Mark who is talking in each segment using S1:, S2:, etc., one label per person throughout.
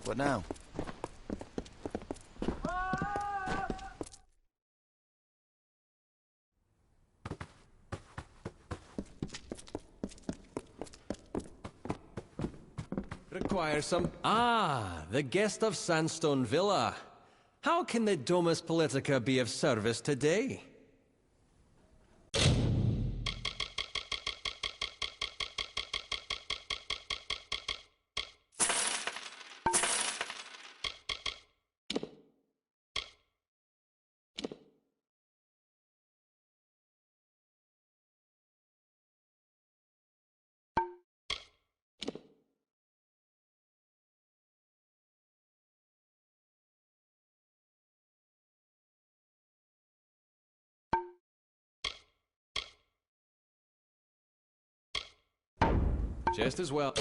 S1: What now?
S2: Require some... Ah, the guest of Sandstone Villa. How can the Domus Politica be of service today? Just as well.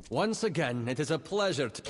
S2: Once again, it is a pleasure to...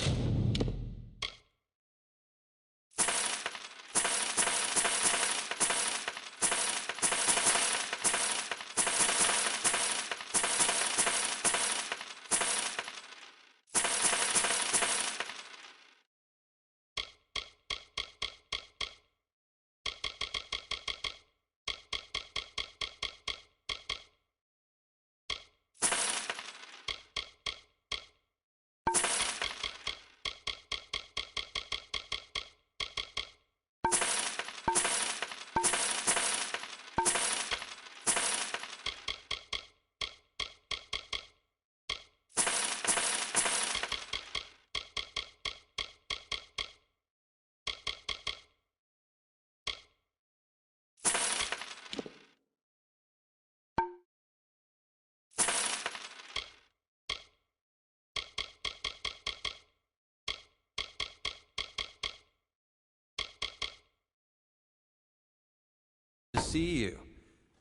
S2: see you.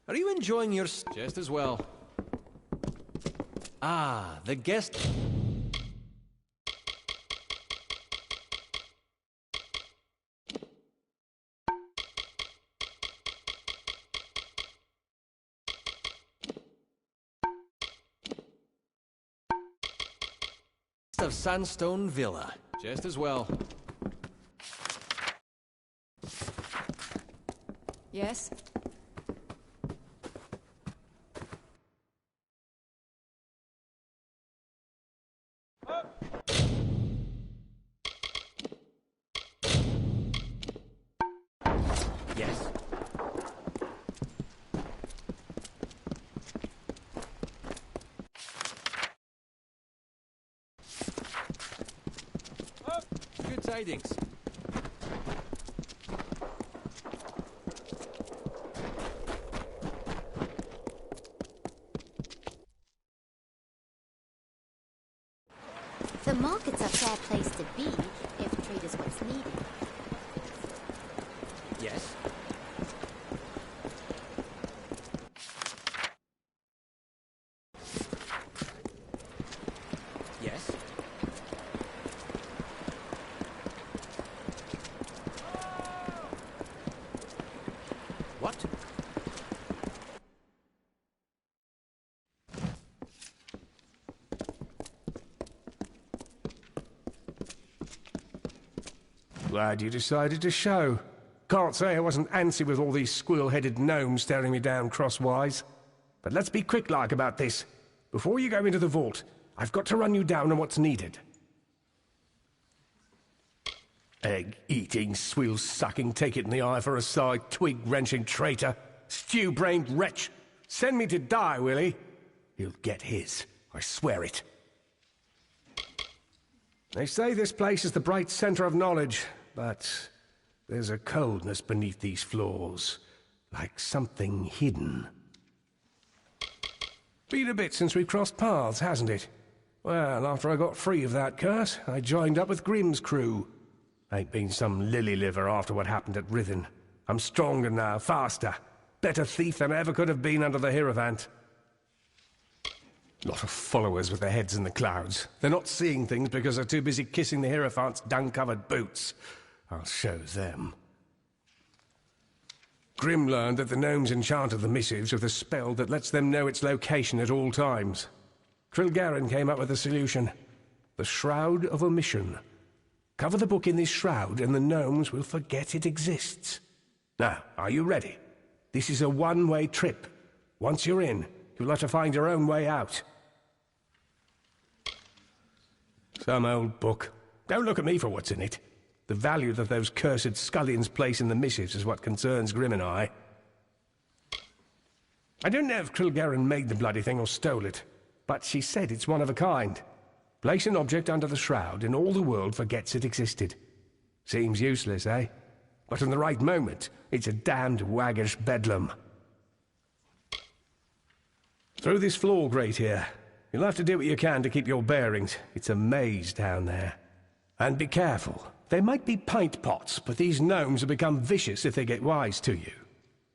S2: Are you enjoying your... Just as well. Ah, the guest... of Sandstone Villa. Just as well.
S3: Yes?
S2: Yes. Good tidings.
S4: The market's a fair place to be if trade is what's needed.
S2: Yes. Yes. What?
S5: Glad you decided to show. Can't say I wasn't antsy with all these squirrel-headed gnomes staring me down crosswise. But let's be quick-like about this. Before you go into the vault, I've got to run you down on what's needed. Egg-eating, swill-sucking, take-it-in-the-eye-for-a-side, twig-wrenching traitor. Stew-brained wretch! Send me to die, will he? He'll get his, I swear it. They say this place is the bright center of knowledge, but there's a coldness beneath these floors, like something hidden. Been a bit since we've crossed paths, hasn't it? Well, after I got free of that curse, I joined up with Grimm's crew. Ain't been some lily-liver after what happened at Rithen. I'm stronger now, faster. Better thief than I ever could have been under the Hierophant. Lot of followers with their heads in the clouds. They're not seeing things because they're too busy kissing the Hierophant's dung-covered boots. I'll show them. Grimm learned that the gnomes enchanted the missives with a spell that lets them know its location at all times. Trilgarin came up with a solution. The Shroud of Omission. Cover the book in this shroud and the gnomes will forget it exists. Now, are you ready? This is a one-way trip. Once you're in, you'll have to find your own way out. Some old book. Don't look at me for what's in it. The value that those cursed scullions place in the missives is what concerns Grimm and I. I don't know if Trilgarin made the bloody thing or stole it, but she said it's one of a kind. Place an object under the shroud and all the world forgets it existed. Seems useless, eh? But in the right moment, it's a damned waggish bedlam. Through this floor grate here. You'll have to do what you can to keep your bearings. It's a maze down there. And be careful. There might be pint pots, but these gnomes will become vicious if they get wise to you.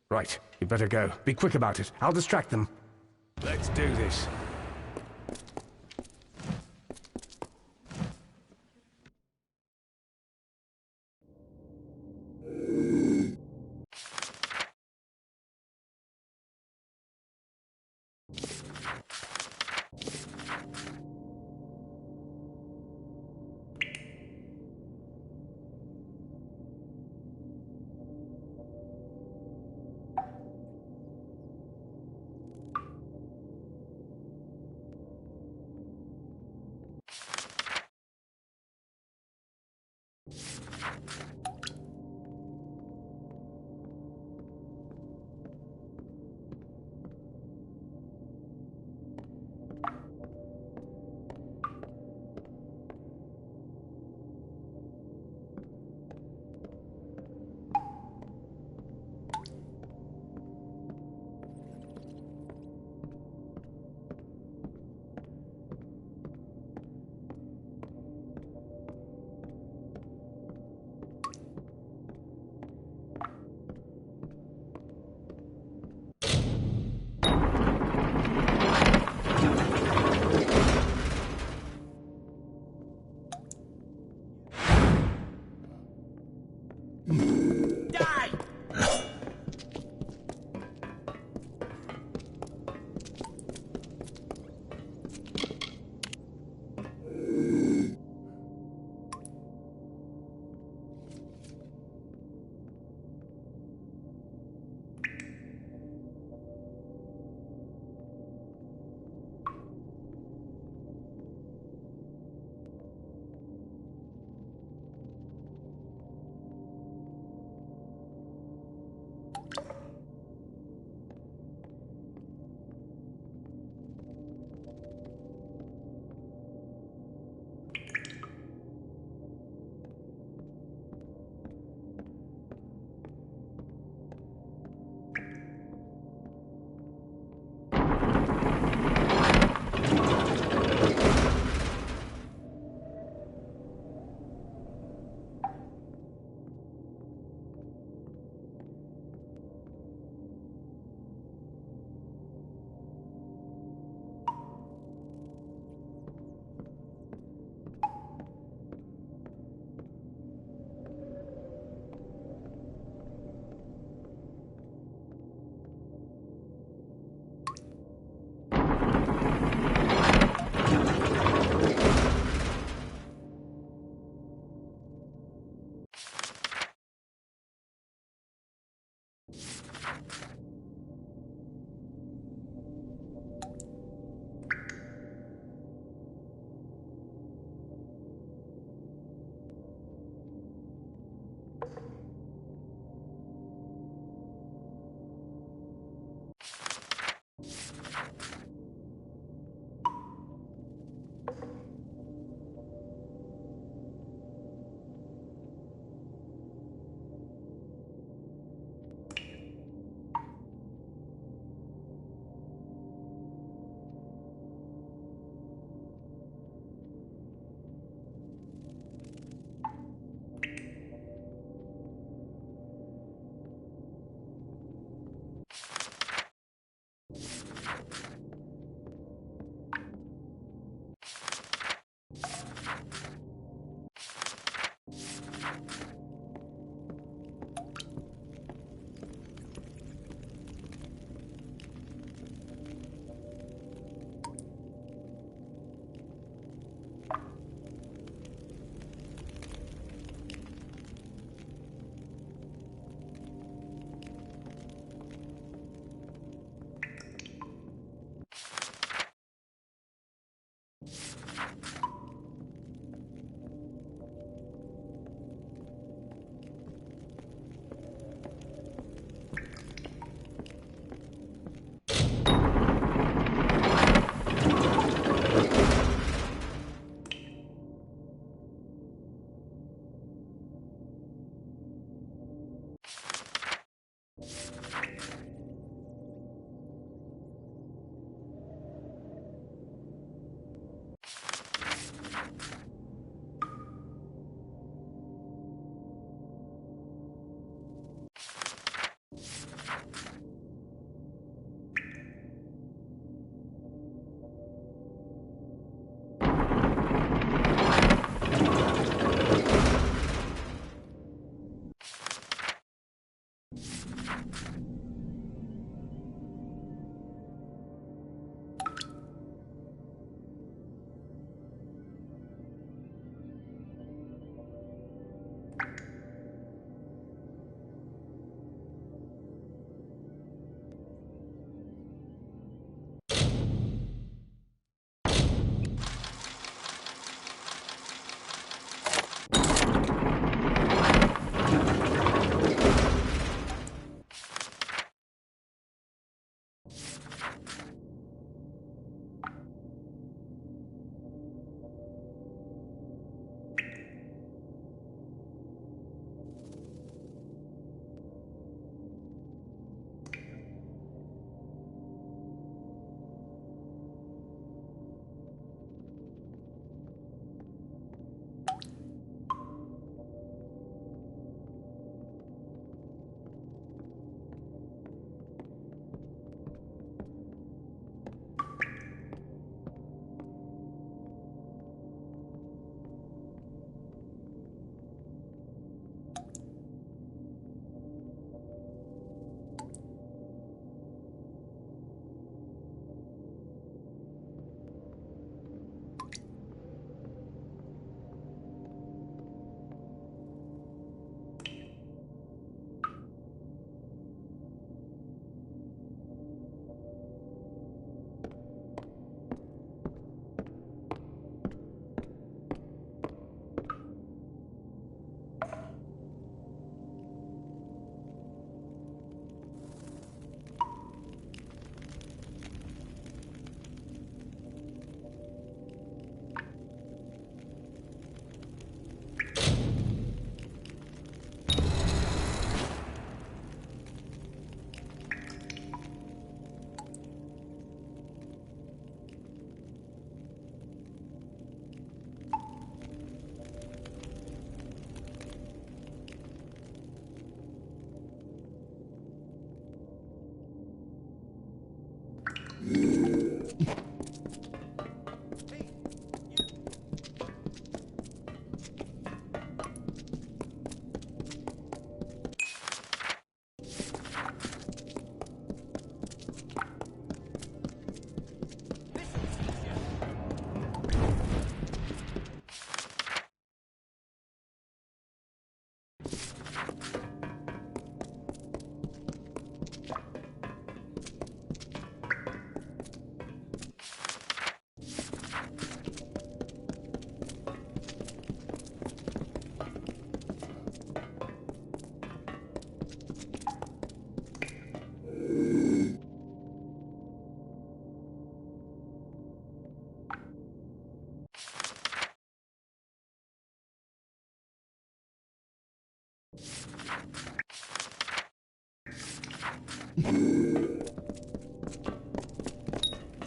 S5: Right, you better go. Be quick about it. I'll distract them. Let's do this.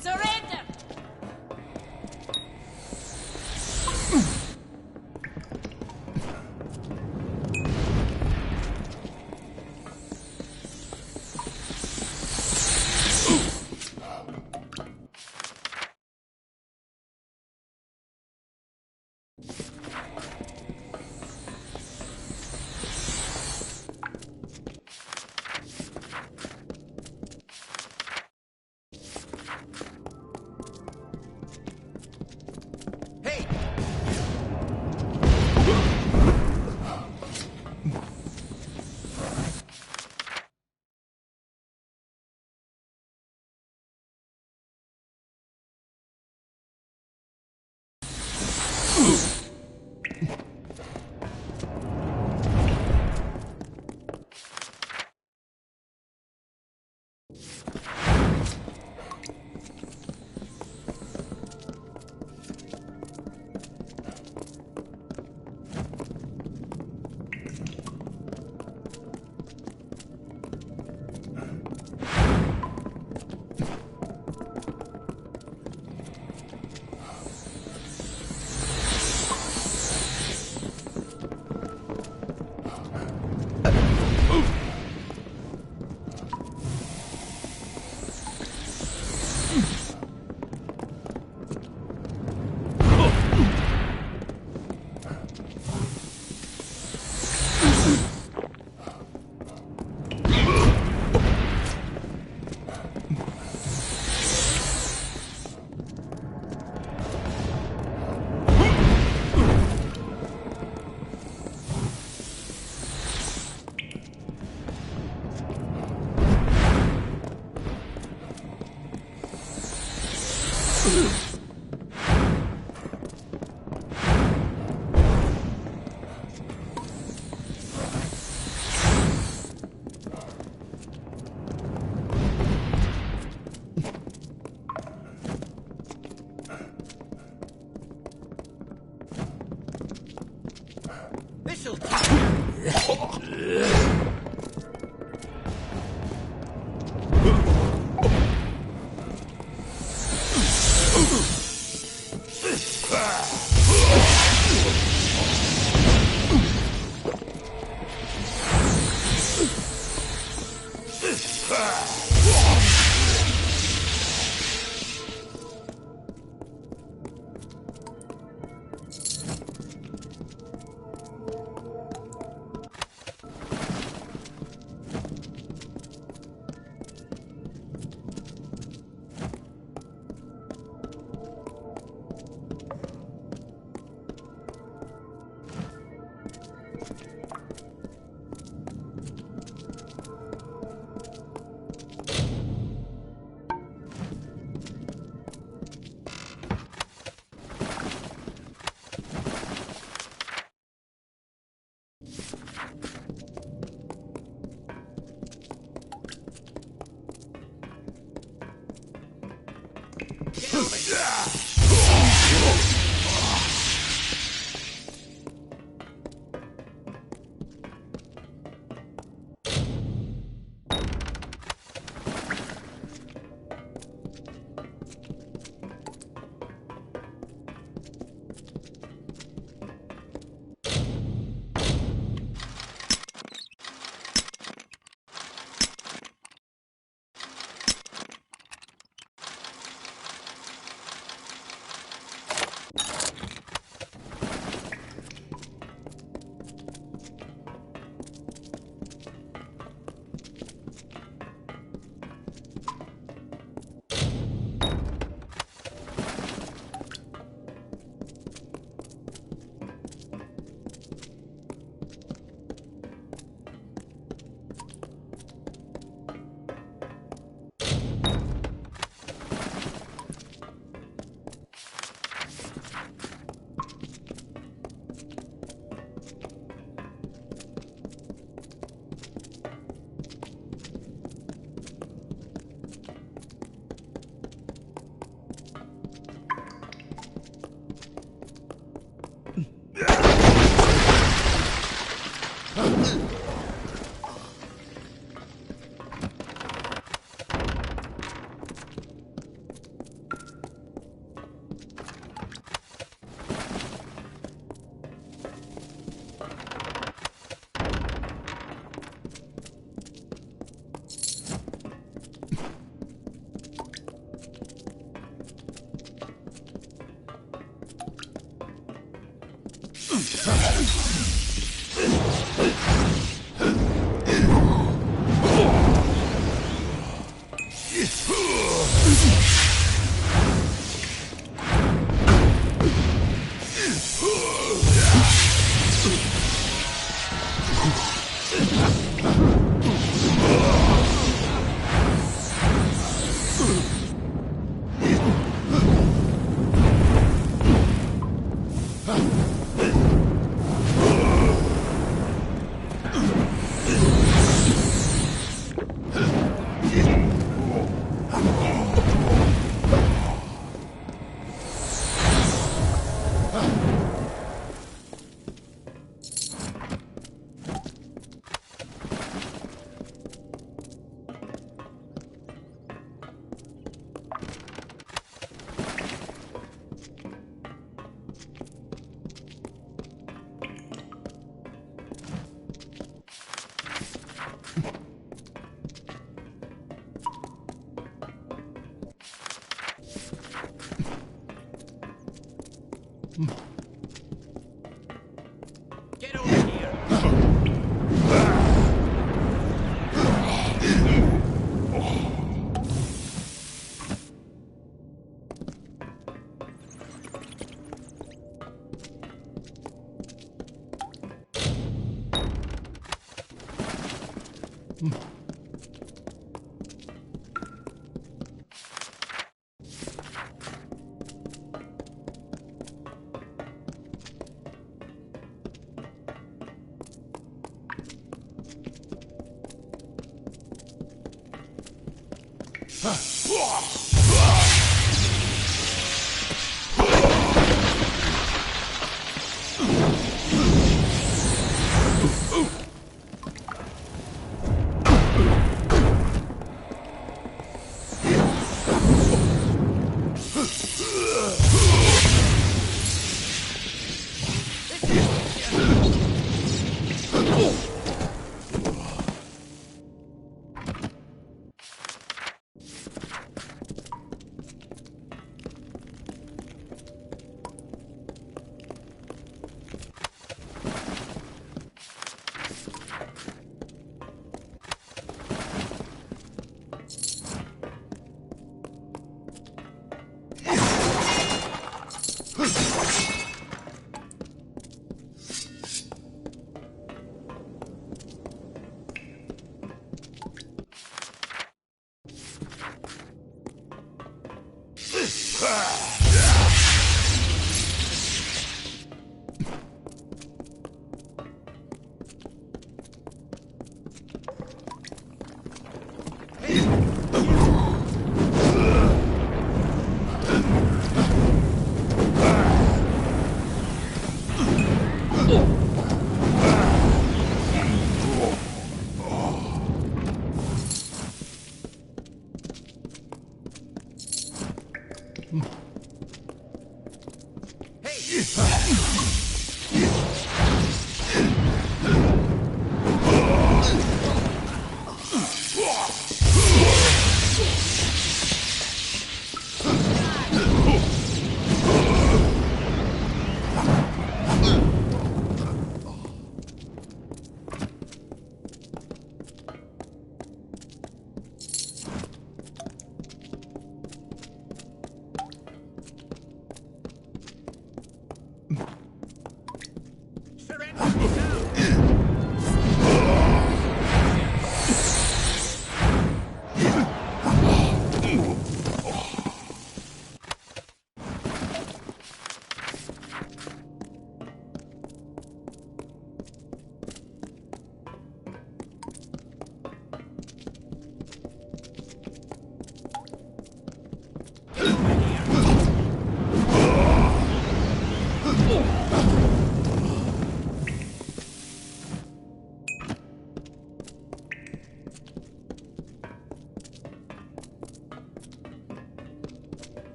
S4: Surrender!
S2: Hey! This'll
S1: Get over here!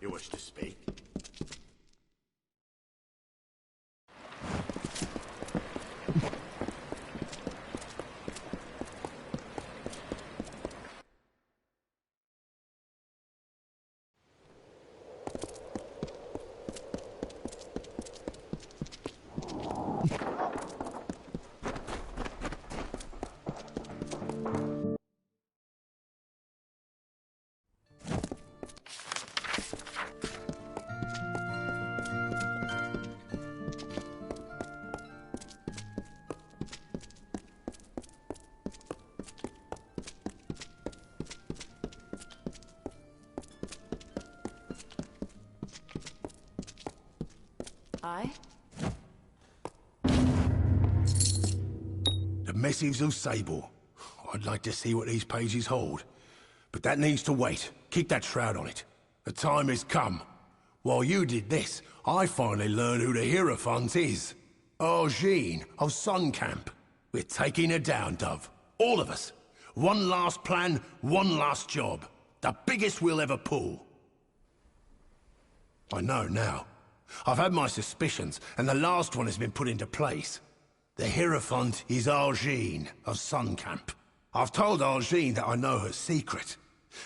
S1: You wish to speak?
S3: I?
S1: The missives of Sable. I'd like to see what these pages hold. But that needs to wait. Keep that shroud on it. The time has come. While you did this, I finally learned who the Hierophant is. Argene of Sun Camp. We're taking her down, Dove. All of us. One last plan, one last job. The biggest we'll ever pull. I know now. I've had my suspicions, and the last one has been put into place. The Hierophant is Argene of Sun Camp. I've told Argene that I know her secret,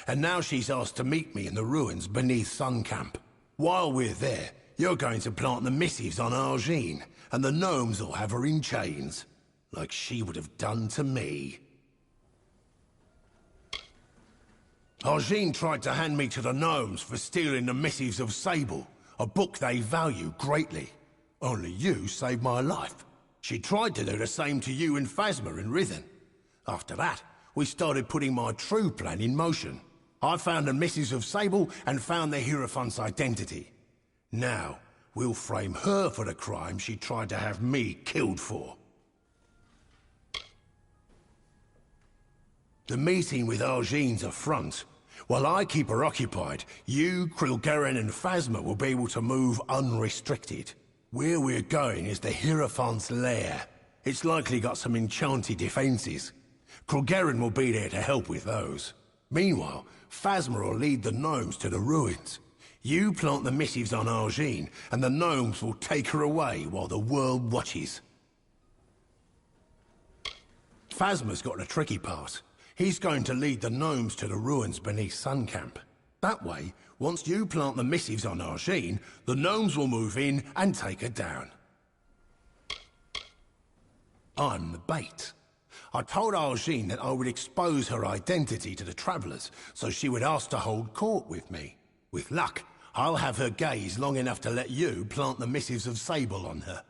S1: and now she's asked to meet me in the ruins beneath Sun Camp. While we're there, you're going to plant the missives on Argene, and the gnomes will have her in chains, like she would have done to me. Argene tried to hand me to the gnomes for stealing the missives of Sable, a book they value greatly. Only you saved my life. She tried to do the same to you and Phasma in Rithen. After that, we started putting my true plan in motion. I found the missives of Sable and found the Hierophant's identity. Now, we'll frame her for the crime she tried to have me killed for. The meeting with Argene's a front. While I keep her occupied, you, Krilgaren and Phasma will be able to move unrestricted. Where we're going is the Hierophant's lair. It's likely got some enchanted defenses. Krilgaren will be there to help with those. Meanwhile, Phasma will lead the gnomes to the ruins. You plant the missives on Argene, and the gnomes will take her away while the world watches. Phasma's got the tricky part. He's going to lead the gnomes to the ruins beneath Sun Camp. That way, once you plant the missives on Argene, the gnomes will move in and take her down. I'm the bait. I told Argene that I would expose her identity to the Travelers, so she would ask to hold court with me. With luck, I'll have her gaze long enough to let you plant the missives of Sable on her.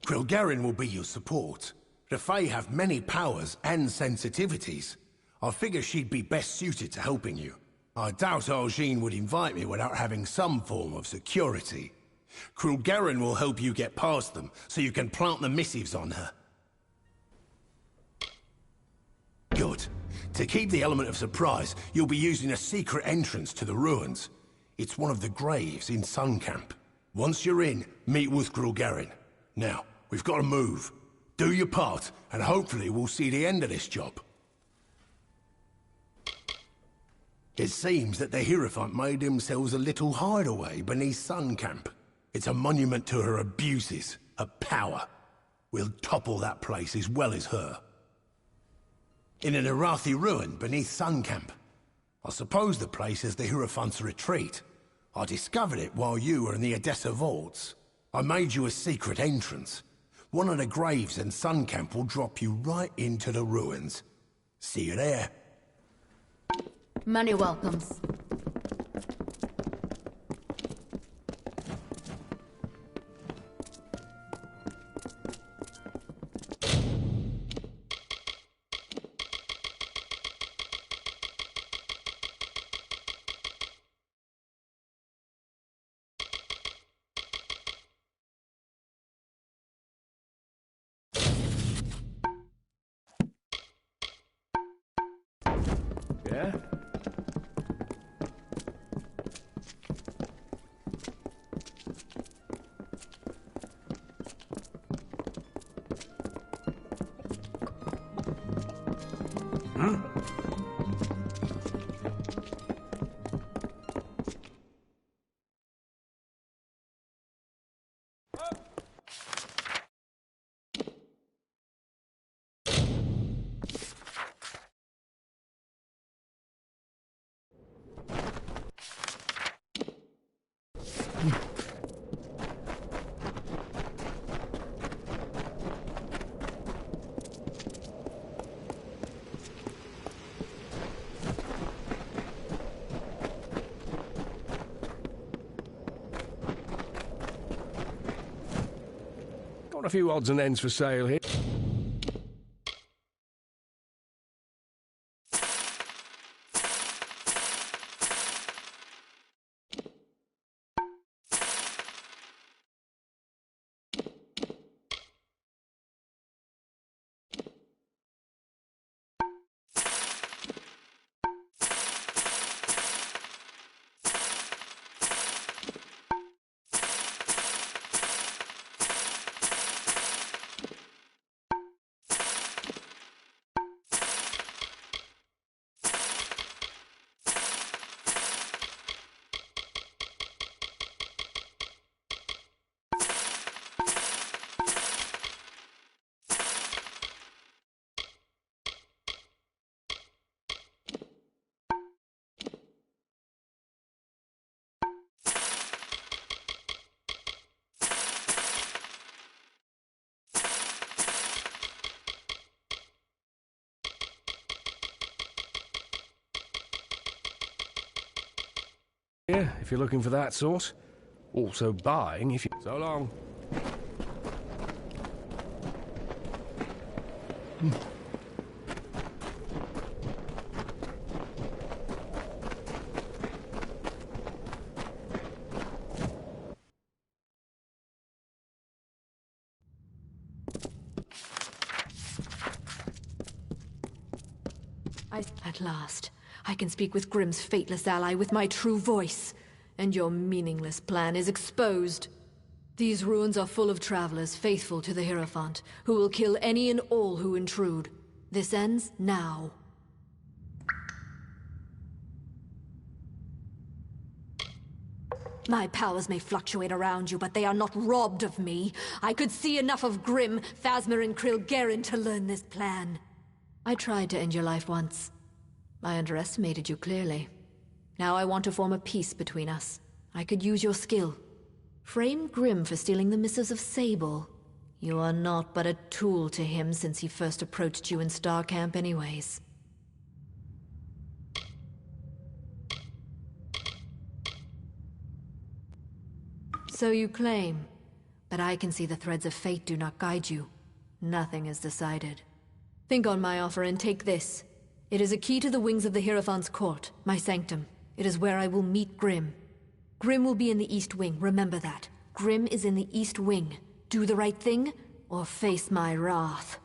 S1: Krilgaren will be your support. The Fae have many powers and sensitivities. I figure she'd be best suited to helping you. I doubt Argene would invite me without having some form of security. Krilgaren will help you get past them, so you can plant the missives on her. Good. To keep the element of surprise, you'll be using a secret entrance to the ruins. It's one of the graves in Sun Camp. Once you're in, meet with Krilgaren. Now, we've got to move. Do your part, and hopefully we'll see the end of this job. It seems that the Hierophant made themselves a little hideaway beneath Sun Camp. It's a monument to her abuses, her power. We'll topple that place as well as her. In an Arathi ruin beneath Sun Camp. I suppose the place is the Hierophant's retreat. I discovered it while you were in the Odessa vaults. I made you a secret entrance. One of the graves in Sun Camp will drop you right into the ruins. See you there.
S3: Many welcomes.
S5: Yeah? Got a few odds and ends for sale here. Yeah, if you're looking for that sort. Also buying if you... So long.
S3: At last, I can speak with Grimm's fateless ally with my true voice, and your meaningless plan is exposed. These ruins are full of travelers faithful to the Hierophant, who will kill any and all who intrude. This ends now. My powers may fluctuate around you, but they are not robbed of me. I could see enough of Grimm, Phasma, and Krilgarin to learn this plan. I tried to end your life once. I underestimated you clearly. Now I want to form a peace between us. I could use your skill. Frame Grimm for stealing the missives of Sable. You are not but a tool to him since he first approached you in Star Camp anyways. So you claim, but I can see the threads of fate do not guide you. Nothing is decided. Think on my offer and take this. It is a key to the wings of the Hierophant's court, my sanctum. It is where I will meet Grimm. Grimm will be in the East Wing, remember that. Grimm is in the East Wing. Do the right thing, or face my wrath.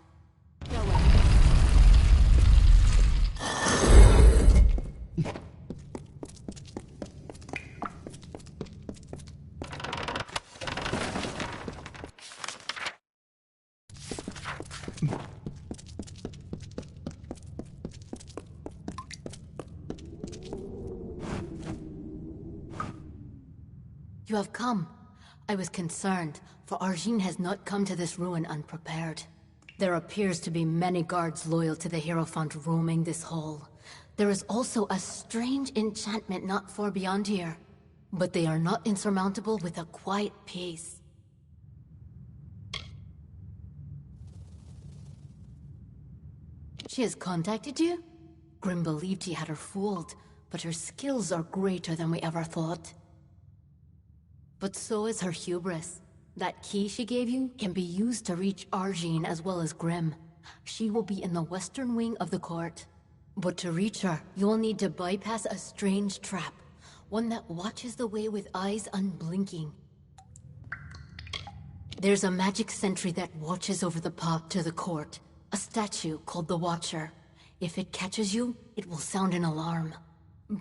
S6: You have come. I was concerned, for Arjin has not come to this ruin unprepared. There appears to be many guards loyal to the Hierophant roaming this hall. There is also a strange enchantment not far beyond here, but they are not insurmountable with a quiet pace. She has contacted you? Grim believed he had her fooled, but her skills are greater than we ever thought. But so is her hubris. That key she gave you can be used to reach Arjin as well as Grim. She will be in the western wing of the court. But to reach her, you'll need to bypass a strange trap. One that watches the way with eyes unblinking. There's a magic sentry that watches over the path to the court. A statue called the Watcher. If it catches you, it will sound an alarm.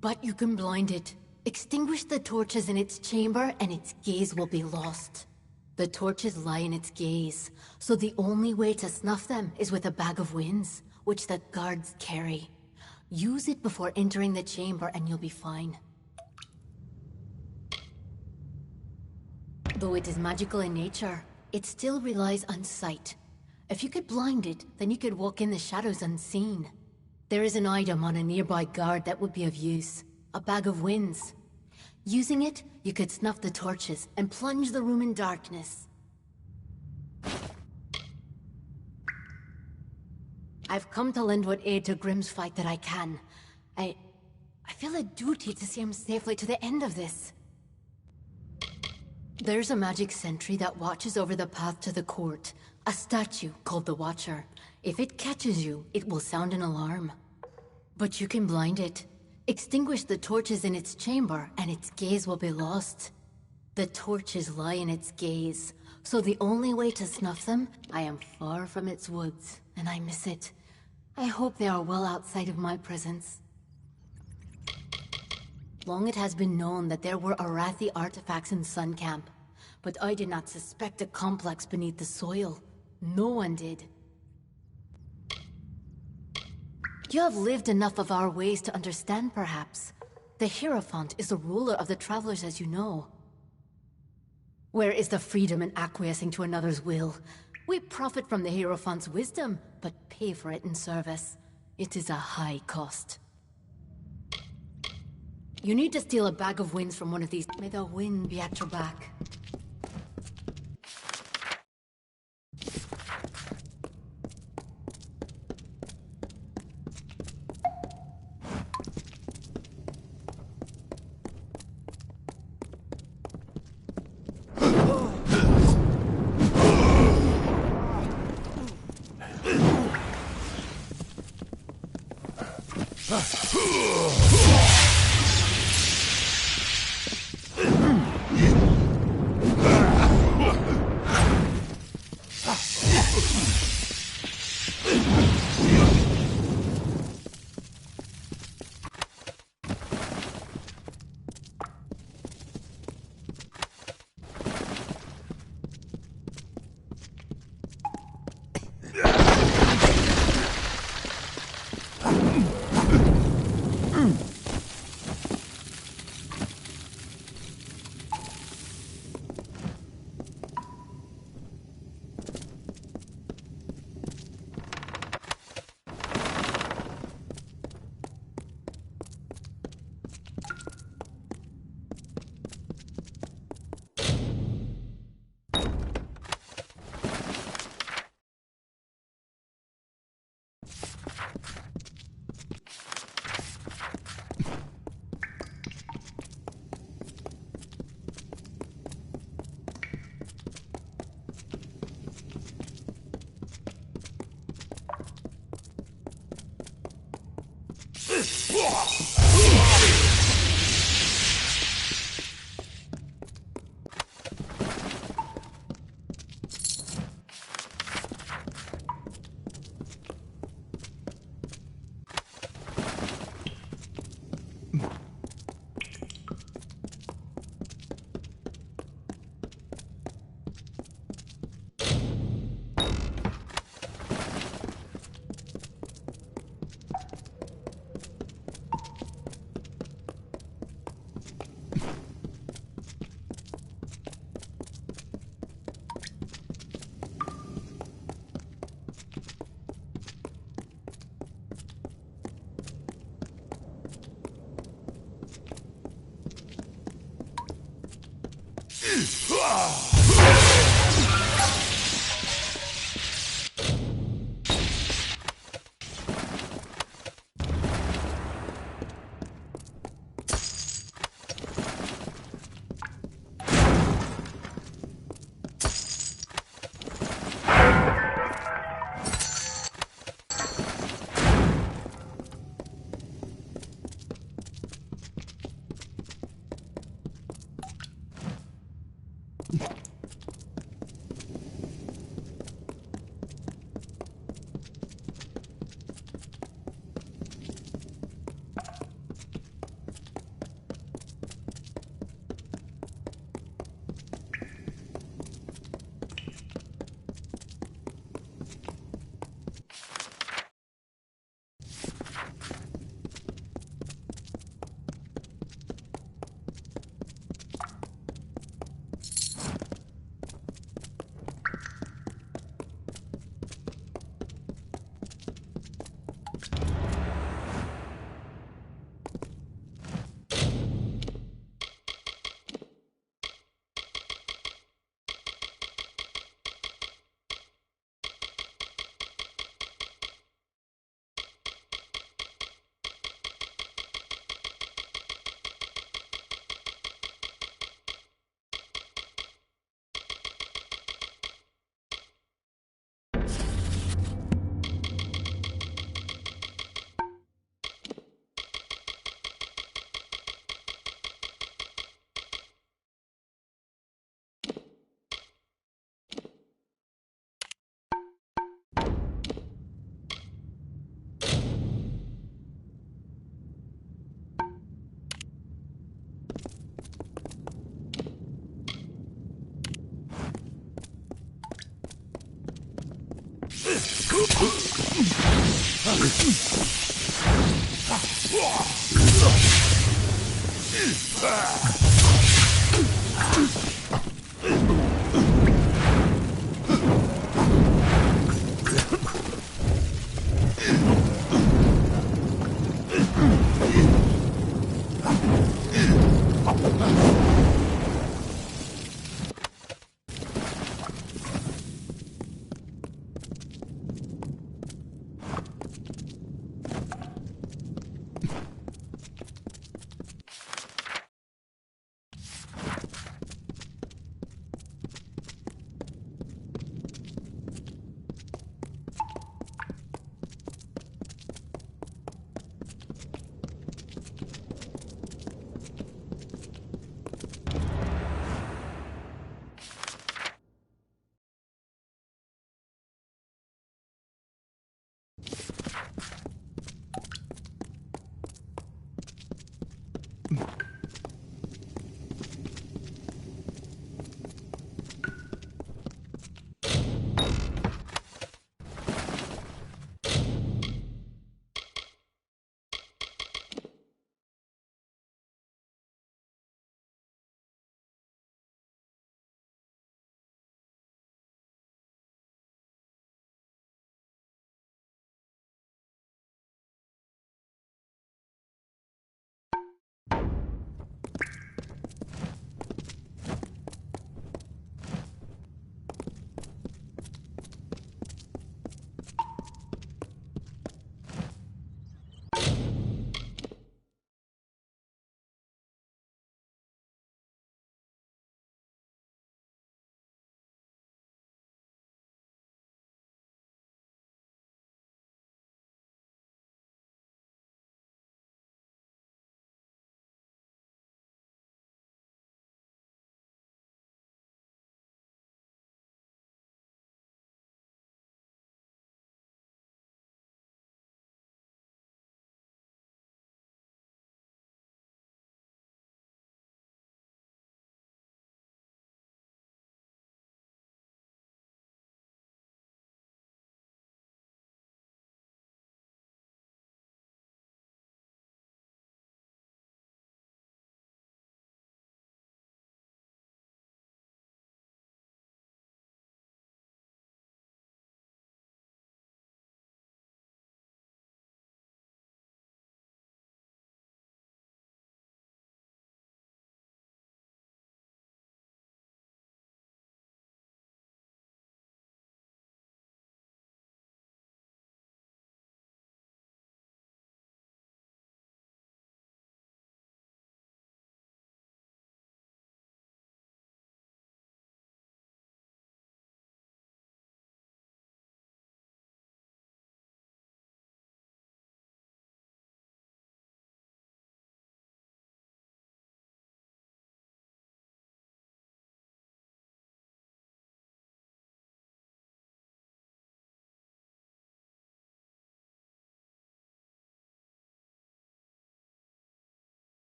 S6: But you can blind it. Extinguish the torches in its chamber and its gaze will be lost. The torches lie in its gaze, so the only way to snuff them is with a bag of winds, which the guards carry. Use it before entering the chamber and you'll be fine. Though it is magical in nature, it still relies on sight. If you could blind it, then you could walk in the shadows unseen. There is an item on a nearby guard that would be of use. A bag of winds. Using it, you could snuff the torches and plunge the room in darkness. I've come to lend what aid to Grim's fight that I can. I feel a duty to see him safely to the end of this. There's a magic sentry that watches over the path to the court. A statue called the Watcher. If it catches you, it will sound an alarm. But you can blind it. Extinguish the torches in its chamber, and its gaze will be lost. The torches lie in its gaze, so the only way to snuff them, I am far from its woods, and I miss it. I hope they are well outside of my presence. Long it has been known that there were Arathi artifacts in Sun Camp, but I did not suspect a complex beneath the soil. No one did. You have lived enough of our ways to understand, perhaps. The Hierophant is the ruler of the travelers, as you know. Where is the freedom in acquiescing to another's will? We profit from the Hierophant's wisdom, but pay for it in service. It is a high cost. You need to steal a bag of winds from one of these. May the wind be at your back.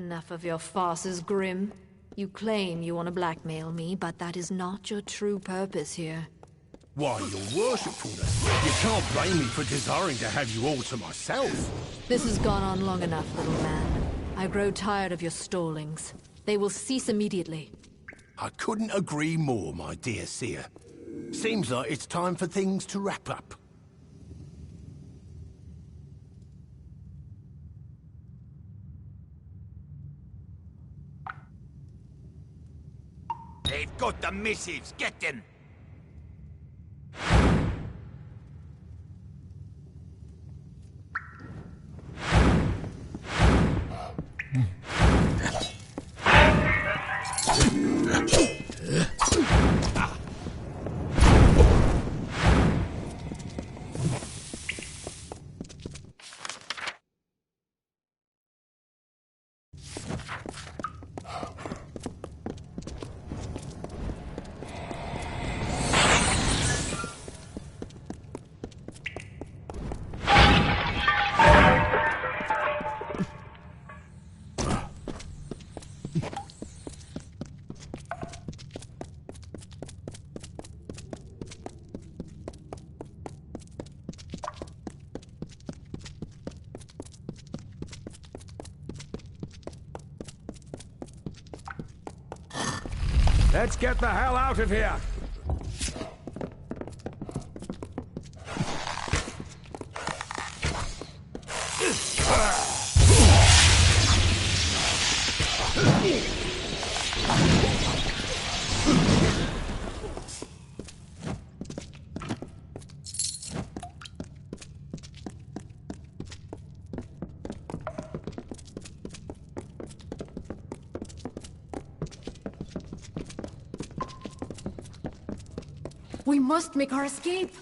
S3: Enough of your farces, Grim. You claim you want to blackmail me, but that is not your true purpose here.
S1: Why, your worshipfulness, you can't blame me for desiring to have you all to myself.
S3: This has gone on long enough, little man. I grow tired of your stallings. They will cease immediately.
S1: I couldn't agree more, my dear seer. Seems like it's time for things to wrap up.
S7: They've got the missives. Get them.
S5: Let's get the hell out of here!
S6: We must make our escape!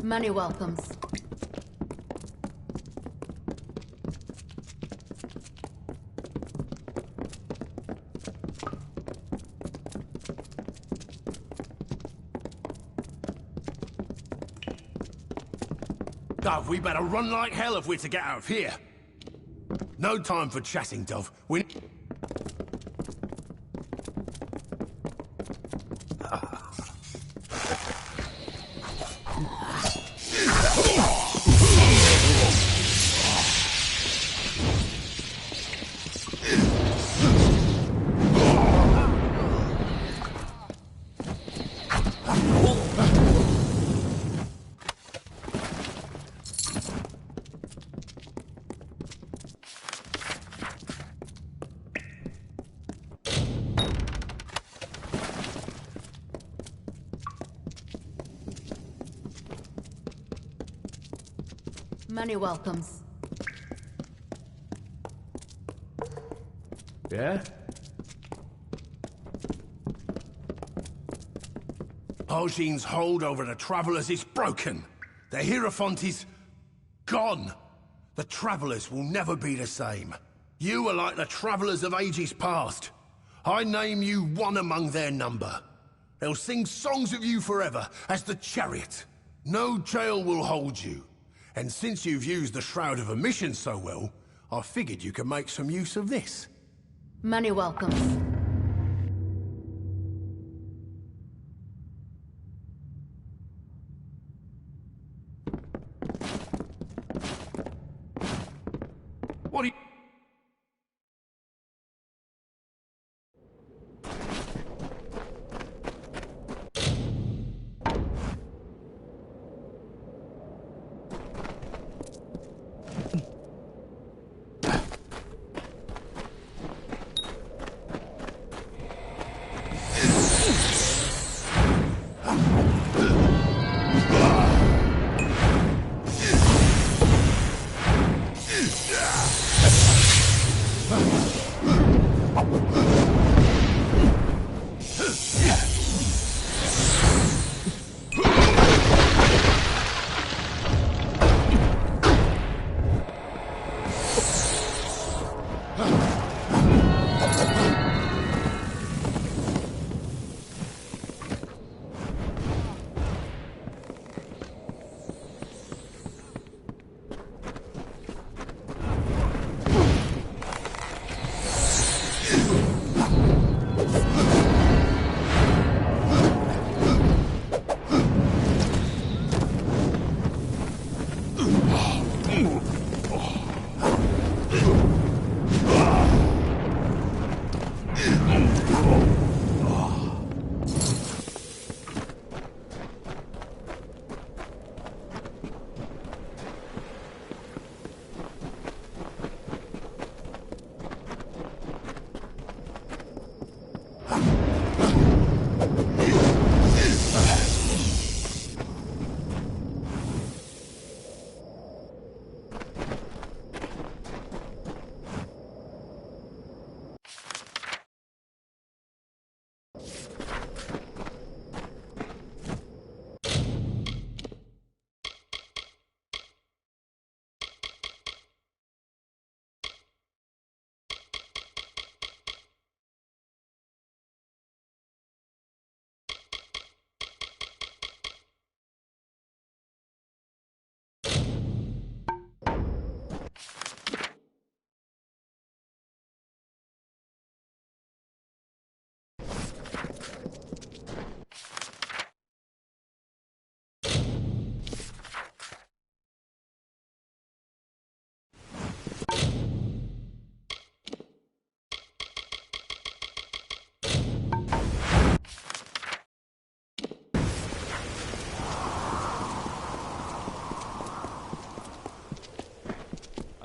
S6: Many welcomes.
S1: Dove, we better run like hell if we're to get out of here. No time for chatting, Dove. We...
S6: Many welcomes.
S5: Yeah?
S1: Argine's hold over the Travelers is broken. The Hierophant is gone. The Travelers will never be the same. You are like the Travelers of ages past. I name you one among their number. They'll sing songs of you forever as the Chariot. No jail will hold you. And since you've used the Shroud of Omission so well, I figured you could make some use of this.
S6: Many welcomes.
S1: What do you...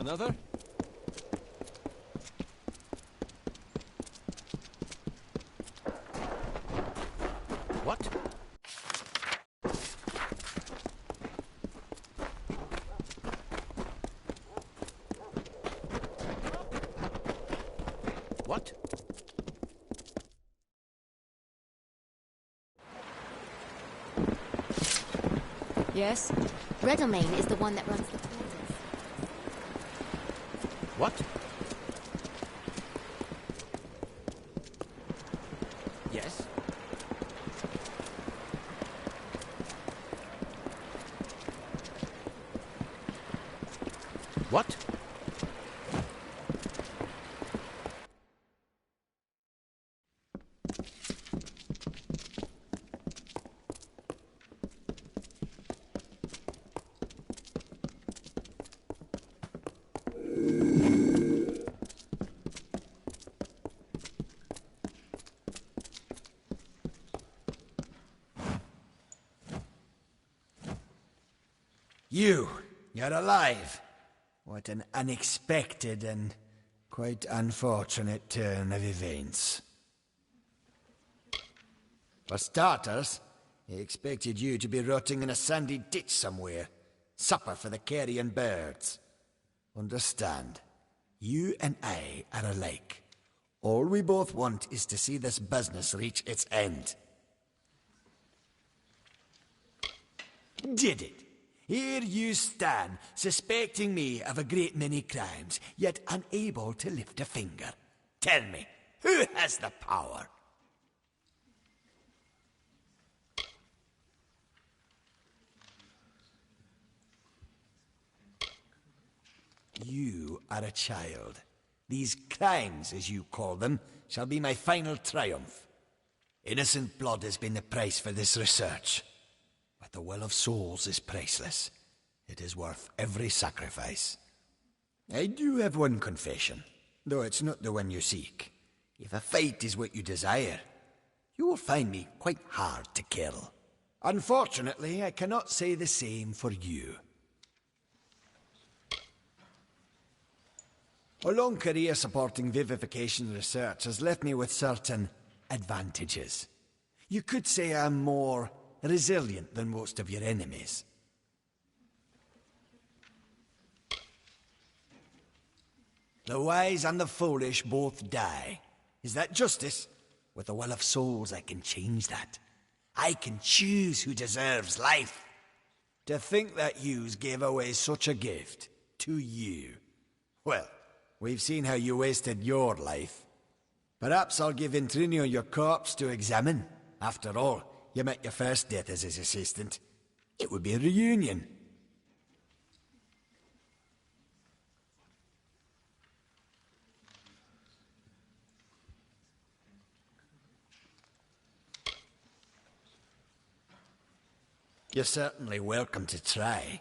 S2: Another? What? What?
S4: Yes? Redomain is the one that runs the quarters.
S2: What? Yes? What?
S7: You're alive. What an unexpected and quite unfortunate turn of events. For starters, he expected you to be rotting in a sandy ditch somewhere. Supper for the carrion birds. Understand, you and I are alike. All we both want is to see this business reach its end. Did it? Here you stand, suspecting me of a great many crimes, yet unable to lift a finger. Tell me, who has the power? You are a child. These crimes, as you call them, shall be my final triumph. Innocent blood has been the price for this research. But the will of souls is priceless. It is worth every sacrifice. I do have one confession, though it's not the one you seek. If a fight is what you desire, you will find me quite hard to kill. Unfortunately, I cannot say the same for you. A long career supporting vivification research has left me with certain advantages. You could say I'm more resilient than most of your enemies. The wise and the foolish both die. Is that justice? With the will of souls, I can change that. I can choose who deserves life. To think that yous gave away such a gift to you. Well, we've seen how you wasted your life. Perhaps I'll give Intrinio your corpse to examine. After all, you met your first death as his assistant. It would be a reunion. You're certainly welcome to try.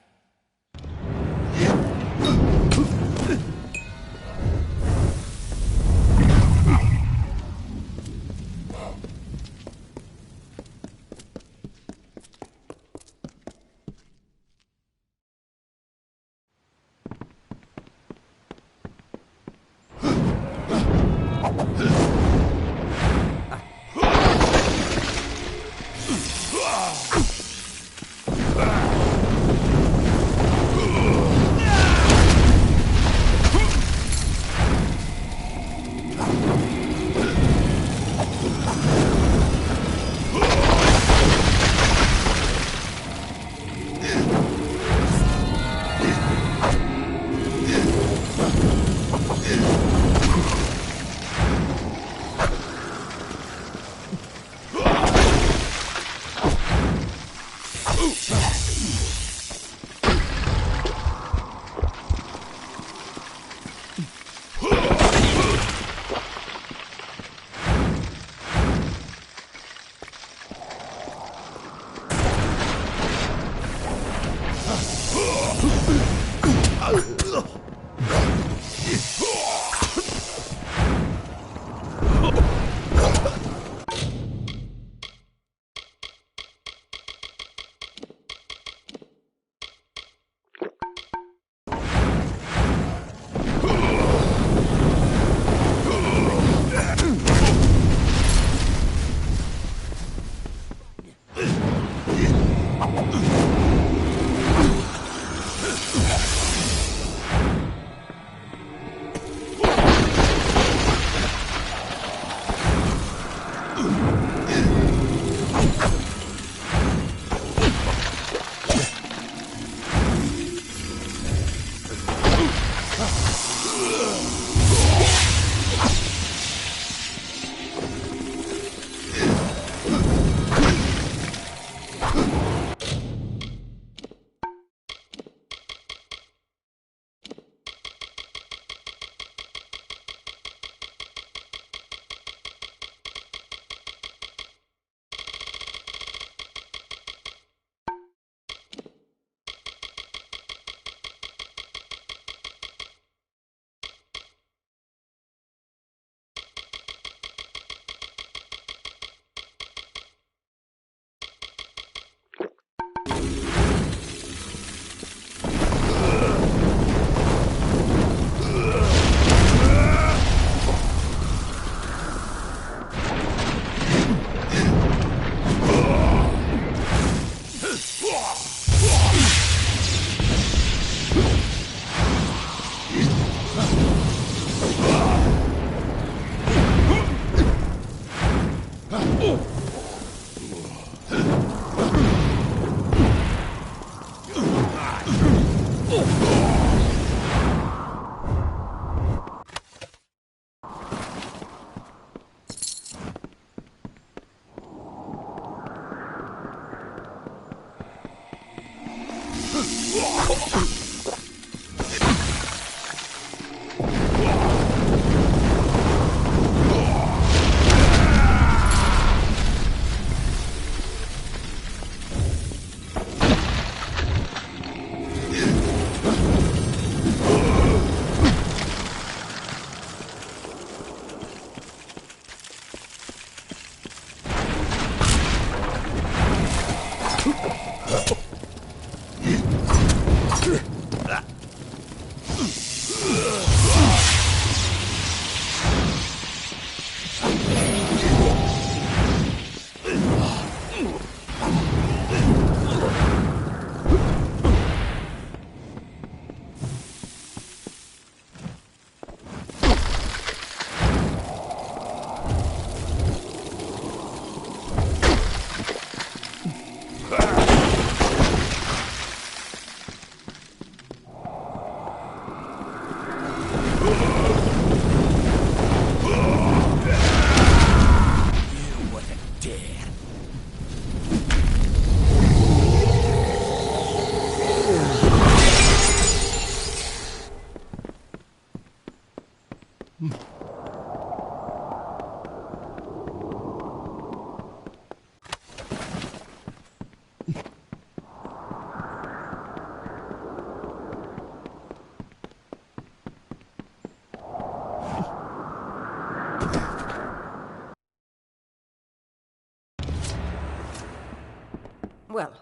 S8: Well,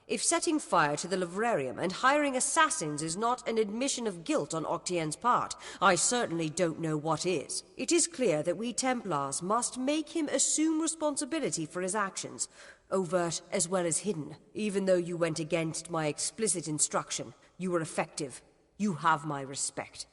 S8: if setting fire to the librarium and hiring assassins is not an admission of guilt on Octien's part, I certainly don't know what is. It is clear that we Templars must make him assume responsibility for his actions, overt as well as hidden. Even though you went against my explicit instruction, you were effective. You have my respect.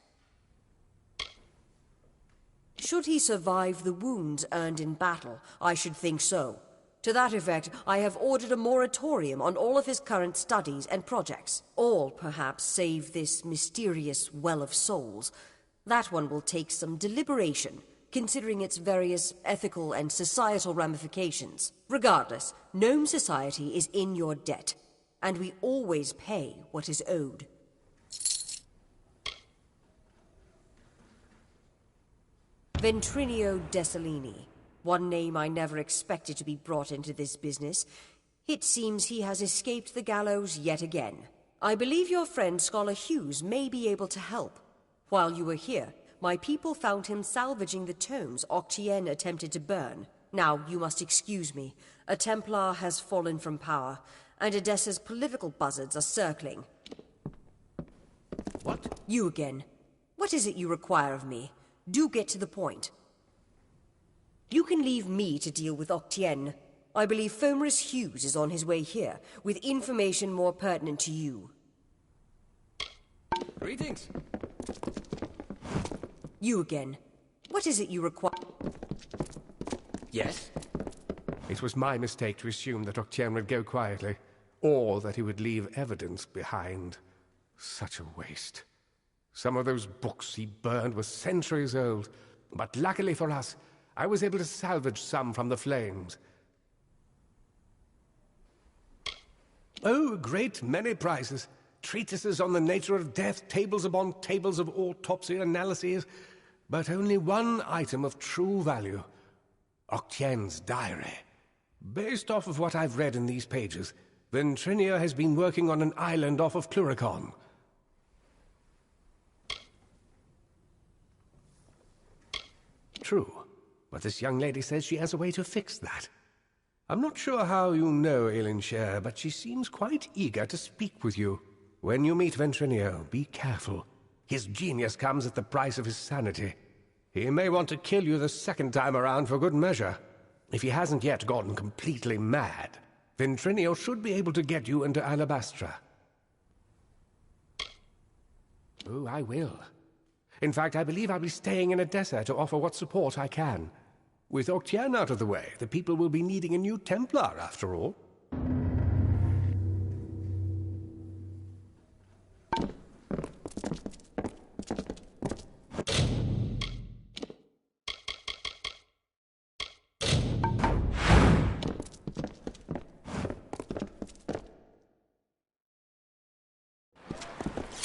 S8: Should he survive the wounds earned in battle, I should think so. To that effect, I have ordered a moratorium on all of his current studies and projects. All, perhaps, save this mysterious Well of Souls. That one will take some deliberation, considering its various ethical and societal ramifications. Regardless, Gnome Society is in your debt, and we always pay what is owed. Ventrinio Desalini. One name I never expected to be brought into this business. It seems he has escaped the gallows yet again. I believe your friend Scholar Hughes may be able to help. While you were here, my people found him salvaging the tomes Octien attempted to burn. Now, you must excuse me. A Templar has fallen from power, and Edessa's political buzzards are circling.
S2: What?
S8: You again. What is it you require of me? Do get to the point. You can leave me to deal with Octien. I believe Fomerus Hughes is on his way here, with information more pertinent to you.
S2: Greetings.
S8: You again. What is it you require?
S2: Yes?
S5: It was my mistake to assume that Octien would go quietly, or that he would leave evidence behind. Such a waste. Some of those books he burned were centuries old, but luckily for us, I was able to salvage some from the flames. Oh, a great many prizes. Treatises on the nature of death, tables upon tables of autopsy analyses, but only one item of true value. Octien's diary. Based off of what I've read in these pages, Ventrinio has been working on an island off of Cluricon. True. But this young lady says she has a way to fix that. I'm not sure how you know Ailinshire, but she seems quite eager to speak with you. When you meet Ventrinio, be careful. His genius comes at the price of his sanity. He may want to kill you the second time around for good measure. If he hasn't yet gotten completely mad, Ventrinio should be able to get you into Alabastra. Oh, I will. In fact, I believe I'll be staying in Edessa to offer what support I can. With Octien out of the way, the people will be needing a new Templar, after all.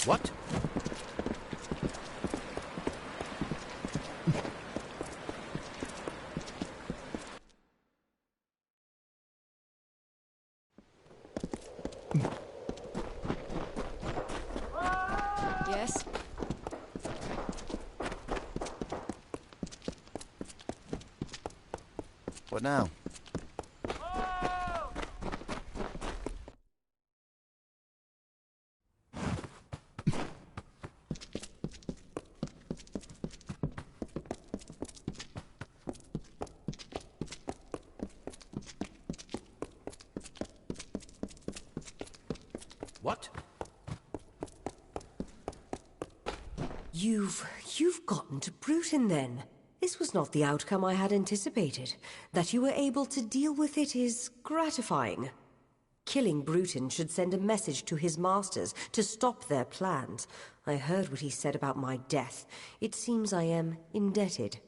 S2: What?
S8: Yes?
S9: What now?
S2: What?
S8: You've gotten to Bruton then. This was not the outcome I had anticipated. That you were able to deal with it is gratifying. Killing Bruton should send a message to his masters to stop their plans. I heard what he said about my death. It seems I am indebted.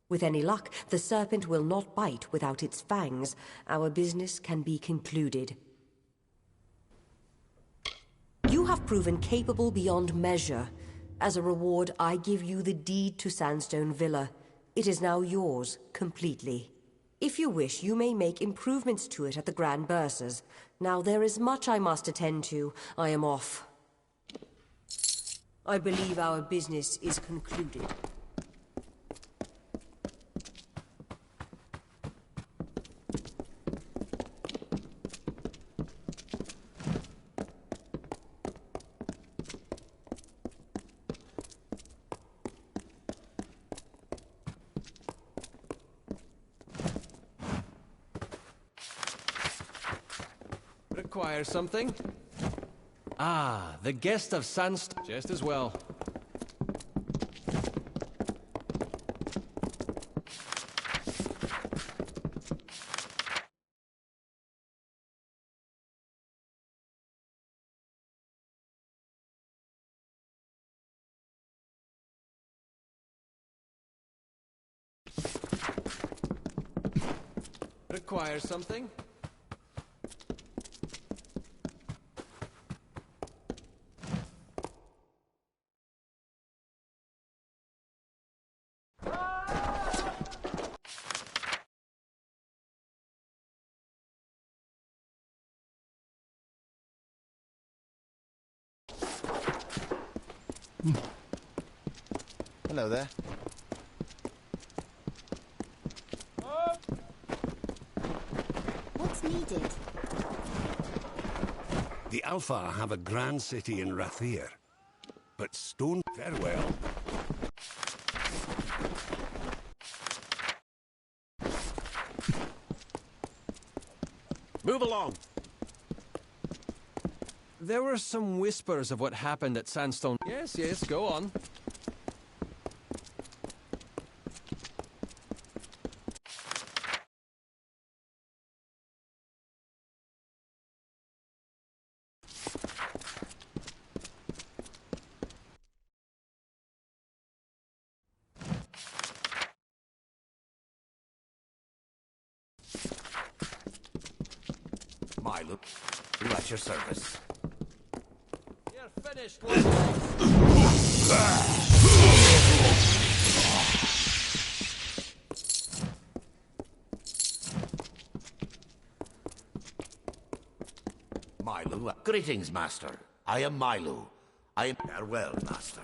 S8: With any luck, the serpent will not bite without its fangs. Our business can be concluded. You have proven capable beyond measure. As a reward, I give you the deed to Sandstone Villa. It is now yours, completely. If you wish, you may make improvements to it at the Grand Bursars. Now, there is much I must attend to. I am off. I believe our business is concluded.
S2: Require something? Ah, the guest of Sandstone. Just as well. Require something?
S7: Hello there.
S4: What's needed?
S1: The Alpha have a grand city in Rathir, but Stone farewell.
S2: Move along! There were some whispers of what happened at Sandstone. Yes, yes, go on.
S7: Milo, you're at your service.
S2: You're finished,
S7: Milo, greetings, Master. I am Milo. I am farewell, Master.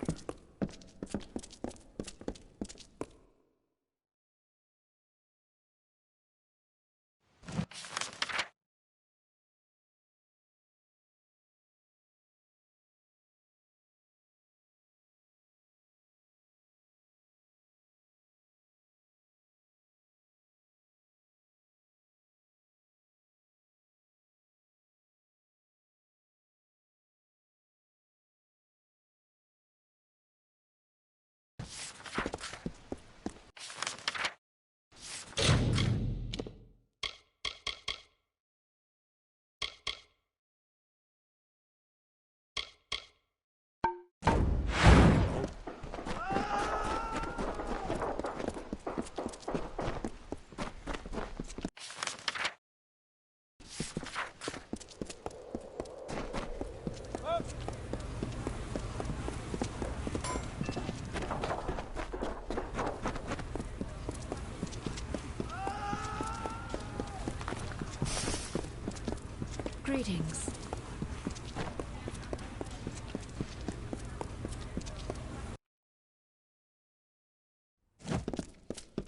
S3: Greetings.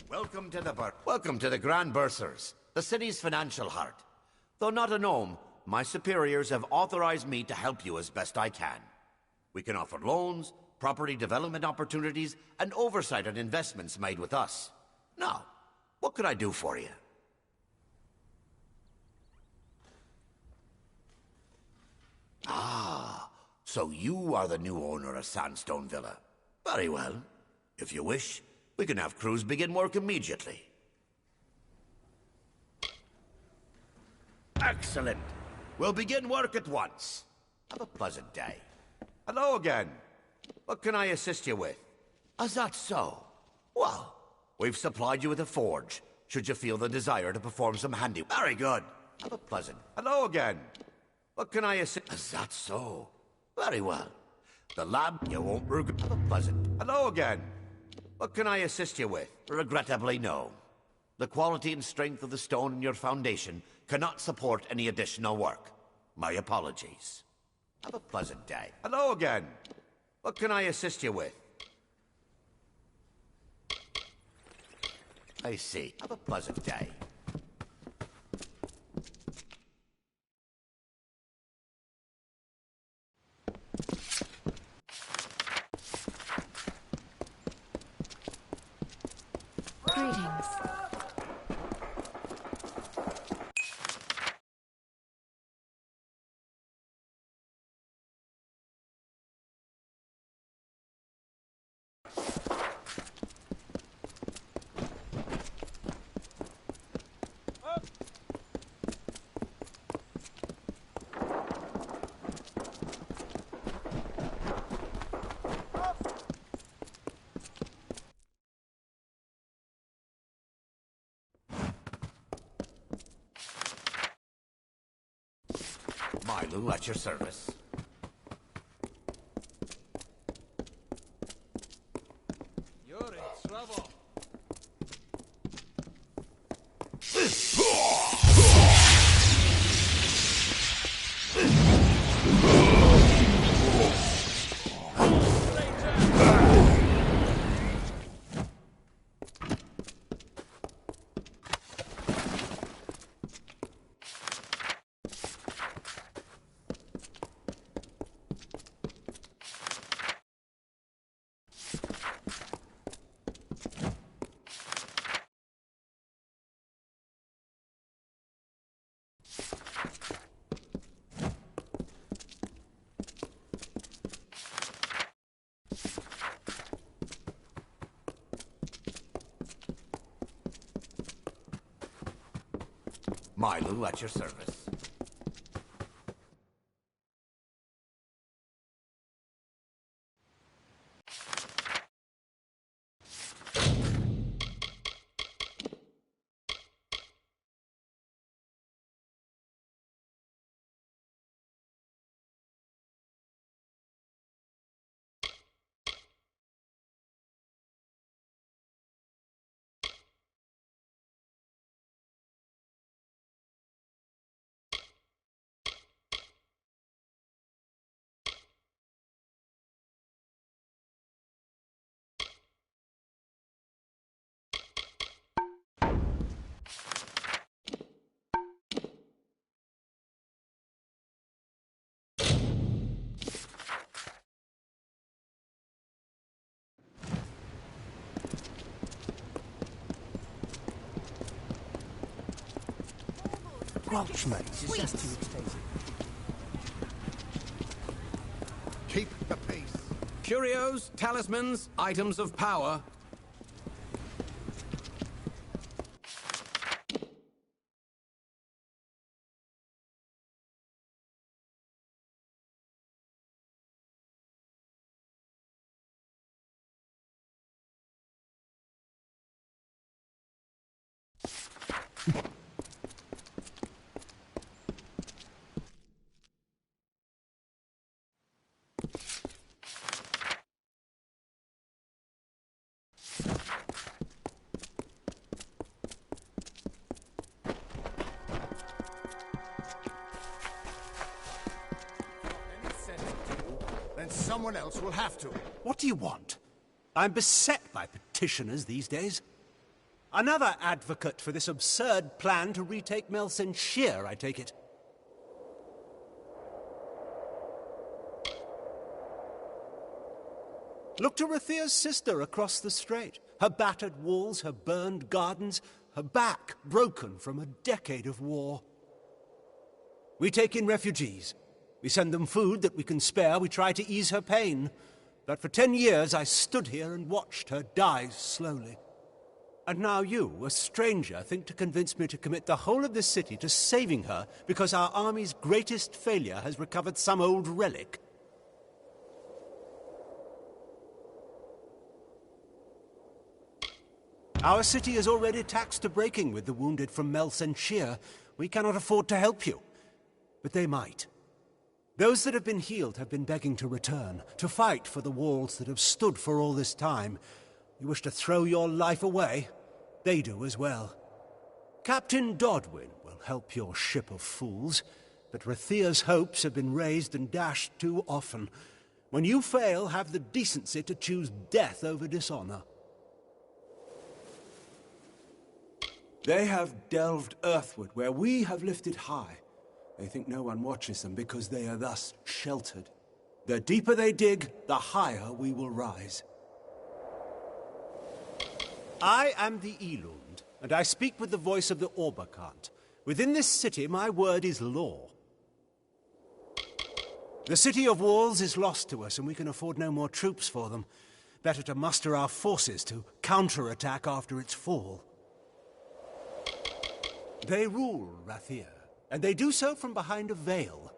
S7: Welcome to the Grand Bursars, the city's financial heart. Though not a gnome, my superiors have authorized me to help you as best I can. We can offer loans, property development opportunities, and oversight on investments made with us. Now, what could I do for you? Ah, so you are the new owner of Sandstone Villa. Very well. If you wish, we can have crews begin work immediately. Excellent. We'll begin work at once. Have a pleasant day. Hello again. What can I assist you with? Is that so? Well, we've supplied you with a forge, should you feel the desire to perform some handy... Very good. Have a pleasant... Hello again. What can I assist... Is that so? Very well.
S9: The lab, you won't regret. Have a pleasant. Hello again. What can I assist you with? Regrettably, no. The quality and strength of the stone in your foundation cannot support any additional work. My apologies. Have a pleasant day. Hello again. What can I assist you with? I see. Have a pleasant day.
S3: Greetings.
S9: Milo at your service.
S2: You're in trouble.
S9: Milo at your service.
S1: Keep the peace.
S2: Curios, talismans, items of power.
S1: Then someone else will have to.
S10: What do you want? I'm beset by petitioners these days. Another advocate for this absurd plan to retake Melsenshire, I take it. Look to Rathia's sister across the strait. Her battered walls, her burned gardens, her back broken from a decade of war. We take in refugees. We send them food that we can spare. We try to ease her pain. But for 10 years I stood here and watched her die slowly. And now you, a stranger, think to convince me to commit the whole of this city to saving her because our army's greatest failure has recovered some old relic. Our city is already taxed to breaking with the wounded from Melsenshire. We cannot afford to help you. But they might. Those that have been healed have been begging to return, to fight for the walls that have stood for all this time. You wish to throw your life away? They do as well. Captain Dodwin will help your ship of fools, but Rathia's hopes have been raised and dashed too often. When you fail, have the decency to choose death over dishonor. They have delved earthward, where we have lifted high. They think no one watches them because they are thus sheltered. The deeper they dig, the higher we will rise. I am the Elund, and I speak with the voice of the Orbakant. Within this city, my word is law. The City of Walls is lost to us, and we can afford no more troops for them. Better to muster our forces to counterattack after its fall. They rule Rathia, and they do so from behind a veil.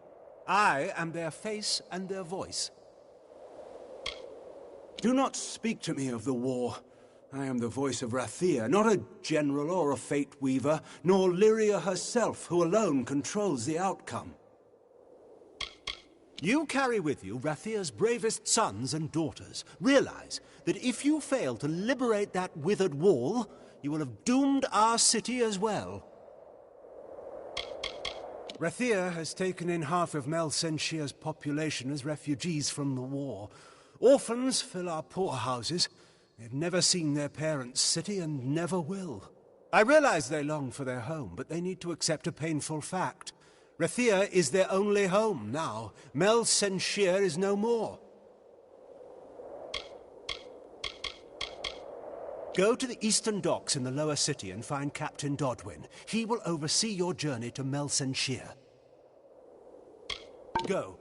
S10: I am their face and their voice. Do not speak to me of the war. I am the voice of Rathia, not a general or a fate weaver, nor Lyria herself, who alone controls the outcome. You carry with you Rathia's bravest sons and daughters. Realize that if you fail to liberate that withered wall, you will have doomed our city as well. Rathia has taken in half of Mel Senshia's population as refugees from the war. Orphans fill our poorhouses. They've never seen their parents' city and never will. I realize they long for their home, but they need to accept a painful fact. Rathia is their only home now. Mel Senshia is no more. Go to the eastern docks in the lower city and find Captain Dodwin. He will oversee your journey to Mel Senshia. Go.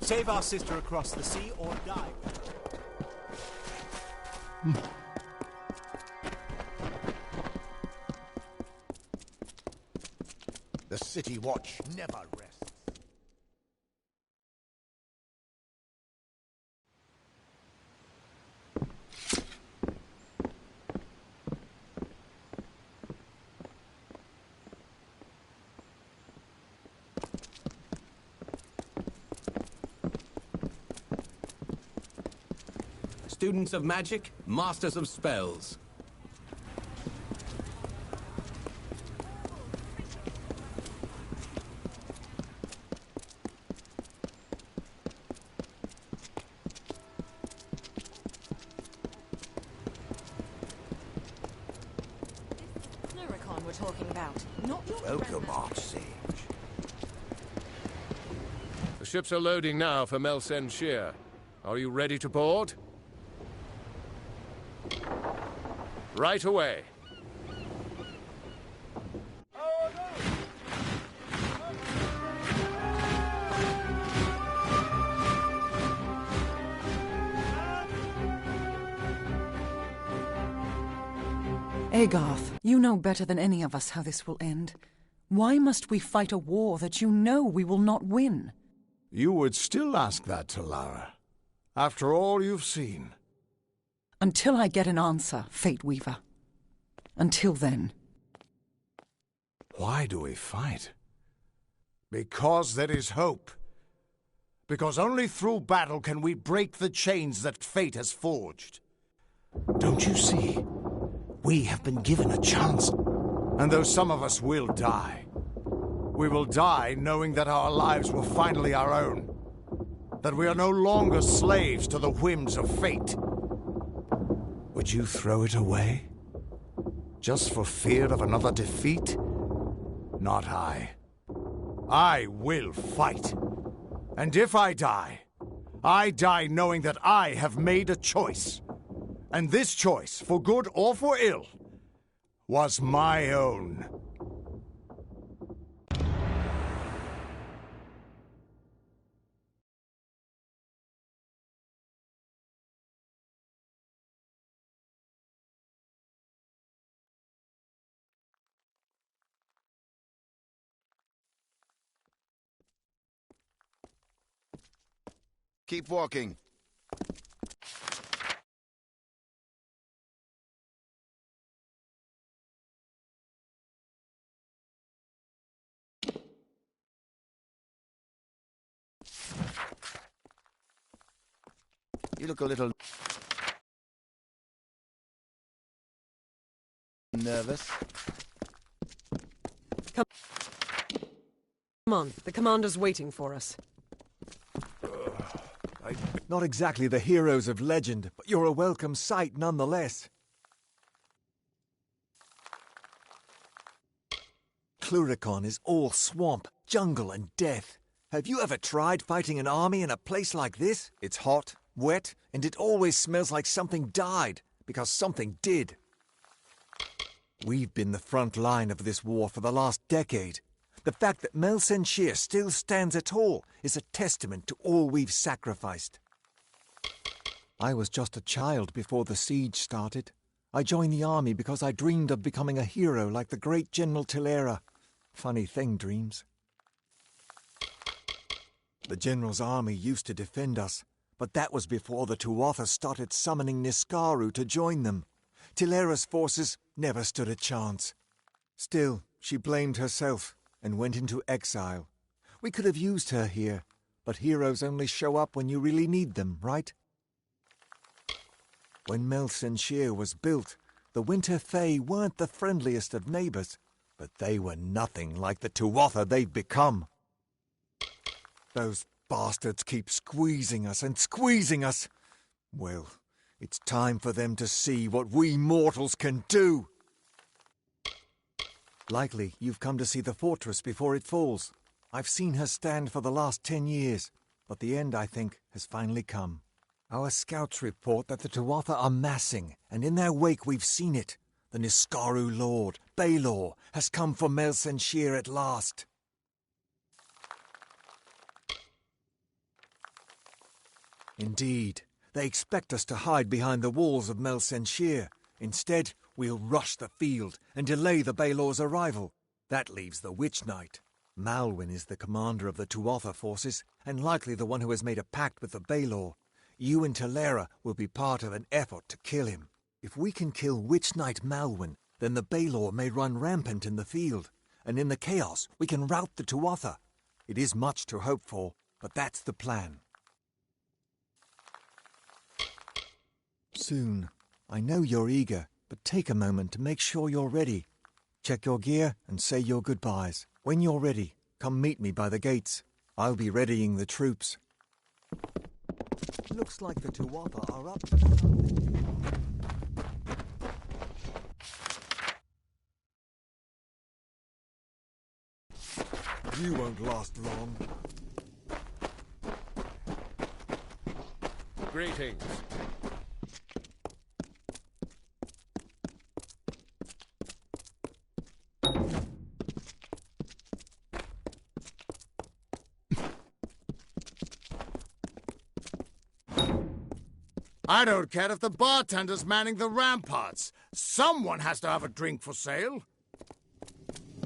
S10: Save our sister across the sea or die with her.
S9: The City Watch never rests.
S2: Students of magic, masters of spells.
S11: We're talking about, not your
S9: Welcome, Archsage.
S5: The ships are loading now for Mel Senshia. Are you ready to board? Right away.
S12: Agarth, you know better than any of us how this will end. Why must we fight a war that you know we will not win?
S13: You would still ask that, Talara, after all you've seen.
S12: Until I get an answer, Fate Weaver. Until then.
S13: Why do we fight? Because there is hope. Because only through battle can we break the chains that fate has forged. Don't you see? We have been given a chance. And though some of us will die, we will die knowing that our lives were finally our own. That we are no longer slaves to the whims of fate. Would you throw it away? Just for fear of another defeat? Not I. I will fight. And if I die knowing that I have made a choice. And this choice, for good or for ill, was my own.
S9: Keep walking.
S14: You look a little nervous.
S15: Come on, the commander's waiting for us.
S16: Not exactly the heroes of legend, but you're a welcome sight nonetheless. Cluricon is all swamp, jungle and death. Have you ever tried fighting an army in a place like this? It's hot, wet, and it always smells like something died, because something did. We've been the front line of this war for the last decade. The fact that Mel Senshir still stands at all is a testament to all we've sacrificed. I was just a child before the siege started. I joined the army because I dreamed of becoming a hero like the great General Tilera. Funny thing, dreams. The General's army used to defend us, but that was before the Tuatha started summoning Niskaru to join them. Tilera's forces never stood a chance. Still, she blamed herself and went into exile. We could have used her here, but heroes only show up when you really need them, right? When Mel Senshir was built, the Winter Fae weren't the friendliest of neighbors, but they were nothing like the Tuatha they've become. Those bastards keep squeezing us and squeezing us. Well, it's time for them to see what we mortals can do. Likely you've come to see the fortress before it falls. I've seen her stand for the last 10 years, but the end, I think, has finally come. Our scouts report that the Tuatha are massing, and in their wake we've seen it. The Niskaru Lord, Baelor, has come for Mel Senshir at last. Indeed, they expect us to hide behind the walls of Mel Senshir. Instead, we'll rush the field and delay the Baelor's arrival. That leaves the Witch Knight. Malwyn is the commander of the Tuatha forces, and likely the one who has made a pact with the Baelor. You and Tilera will be part of an effort to kill him. If we can kill Witch Knight Malwyn, then the Baelor may run rampant in the field, and in the chaos we can rout the Tuatha. It is much to hope for, but that's the plan. Soon. I know you're eager, but take a moment to make sure you're ready. Check your gear and say your goodbyes. When you're ready, come meet me by the gates. I'll be readying the troops. Looks like the Tuatha are up to something. You won't last long.
S5: Greetings.
S13: I don't care if the bartender's manning the ramparts. Someone has to have a drink for sale.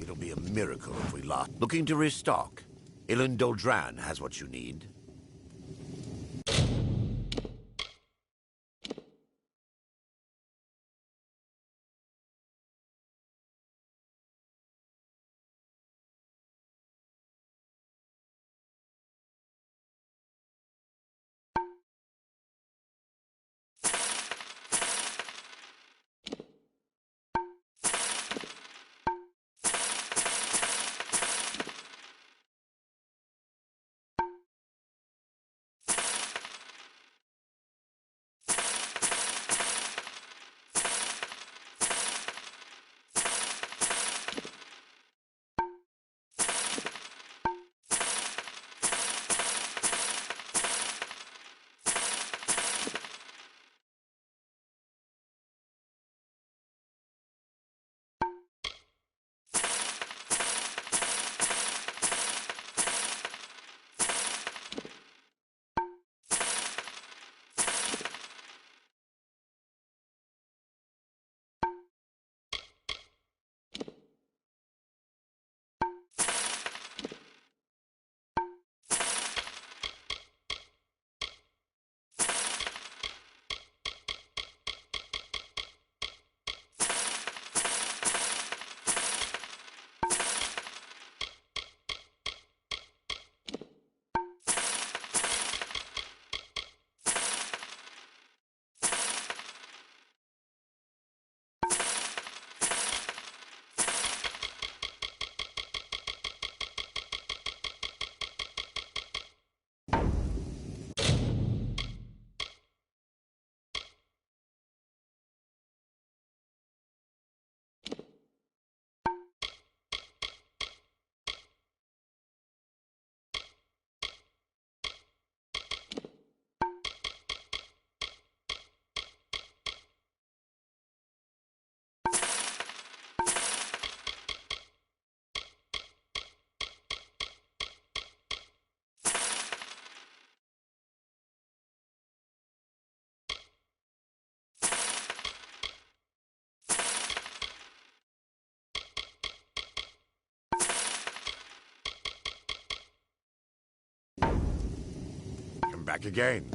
S9: It'll be a miracle if we lost. Looking to restock? Ilan Doldran has what you need.
S13: back again.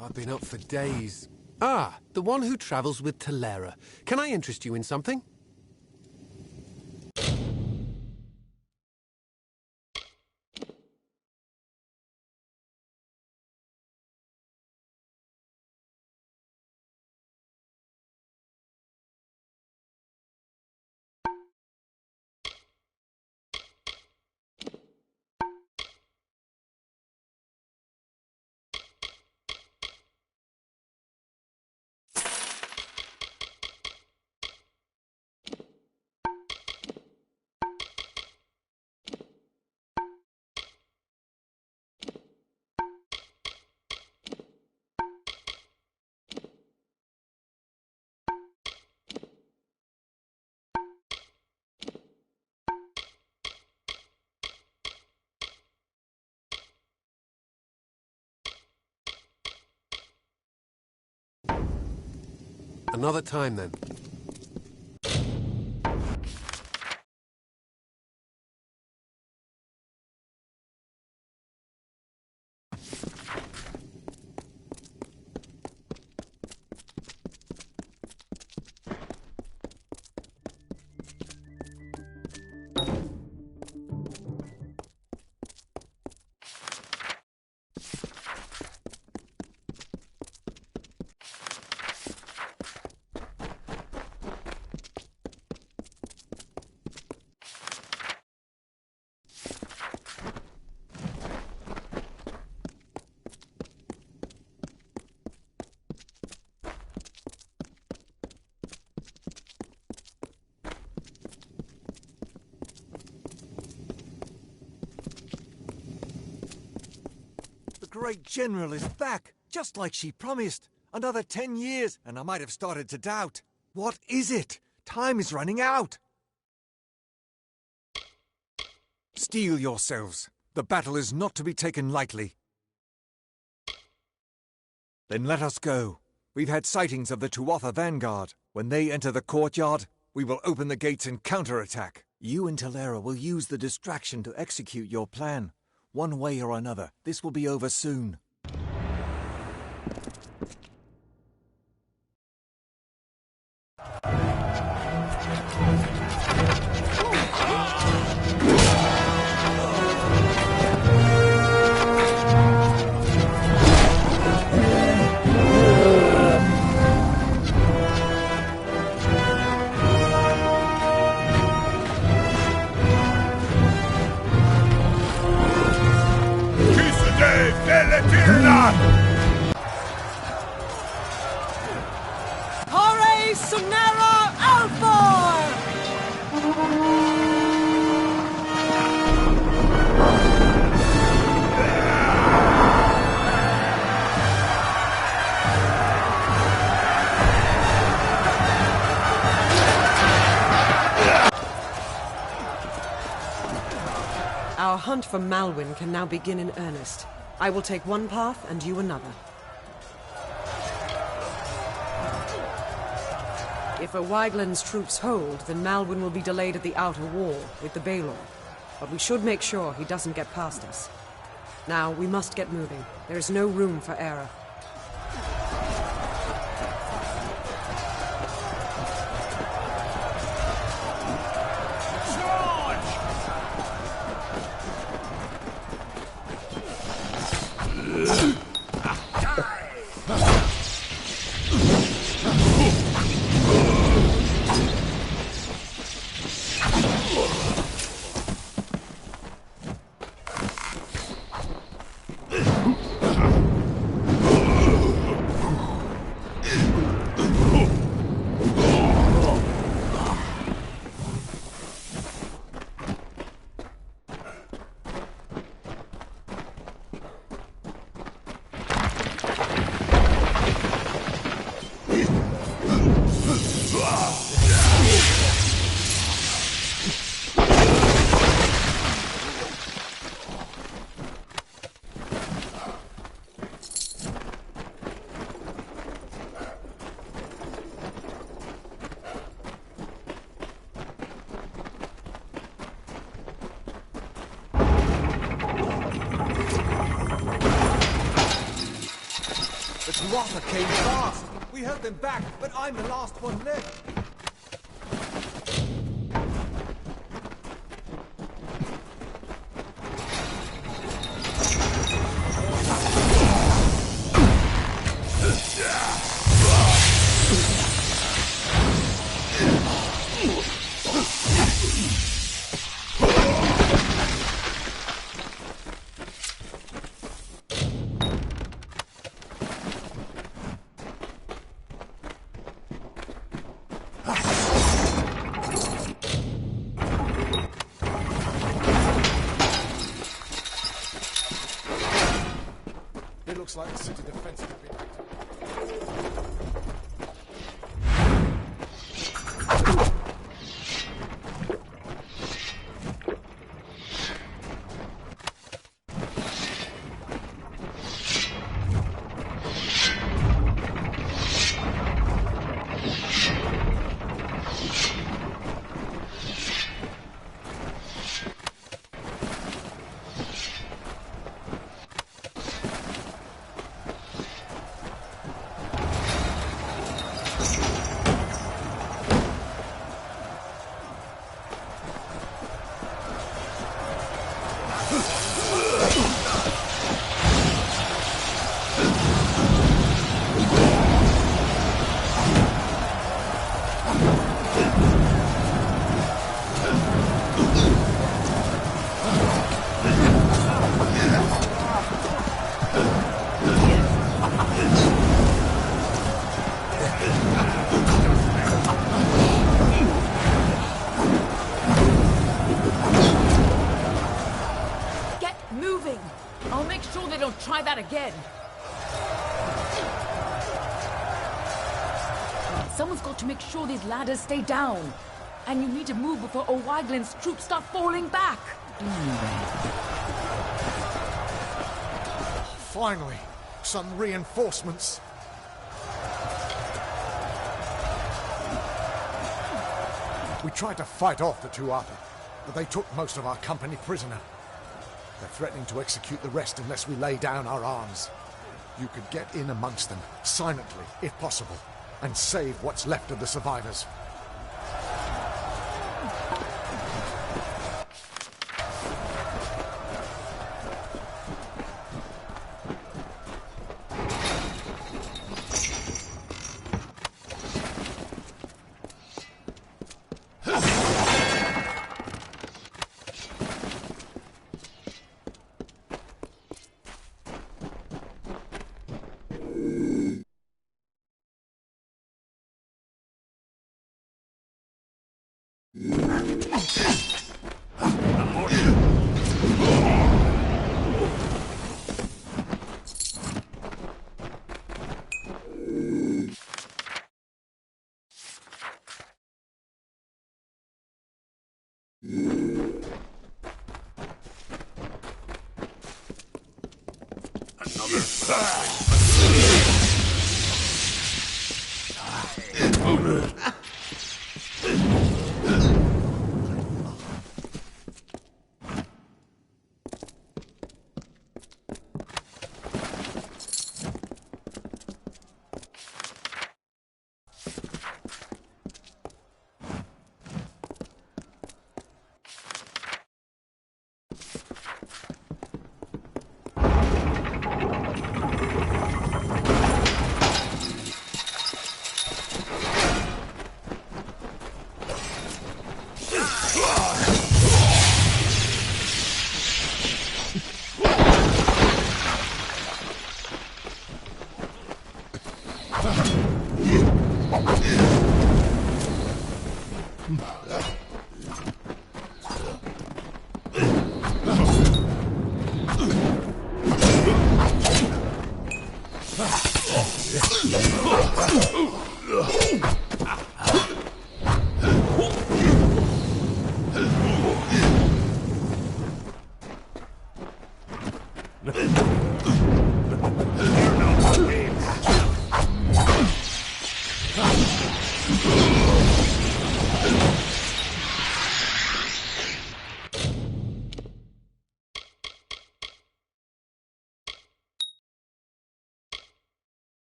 S14: I've been up for days. Ah, the one who travels with Talera. Can I interest you in something? Another time, then.
S16: The great general is back, just like she promised. Another 10 years, and I might have started to doubt. What is it? Time is running out. Steel yourselves. The battle is not to be taken lightly. Then let us go. We've had sightings of the Tuatha vanguard. When they enter the courtyard, we will open the gates and counterattack. You and Talera will use the distraction to execute your plan. One way or another, this will be over soon.
S15: Hore Sunera Alfor! Our hunt for Malwyn can now begin in earnest. I will take one path and you another. If Wygland's troops hold, then Malwyn will be delayed at the outer wall with the Baelor. But we should make sure he doesn't get past us. Now, we must get moving. There is no room for error.
S16: Gotha came fast. We held them back, but I'm the last one left.
S13: It looks like the city defenses have been activated.
S11: Try that again. Someone's got to make sure these ladders stay down. And you need to move before O'Wyglin's troops start falling back.
S13: Finally, some reinforcements. We tried to fight off the Tuatha, but they took most of our company prisoner. They're threatening to execute the rest unless we lay down our arms. You could get in amongst them, silently, if possible, and save what's left of the survivors.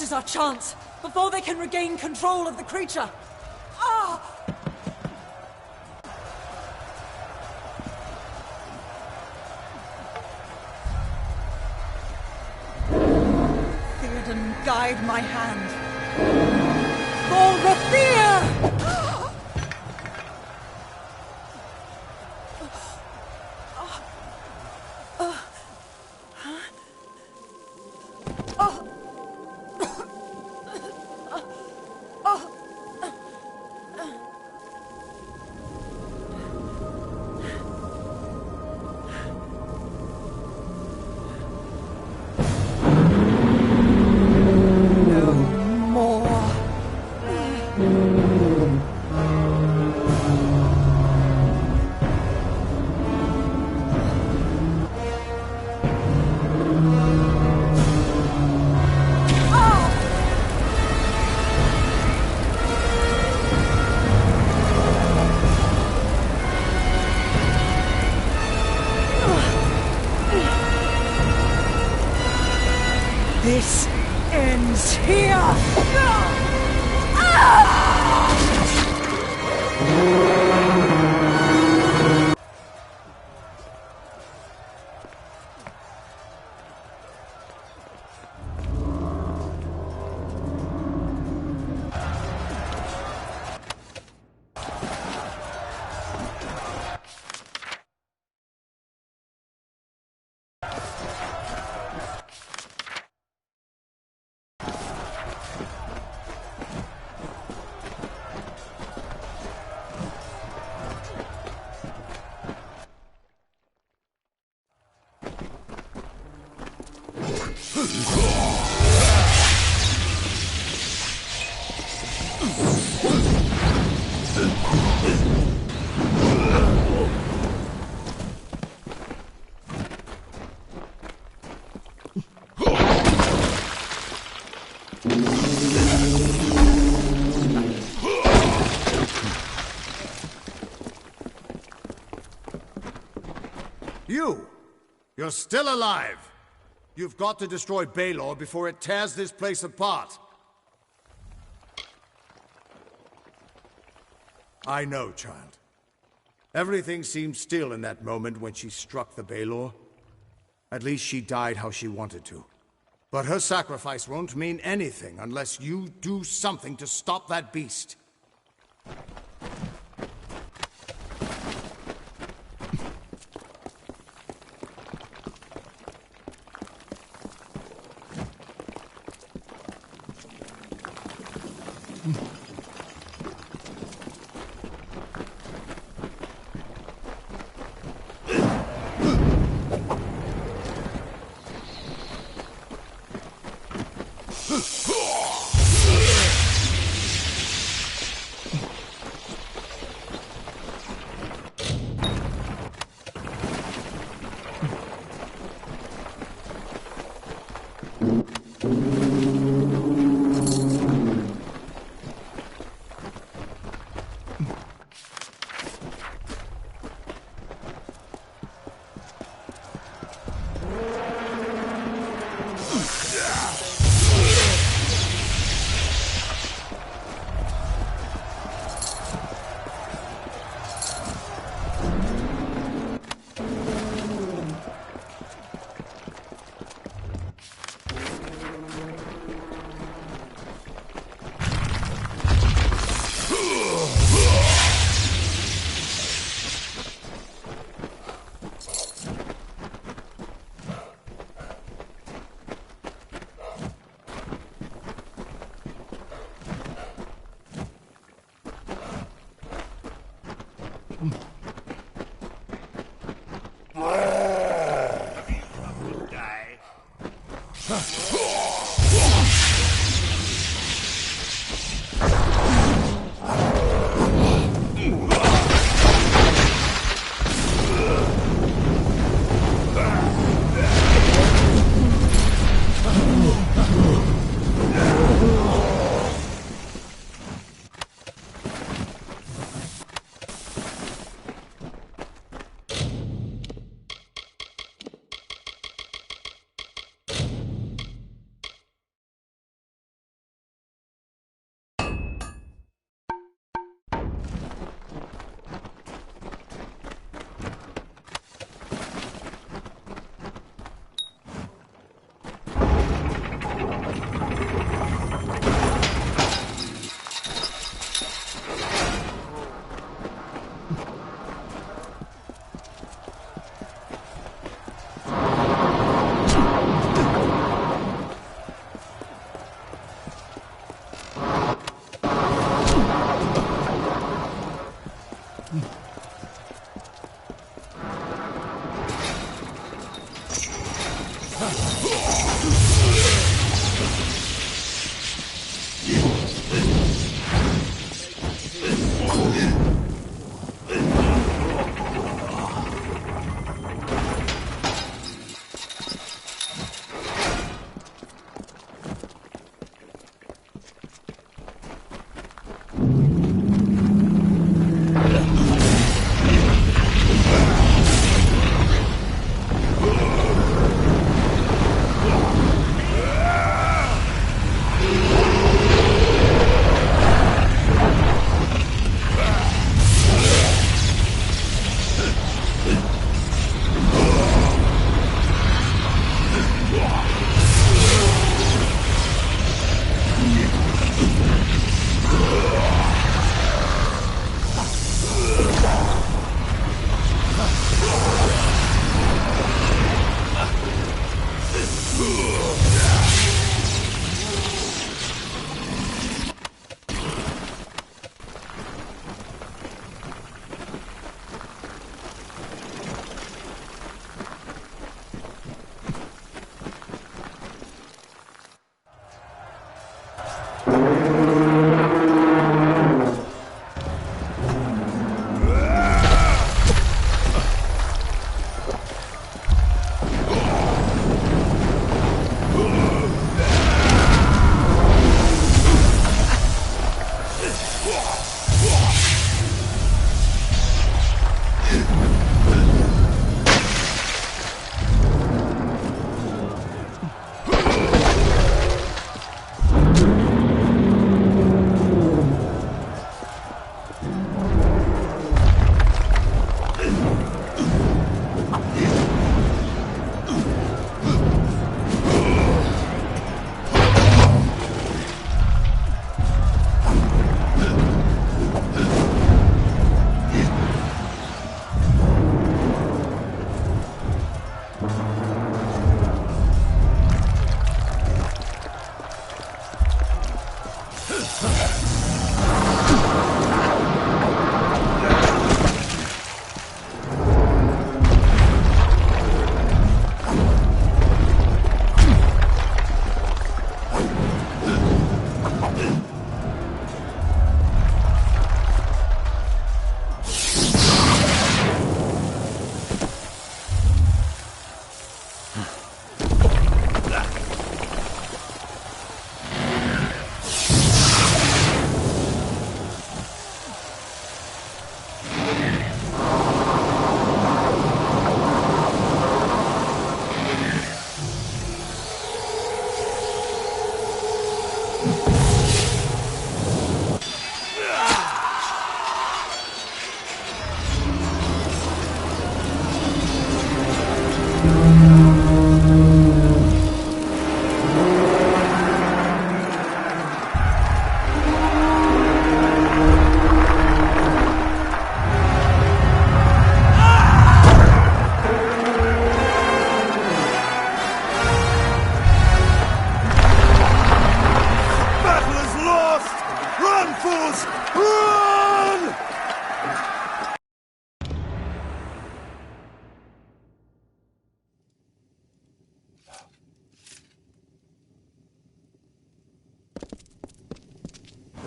S15: is our chance, before they can regain control of the creature. Ah!
S17: Theoden, guide my hand. For the fear! This ends here!
S13: You're still alive! You've got to destroy Baelor before it tears this place apart. I know, child. Everything seemed still in that moment when she struck the Baelor. At least she died how she wanted to. But her sacrifice won't mean anything unless you do something to stop that beast.
S16: The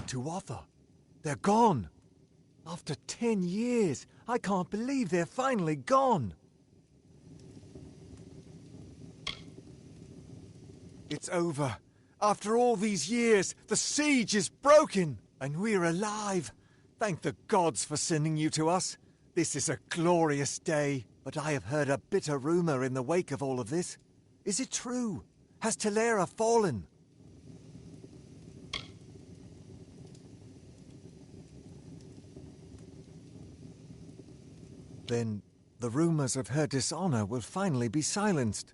S16: Tuatha. They're gone. After 10 years. I can't believe they're finally gone. It's over. After all these years, the siege is broken, and we're alive. Thank the gods for sending you to us. This is a glorious day, but I have heard a bitter rumor in the wake of all of this. Is it true? Has Talera fallen? Then the rumors of her dishonor will finally be silenced.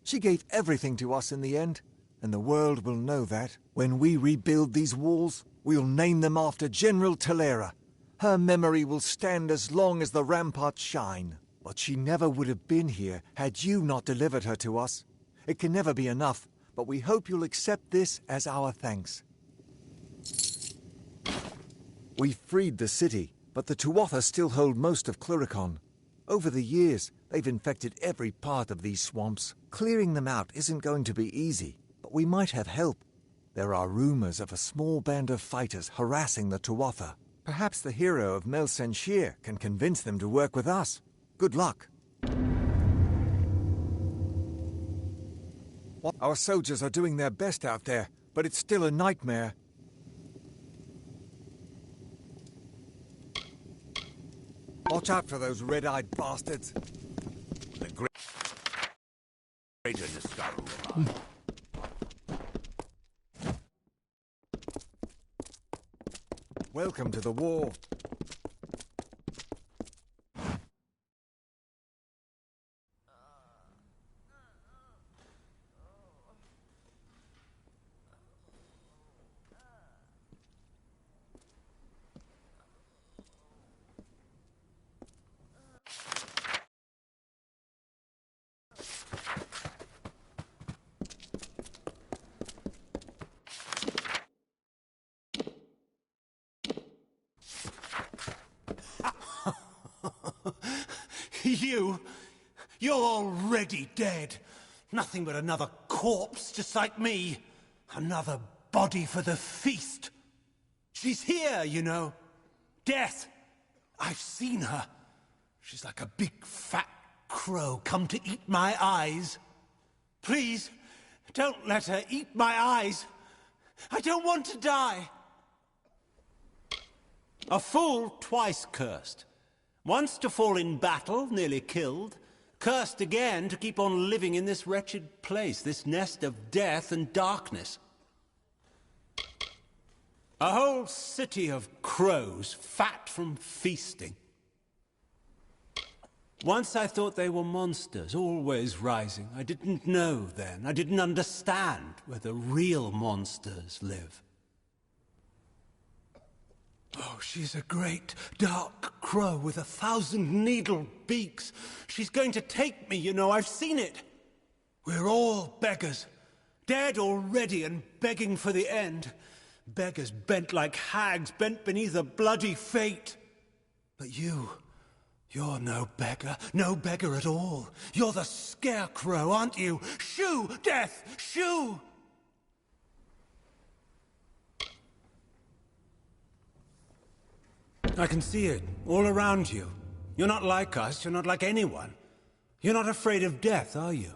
S16: She gave everything to us in the end, and the world will know that. When we rebuild these walls, we'll name them after General Talera. Her memory will stand as long as the ramparts shine. But she never would have been here had you not delivered her to us. It can never be enough, but we hope you'll accept this as our thanks. We freed the city, but the Tuatha still hold most of Cluricon. Over the years, they've infected every part of these swamps. Clearing them out isn't going to be easy, but we might have help. There are rumors of a small band of fighters harassing the Tuatha. Perhaps the hero of Mel Senshir can convince them to work with us. Good luck. Our soldiers are doing their best out there, but it's still a nightmare. Watch out for those red-eyed bastards.
S1: The greater the skull.
S16: Welcome to the war.
S10: You're already dead. Nothing but another corpse, just like me. Another body for the feast. She's here, you know. Death. I've seen her. She's like a big fat crow come to eat my eyes. Please, don't let her eat my eyes. I don't want to die. A fool twice cursed. Once to fall in battle, nearly killed. Cursed again to keep on living in this wretched place, this nest of death and darkness. A whole city of crows, fat from feasting. Once I thought they were monsters, always rising. I didn't know then. I didn't understand where the real monsters live. Oh, she's a great, dark crow with 1,000 needle beaks. She's going to take me, you know, I've seen it. We're all beggars, dead already and begging for the end. Beggars bent like hags, bent beneath a bloody fate. But you're no beggar at all. You're the scarecrow, aren't you? Shoo, death, shoo! I can see it, all around you. You're not like us, you're not like anyone. You're not afraid of death, are you?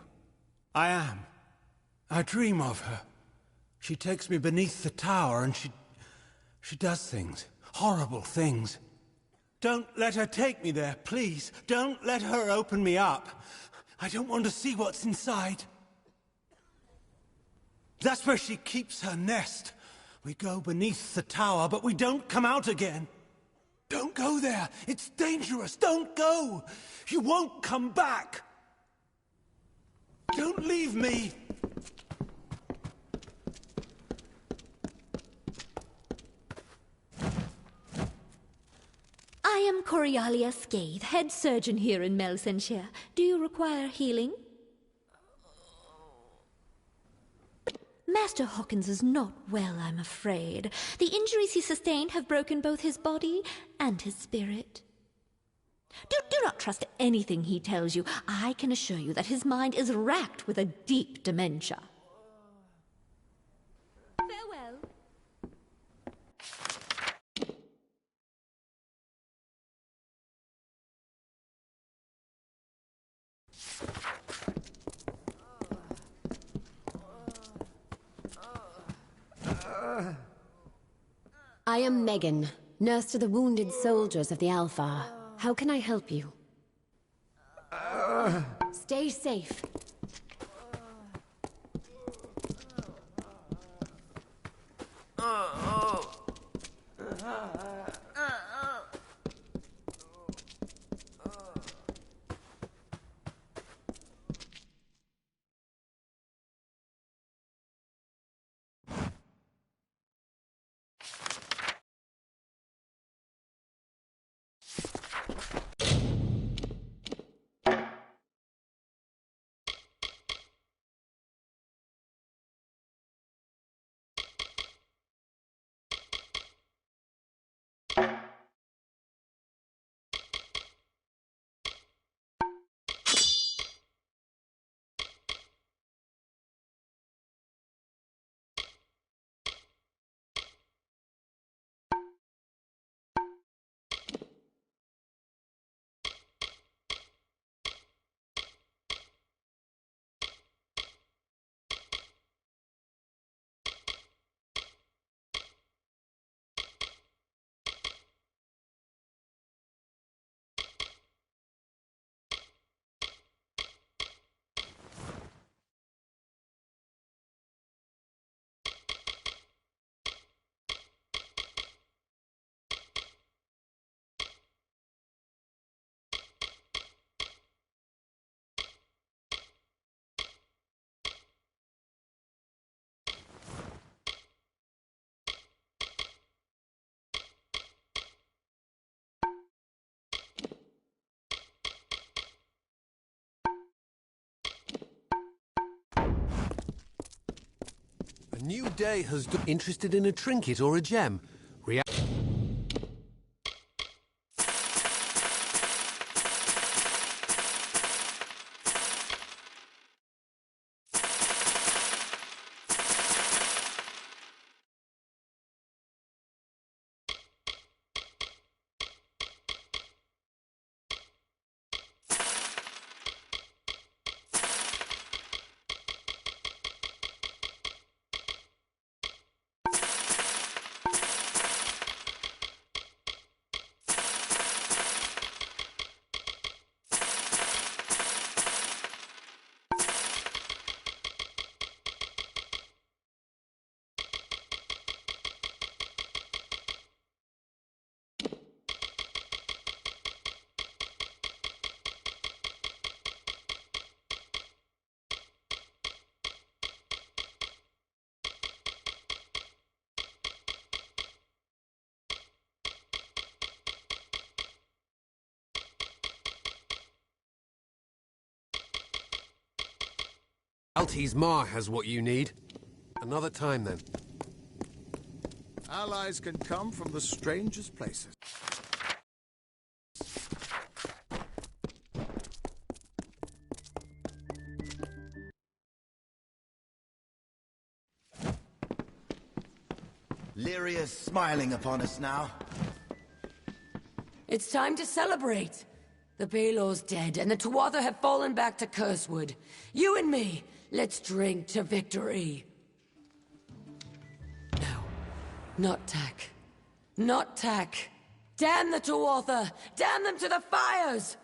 S10: I am. I dream of her. She takes me beneath the tower and she does things, horrible things. Don't let her take me there, please. Don't let her open me up. I don't want to see what's inside. That's where she keeps her nest. We go beneath the tower, but we don't come out again. Don't go there. It's dangerous. Don't go. You won't come back. Don't leave me.
S3: I am Corialia Scathe, head surgeon here in Melsenshire. Do you require healing? Master Hawkins is not well, I'm afraid. The injuries he sustained have broken both his body and his spirit. Do not trust anything he tells you. I can assure you that his mind is racked with a deep dementia. Farewell.
S18: I am Megan, nurse to the wounded soldiers of the Alpha. How can I help you? Stay safe.
S14: New day has... Interested in a trinket or a gem? Altis Ma has what you need. Another time, then.
S13: Allies can come from the strangest places.
S19: Lyria's smiling upon us now.
S20: It's time to celebrate. The Baelor's dead, and the Tuatha have fallen back to Cursewood. You and me, let's drink to victory. No, not Tak. Not Tak. Damn the Tuatha! Damn them to the fires!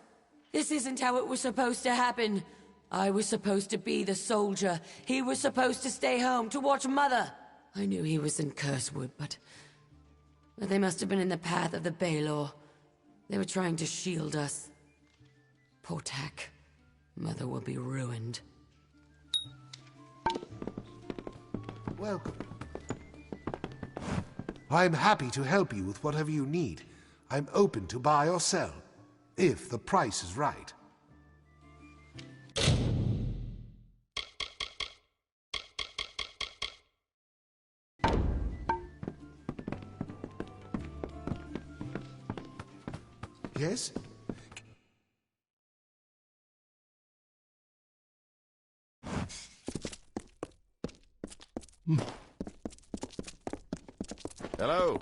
S20: This isn't how it was supposed to happen. I was supposed to be the soldier. He was supposed to stay home to watch Mother. I knew he was in Cursewood, but they must have been in the path of the Baelor. They were trying to shield us. Poor Tak. Mother will be ruined.
S21: Welcome. I'm happy to help you with whatever you need. I'm open to buy or sell, if the price is right. Yes?
S22: Hello.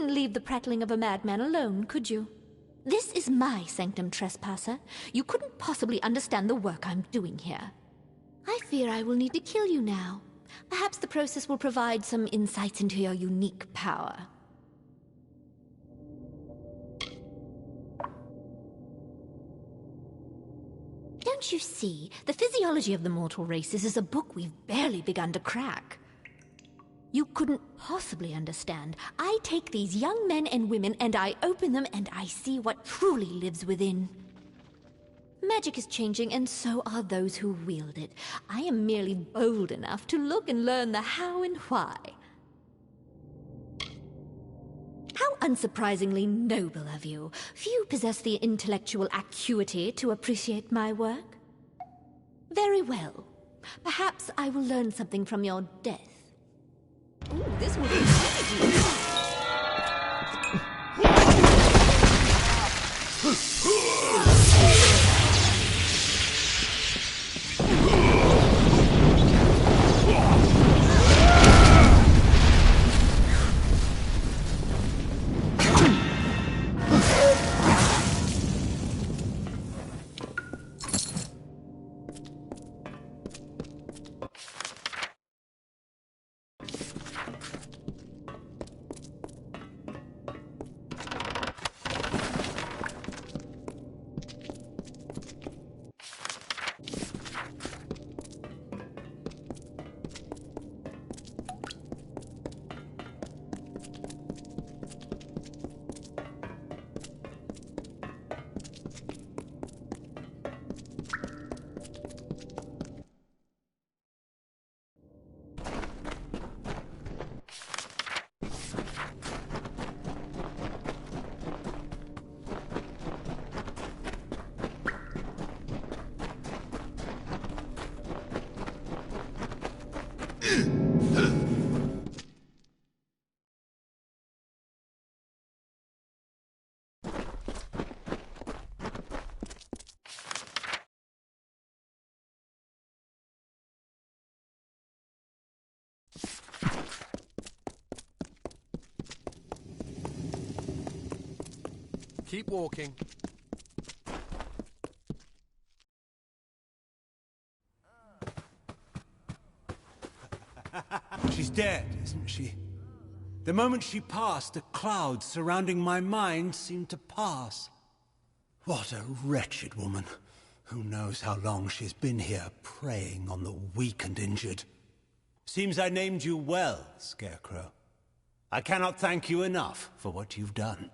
S3: Leave the prattling of a madman alone, could you? This is my sanctum, trespasser. You couldn't possibly understand the work I'm doing here. I fear I will need to kill you now. Perhaps the process will provide some insights into your unique power. Don't you see? The physiology of the mortal races is a book we've barely begun to crack. You couldn't possibly understand. I take these young men and women and I open them and I see what truly lives within. Magic is changing and so are those who wield it. I am merely bold enough to look and learn the how and why. How unsurprisingly noble of you. Few possess the intellectual acuity to appreciate my work. Very well. Perhaps I will learn something from your death. Ooh, this will be easy.
S14: Keep walking.
S10: She's dead, isn't she? The moment she passed, the clouds surrounding my mind seemed to pass. What a wretched woman. Who knows how long she's been here, preying on the weak and injured. Seems I named you well, Scarecrow. I cannot thank you enough for what you've done.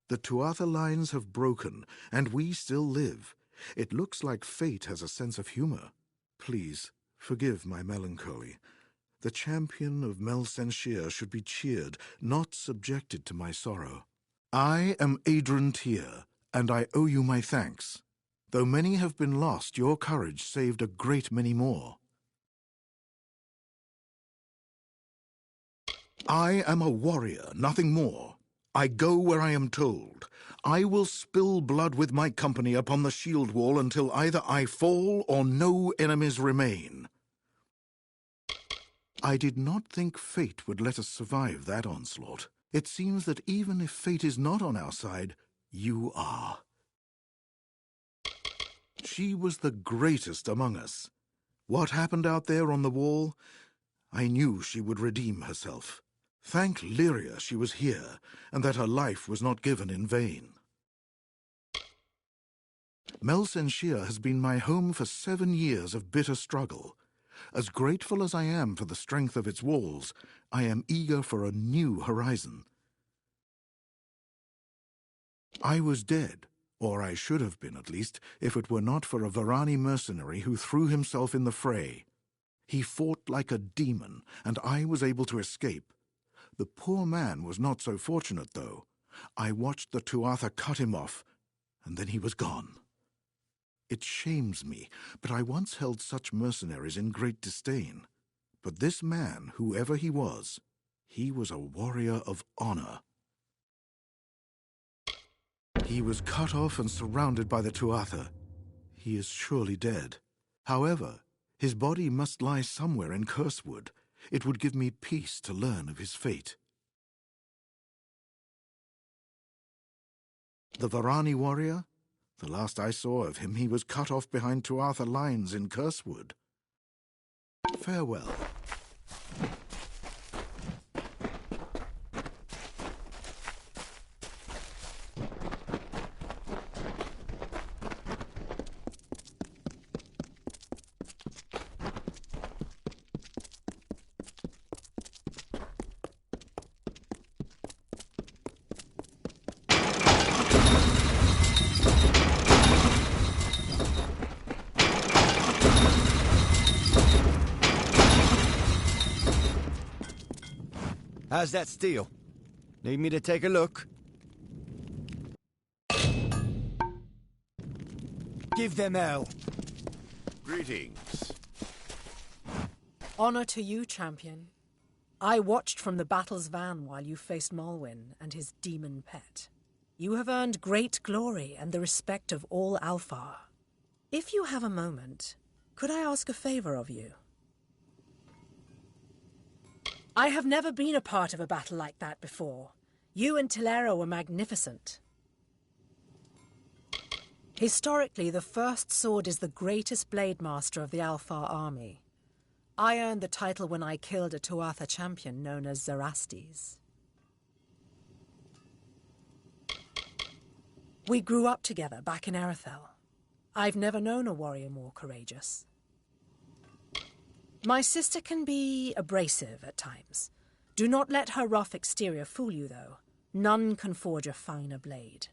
S6: The Tuatha lines have broken, and we still live. It looks like fate has a sense of humor. Please, forgive my melancholy. The champion of Mel Senshir should be cheered, not subjected to my sorrow. I am Adron Tyr, and I owe you my thanks. Though many have been lost, your courage saved a great many more. I am a warrior, nothing more. I go where I am told. I will spill blood with my company upon the shield wall until either I fall or no enemies remain. I did not think fate would let us survive that onslaught. It seems that even if fate is not on our side, you are. She was the greatest among us. What happened out there on the wall? I knew she would redeem herself. Thank Lyria she was here, and that her life was not given in vain. Mel Senshir has been my home for 7 years of bitter struggle. As grateful as I am for the strength of its walls, I am eager for a new horizon. I was dead, or I should have been at least, if it were not for a Varani mercenary who threw himself in the fray. He fought like a demon, and I was able to escape. The poor man was not so fortunate, though. I watched the Tuatha cut him off, and then he was gone. It shames me, but I once held such mercenaries in great disdain. But this man, whoever he was a warrior of honor. He was cut off and surrounded by the Tuatha. He is surely dead. However, his body must lie somewhere in Cursewood. It would give me peace to learn of his fate. The Varani warrior? The last I saw of him, he was cut off behind Tuatha lines in Cursewood. Farewell.
S8: How's that steel? Need me to take a look? Give them hell.
S9: Greetings.
S15: Honor to you, champion. I watched from the battle's van while you faced Malwyn and his demon pet. You have earned great glory and the respect of all Alfar. If you have a moment, could I ask a favor of you? I have never been a part of a battle like that before. You and Tillera were magnificent. Historically, the First Sword is the greatest blade master of the Alfar army. I earned the title when I killed a Tuatha champion known as Zarastes. We grew up together back in Erethel. I've never known a warrior more courageous. My sister can be abrasive at times. Do not let her rough exterior fool you, though. None can forge a finer blade.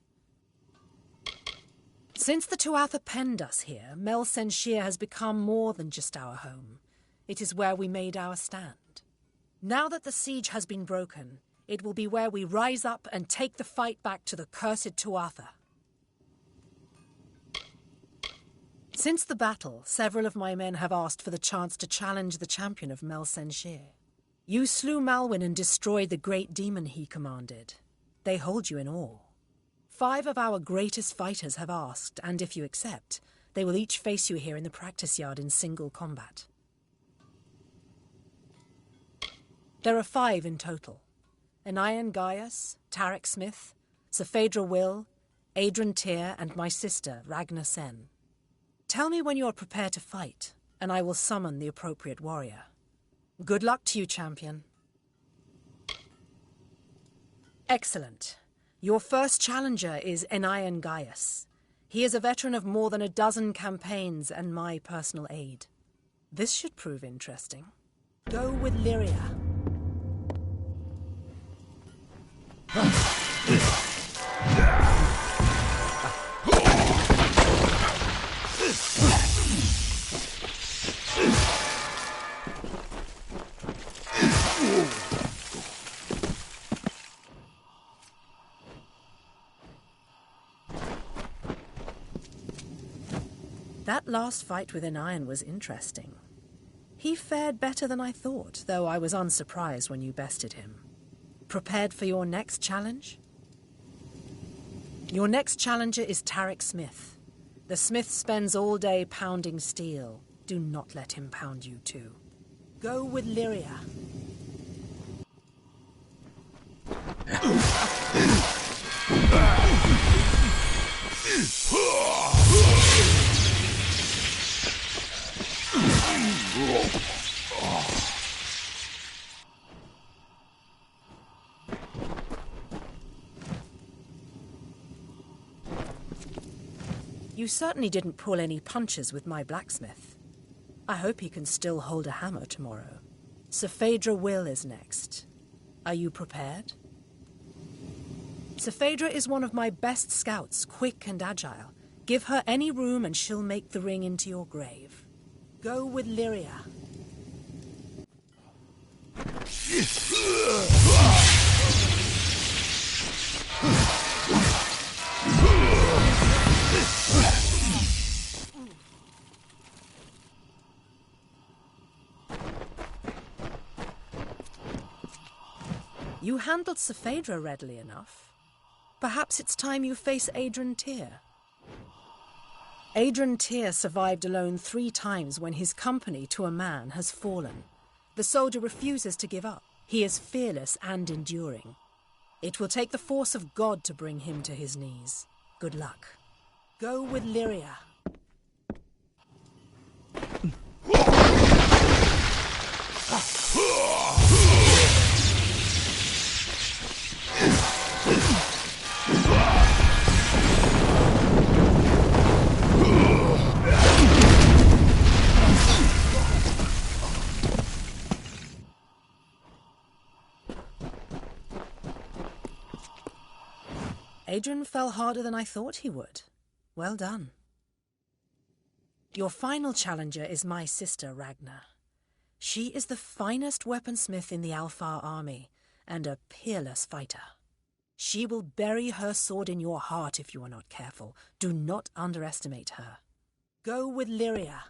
S15: Since the Tuatha penned us here, Mel Senshir has become more than just our home. It is where we made our stand. Now that the siege has been broken, it will be where we rise up and take the fight back to the cursed Tuatha. Since the battle, several of my men have asked for the chance to challenge the champion of Mel Senshir. You slew Malwyn and destroyed the great demon he commanded. They hold you in awe. 5 of our greatest fighters have asked, and if you accept, they will each face you here in the practice yard in single combat. There are 5 in total. Anayan Gaius, Tarek Smith, Safedra Will, Adrian Tyr, and my sister, Ragnar Sen. Tell me when you are prepared to fight, and I will summon the appropriate warrior. Good luck to you, champion. Excellent. Your first challenger is Anayan Gaius. He is a veteran of more than a dozen campaigns and my personal aid. This should prove interesting. Go with Lyria. That last fight with Anayan was interesting. He fared better than I thought, though I was unsurprised when you bested him. Prepared for your next challenge? Your next challenger is Tarek Smith. The smith spends all day pounding steel. Do not let him pound you too. Go with Lyria. You certainly didn't pull any punches with my blacksmith. I hope he can still hold a hammer tomorrow. Safedra Will is next. Are you prepared? Safedra is one of my best scouts, quick and agile. Give her any room and she'll make the ring into your grave. Go with Lyria. You handled Safedra readily enough. Perhaps it's time you face Adrian Tyr. Adrian Tyr survived alone 3 times when his company to a man has fallen. The soldier refuses to give up. He is fearless and enduring. It will take the force of God to bring him to his knees. Good luck. Go with Lyria. Adrian fell harder than I thought he would. Well done. Your final challenger is my sister, Ragnar. She is the finest weaponsmith in the Alfar army,
S4: and a peerless fighter. She will bury her sword in your heart if you are not careful. Do not underestimate her. Go with Lyria.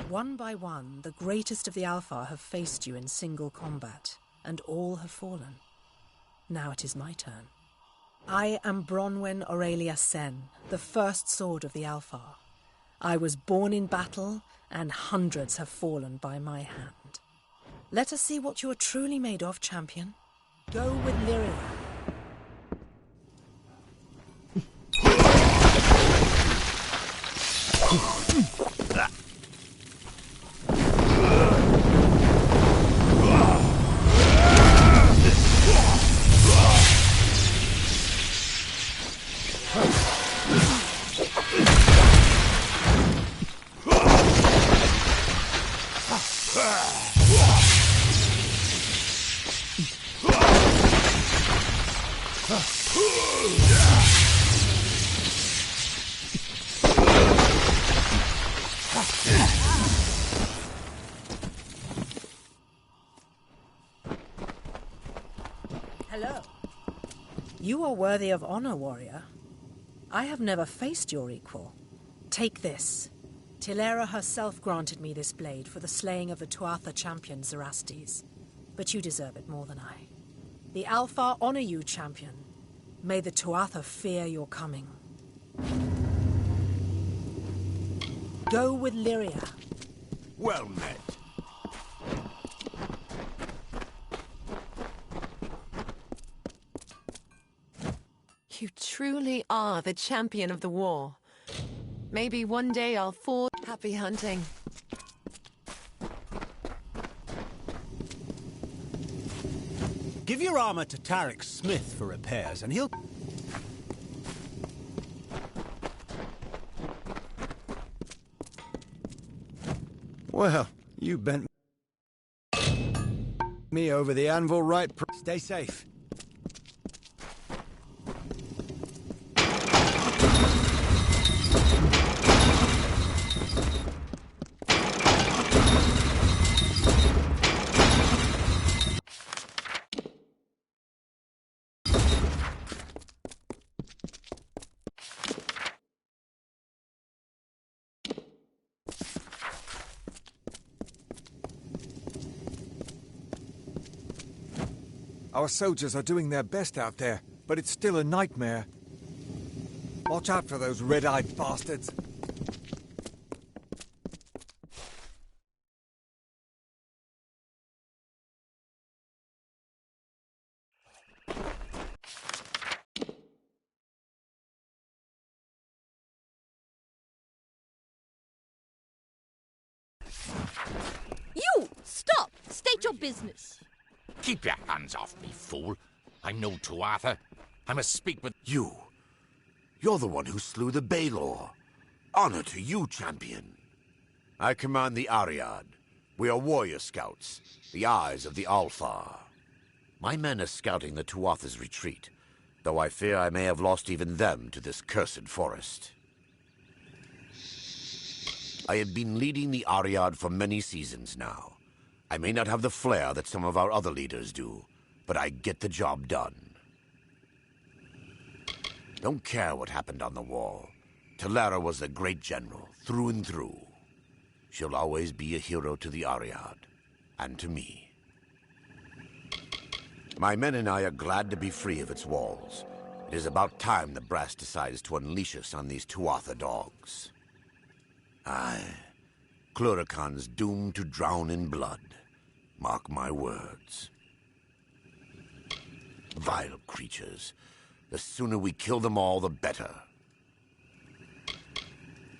S4: One by one, the greatest of the Alpha have faced you in single combat, and all have fallen. Now it is my turn. I am Bronwyn Aurelia Sen, the first sword of the Alpha. I was born in battle, and hundreds have fallen by my hand. Let us see what you are truly made of, champion. Go with Lyria. Hello. You are worthy of honor, warrior. I have never faced your equal. Take this. Tilera herself granted me this blade for the slaying of the Tuatha champion Zerastes. But you deserve it more than I. The Alpha honor you, champion. May the Tuatha fear your coming. Go with Lyria.
S9: Well met.
S22: You truly are the champion of the war. Maybe one day I'll fall. Happy hunting.
S10: Give your armor to Tarek Smith for repairs, and he'll...
S8: Well, you bent me over the anvil right... Stay safe.
S16: Our soldiers are doing their best out there, but it's still a nightmare. Watch out for those red-eyed bastards.
S23: You! Stop! State your business.
S24: Keep your hands off me, fool. I'm no Tuatha. I must speak with...
S9: You. You're the one who slew the Baelor. Honor to you, champion. I command the Ariad. We are warrior scouts, the eyes of the Alfar. My men are scouting the Tuatha's retreat, though I fear I may have lost even them to this cursed forest. I have been leading the Ariad for many seasons now. I may not have the flair that some of our other leaders do, but I get the job done. Don't care what happened on the wall. Tilera was a great general, through and through. She'll always be a hero to the Ariad, and to me. My men and I are glad to be free of its walls. It is about time the brass decides to unleash us on these Tuatha dogs. Aye, Cluracan's doomed to drown in blood. Mark my words. Vile creatures. The sooner we kill them all, the better.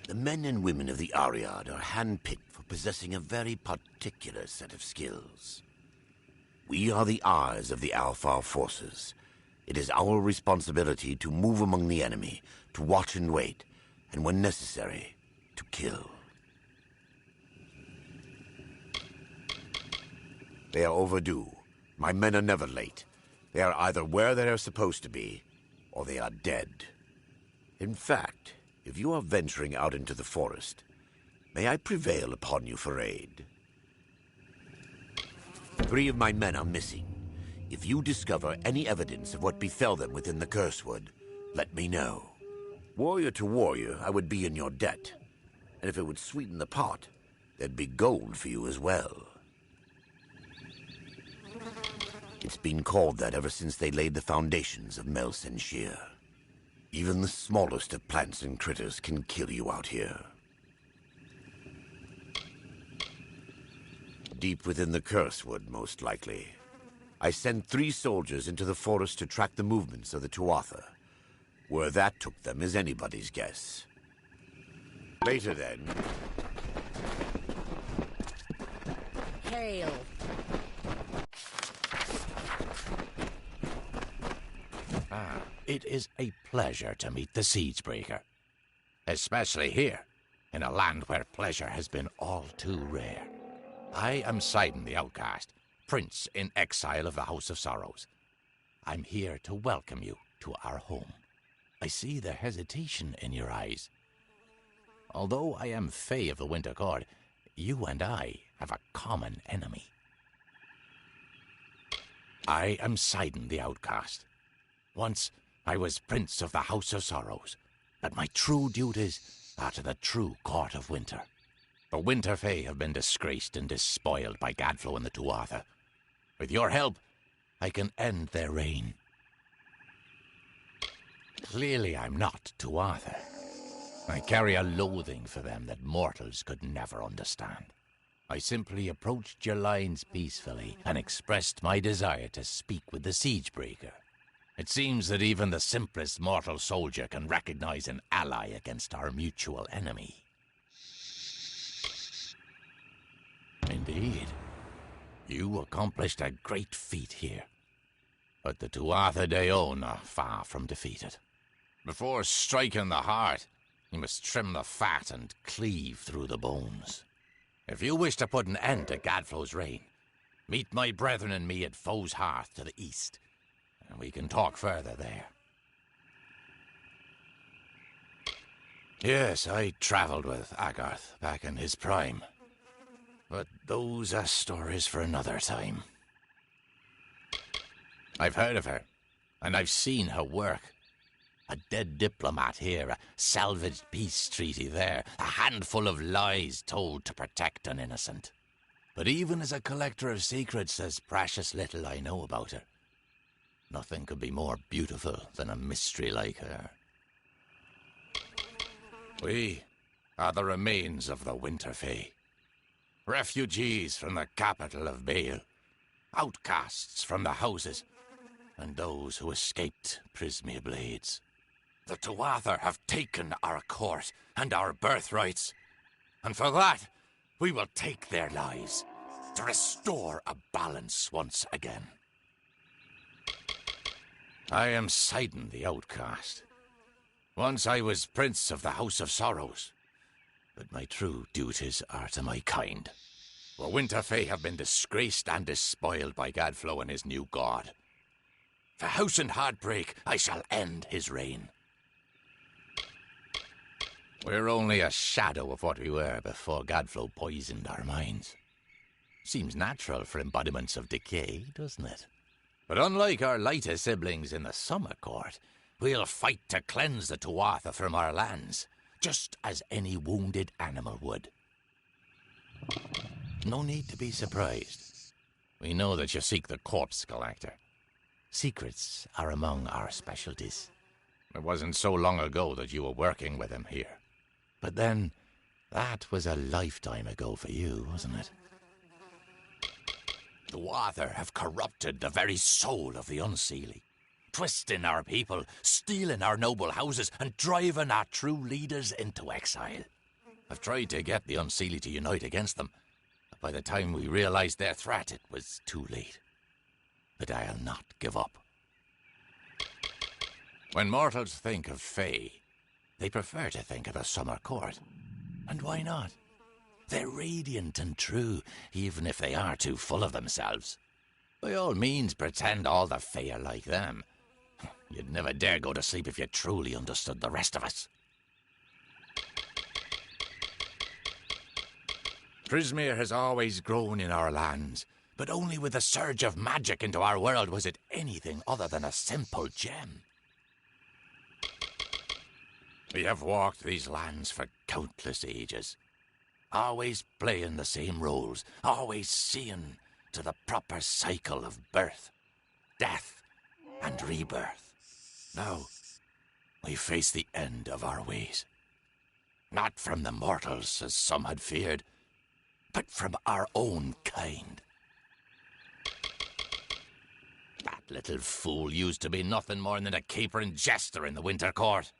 S9: The men and women of the Ariad are handpicked for possessing a very particular set of skills. We are the eyes of the Alfar forces. It is our responsibility to move among the enemy, to watch and wait, and when necessary, to kill. They are overdue. My men are never late. They are either where they are supposed to be, or they are dead. In fact, if you are venturing out into the forest, may I prevail upon you for aid? 3 of my men are missing. If you discover any evidence of what befell them within the Cursewood, let me know. Warrior to warrior, I would be in your debt. And if it would sweeten the pot, there'd be gold for you as well. It's been called that ever since they laid the foundations of Mel Senshir. Even the smallest of plants and critters can kill you out here. Deep within the Cursewood, most likely. I sent 3 soldiers into the forest to track the movements of the Tuatha. Where that took them is anybody's guess. Later then.
S17: Hail.
S24: It is a pleasure to meet the Siegebreaker. Especially here, in a land where pleasure has been all too rare. I am Sidon the Outcast, Prince in exile of the House of Sorrows. I'm here to welcome you to our home. I see the hesitation in your eyes. Although I am Fae of the Winter Court, you and I have a common enemy. I am Sidon the Outcast. Once, I was Prince of the House of Sorrows, but my true duties are to the true Court of Winter. The Winter Fae have been disgraced and despoiled by Gadflo and the Tuatha. With your help, I can end their reign. Clearly I'm not Tuatha. I carry a loathing for them that mortals could never understand. I simply approached your lines peacefully and expressed my desire to speak with the Siegebreaker. It seems that even the simplest mortal soldier can recognize an ally against our mutual enemy. Indeed, you accomplished a great feat here. But the Tuatha Deon are far from defeated. Before striking the heart, you must trim the fat and cleave through the bones. If you wish to put an end to Gadflo's reign, meet my brethren and me at Foe's Hearth to the east, and we can talk further there. Yes, I traveled with Agarth back in his prime. But those are stories for another time. I've heard of her, and I've seen her work. A dead diplomat here, a salvaged peace treaty there, a handful of lies told to protect an innocent. But even as a collector of secrets, there's precious little I know about her. Nothing could be more beautiful than a mystery like her. We are the remains of the Winter Fae. Refugees from the capital of Bale. Outcasts from the houses. And those who escaped Prismia Blades. The Tuatha have taken our court and our birthrights. And for that, we will take their lives. To restore a balance once again. I am Sidon the Outcast. Once I was Prince of the House of Sorrows. But my true duties are to my kind. The Winter Fae have been disgraced and despoiled by Gadflo and his new god. For House and Heartbreak, I shall end his reign. We're only a shadow of what we were before Gadflo poisoned our minds. Seems natural for embodiments of decay, doesn't it? But unlike our lighter siblings in the Summer Court, we'll fight to cleanse the Tuatha from our lands, just as any wounded animal would. No need to be surprised. We know that you seek the corpse collector. Secrets are among our specialties. It wasn't so long ago that you were working with him here. But then, that was a lifetime ago for you, wasn't it? The Tuatha have corrupted the very soul of the Unseelie, twisting our people, stealing our noble houses, and driving our true leaders into exile. I've tried to get the Unseelie to unite against them, but by the time we realized their threat, it was too late. but I'll not give up. When mortals think of Fae, they prefer to think of the summer court. And why not? They're radiant and true, even if they are too full of themselves. By all means, pretend all the Fae are like them. You'd never dare go to sleep if you truly understood the rest of us. Prismere has always grown in our lands, but only with the surge of magic into our world was it anything other than a simple gem. We have walked these lands for countless ages, always playing the same roles, always seeing to the proper cycle of birth, death, and rebirth. Now, we face the end of our ways. Not from the mortals, as some had feared, but from our own kind. That little fool used to be nothing more than a capering jester in the Winter Court.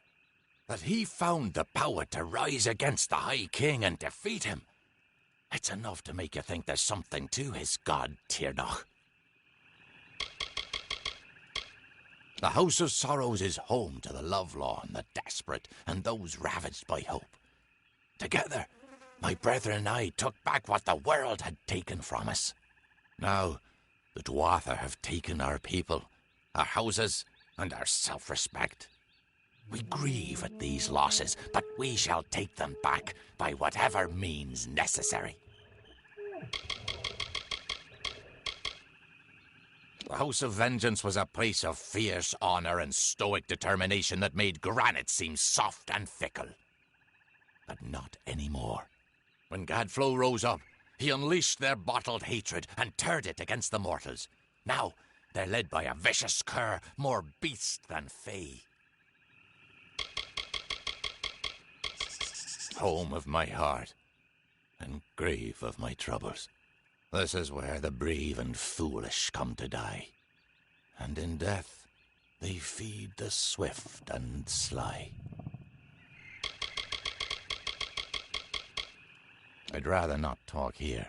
S24: That he found the power to rise against the High King and defeat him. It's enough to make you think there's something to his god Tirnoch. The House of Sorrows is home to the lovelorn, the desperate, and those ravaged by hope. Together, my brethren and I took back what the world had taken from us. Now, the Dwatha have taken our people, our houses, and our self-respect. We grieve at these losses, but we shall take them back by whatever means necessary. The House of Vengeance was a place of fierce honor and stoic determination that made granite seem soft and fickle. But not anymore. When Gadflow rose up, he unleashed their bottled hatred and turned it against the mortals. Now, they're led by a vicious cur, more beast than Fae. Home of my heart, and grave of my troubles. This is where the brave and foolish come to die. And in death, they feed the swift and sly. I'd rather not talk here.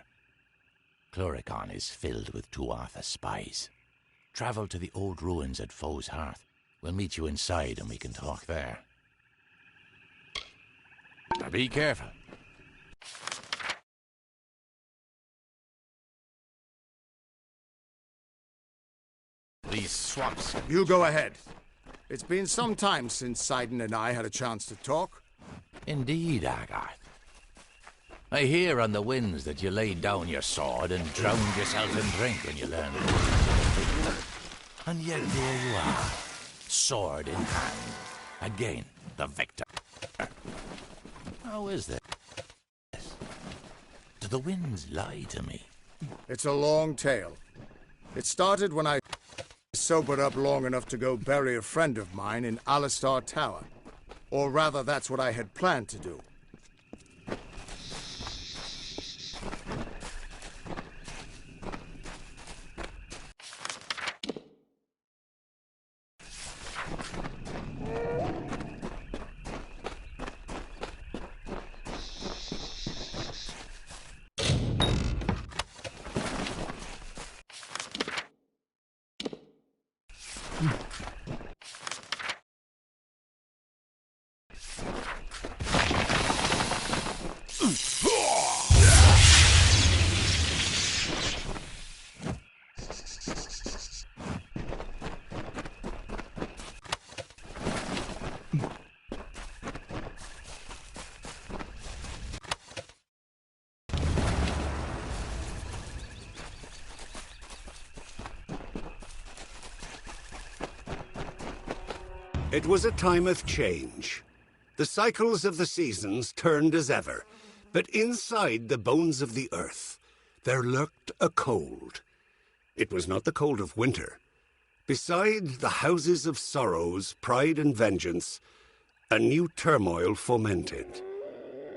S24: Chloricon is filled with Tuatha spies. Travel to the old ruins at Foe's Hearth. We'll meet you inside and we can talk there. Now be careful. These swamps.
S13: You go ahead. It's been some time since Sidon and I had a chance to talk.
S24: Indeed, Agarth. I hear on the winds that you laid down your sword and drowned yourself in drink when you learned it. And yet there you are, sword in hand. Again, the victor. How is this? Do the winds lie to me?
S13: It's a long tale. It started when I sobered up long enough to go bury a friend of mine in Alistar Tower. Or rather, that's what I had planned to do.
S10: It was a time of change. The cycles of the seasons turned as ever, but inside the bones of the earth, there lurked a cold. It was not the cold of winter. Beside the houses of sorrows, pride and vengeance, a new turmoil fomented.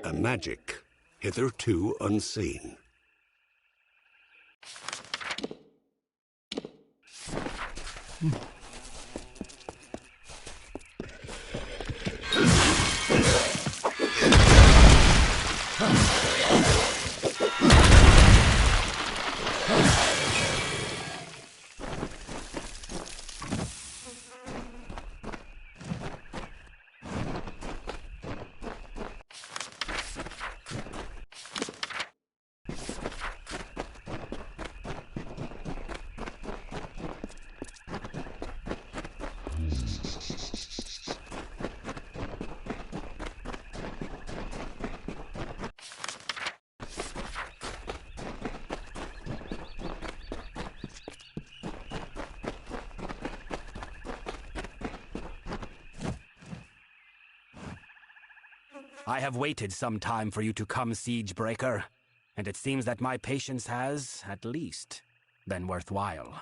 S10: A magic hitherto unseen.
S2: I have waited some time for you to come, Siegebreaker, and it seems that my patience has, at least, been worthwhile.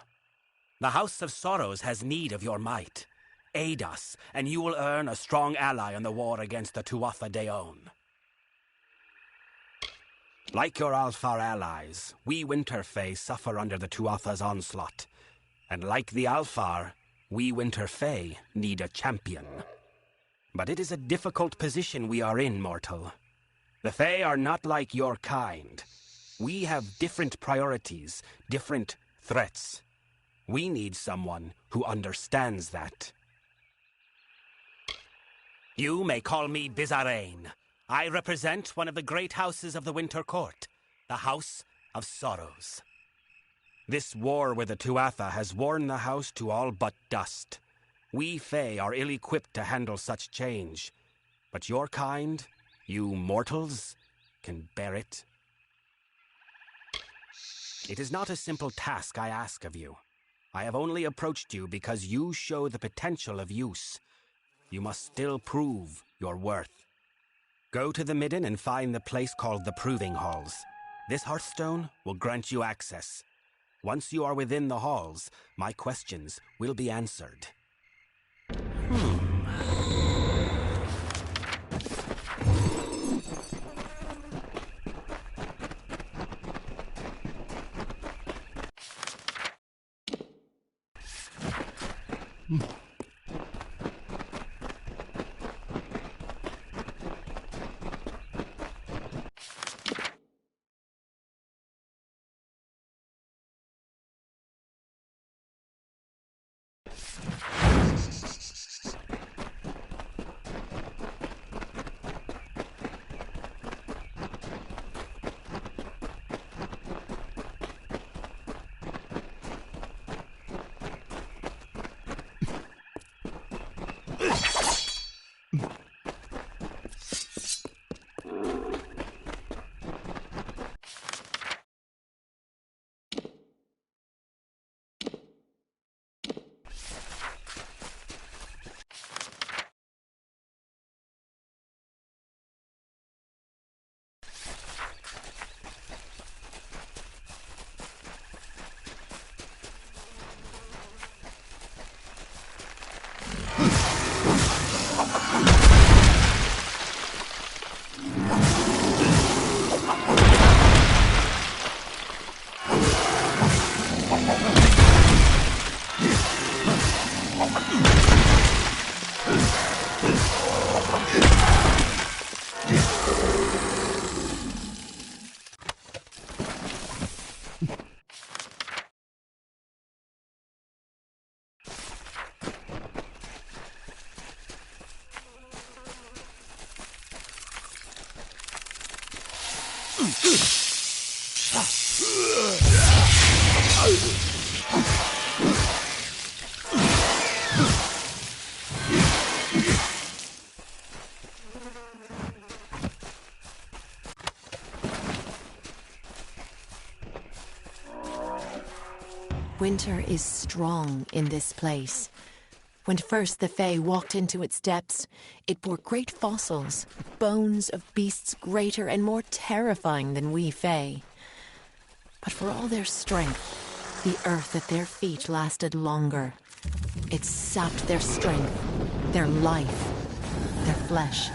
S2: The House of Sorrows has need of your might. Aid us, and you will earn a strong ally in the war against the Tuatha Deon. Like your Alfar allies, we Winterfey suffer under the Tuatha's onslaught. And like the Alfar, we Winterfey need a champion. But it is a difficult position we are in, mortal. The Fey are not like your kind. We have different priorities, different threats. We need someone who understands that. You may call me Bizarrain. I represent one of the great houses of the Winter Court, the House of Sorrows. This war with the Tuatha has worn the house to all but dust. We Fey are ill-equipped to handle such change, but your kind, you mortals, can bear it. It is not a simple task I ask of you. I have only approached you because you show the potential of use. You must still prove your worth. Go to the Midden and find the place called the Proving Halls. This Hearthstone will grant you access. Once you are within the halls, my questions will be answered.
S22: Winter is strong in this place. When first the Fae walked into its depths, it bore great fossils, bones of beasts greater and more terrifying than we Fae. But for all their strength, the earth at their feet lasted longer. It sapped their strength, their life, their flesh.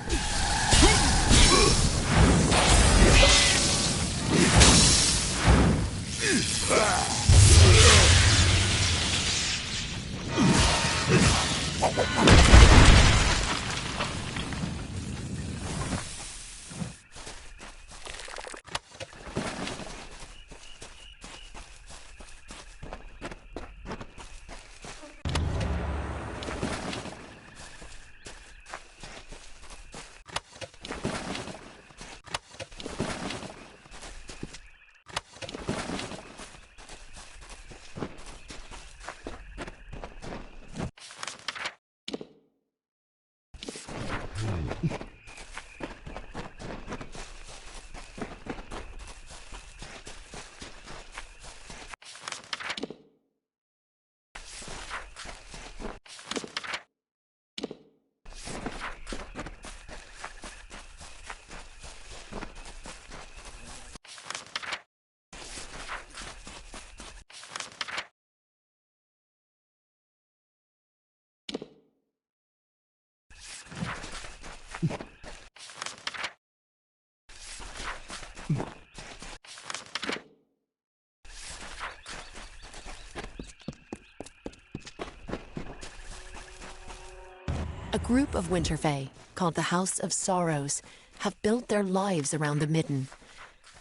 S22: A group of Winterfey, called the House of Sorrows, have built their lives around the Midden.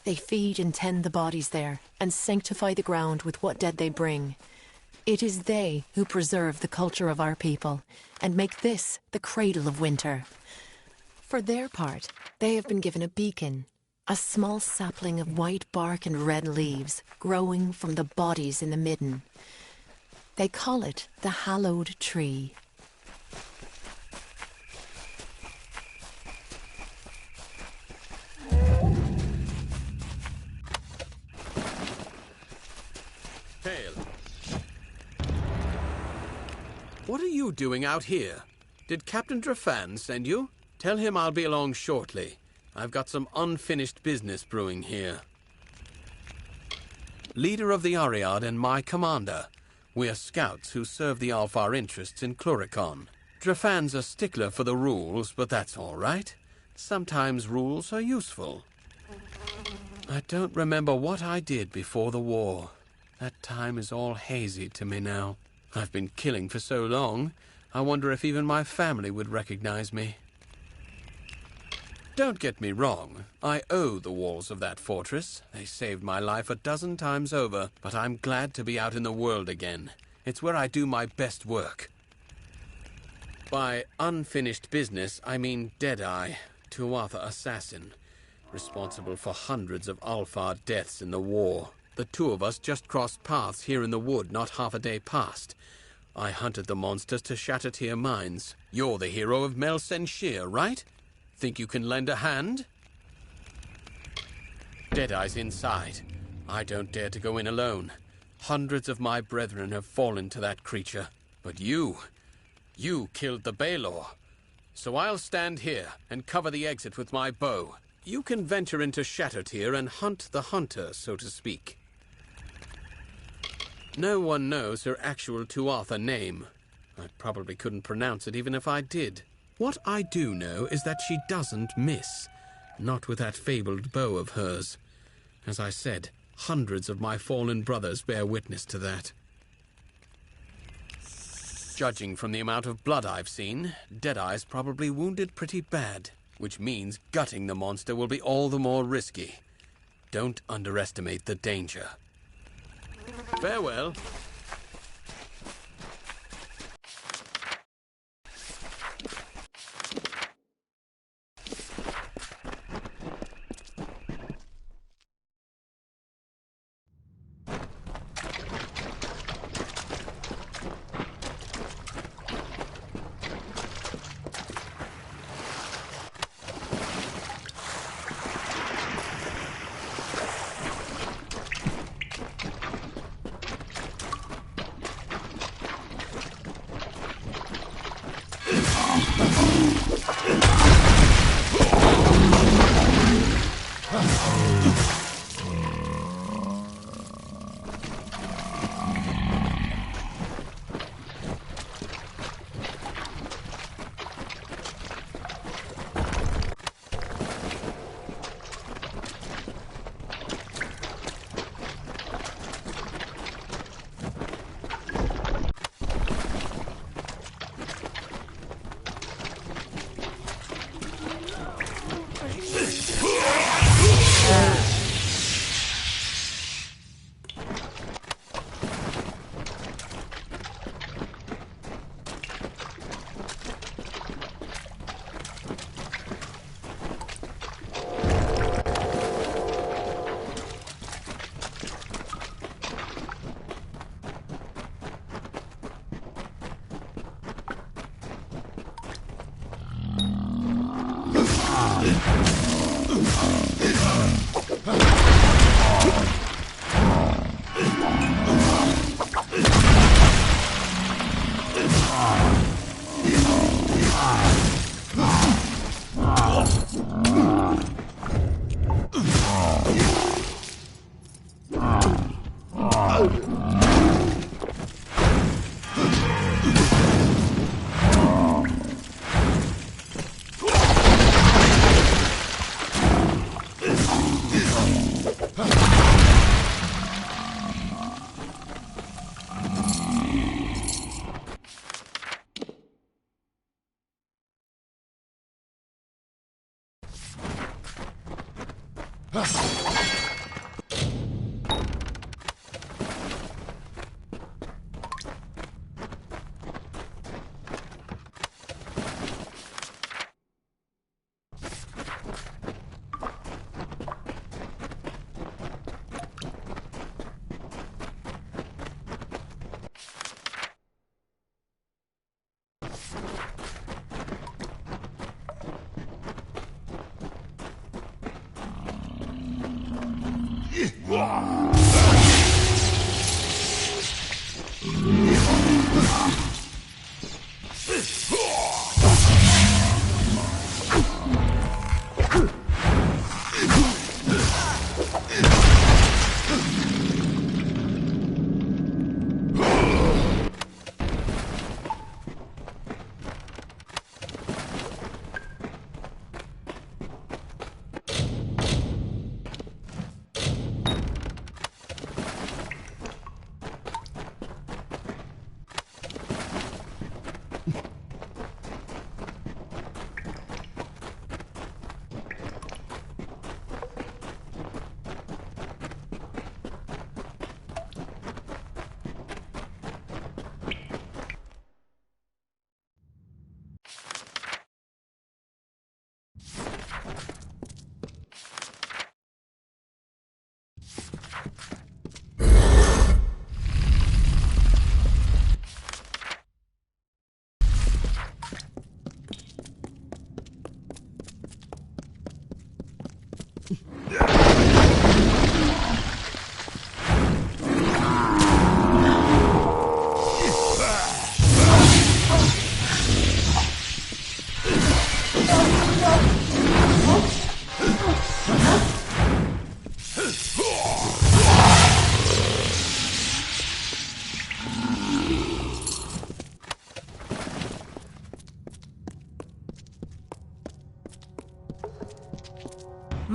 S22: They feed and tend the bodies there, and sanctify the ground with what dead they bring. It is they who preserve the culture of our people, and make this the cradle of winter. For their part, they have been given a beacon, a small sapling of white bark and red leaves, growing from the bodies in the Midden. They call it the Hallowed Tree.
S14: Hail. What are you doing out here? Did Captain Drafan send you? Tell him I'll be along shortly. I've got some unfinished business brewing here. Leader of the Ariad and my commander. We're scouts who serve the Alfar interests in Cluricon. Drafan's a stickler for the rules, but that's all right. Sometimes rules are useful. I don't remember what I did before the war. That time is all hazy to me now. I've been killing for so long, I wonder if even my family would recognize me. Don't get me wrong, I owe the walls of that fortress. They saved my life a dozen times over, but I'm glad to be out in the world again. It's where I do my best work. By unfinished business, I mean Deadeye, Tuatha assassin, responsible for hundreds of Alfar deaths in the war. The two of us just crossed paths here in the wood not half a day past. I hunted the monsters to Shattertear Mines. You're the hero of Mel Senshir, right? Think you can lend a hand? Deadeye's inside. I don't dare to go in alone. Hundreds of my brethren have fallen to that creature. But you killed the Baelor. So I'll stand here and cover the exit with my bow. You can venture into Shattertear and hunt the hunter, so to speak. No one knows her actual Tuatha name. I probably couldn't pronounce it even if I did. What I do know is that she doesn't miss. Not with that fabled bow of hers. As I said, hundreds of my fallen brothers bear witness to that. Judging from the amount of blood I've seen, Deadeye's probably wounded pretty bad, which means gutting the monster will be all the more risky. Don't underestimate the danger. Farewell.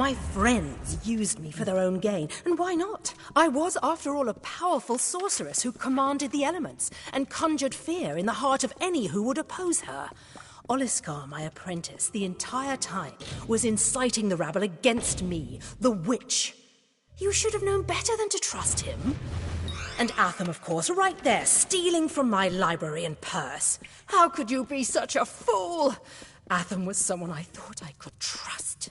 S5: My friends used me for their own gain, and why not? I was, after all, a powerful sorceress who commanded the elements and conjured fear in the heart of any who would oppose her. Oliskar, my apprentice, the entire time was inciting the rabble against me, the witch. You should have known better than to trust him. And Atham, of course, right there, stealing from my library and purse. How could you be such a fool? Atham was someone I thought I could trust.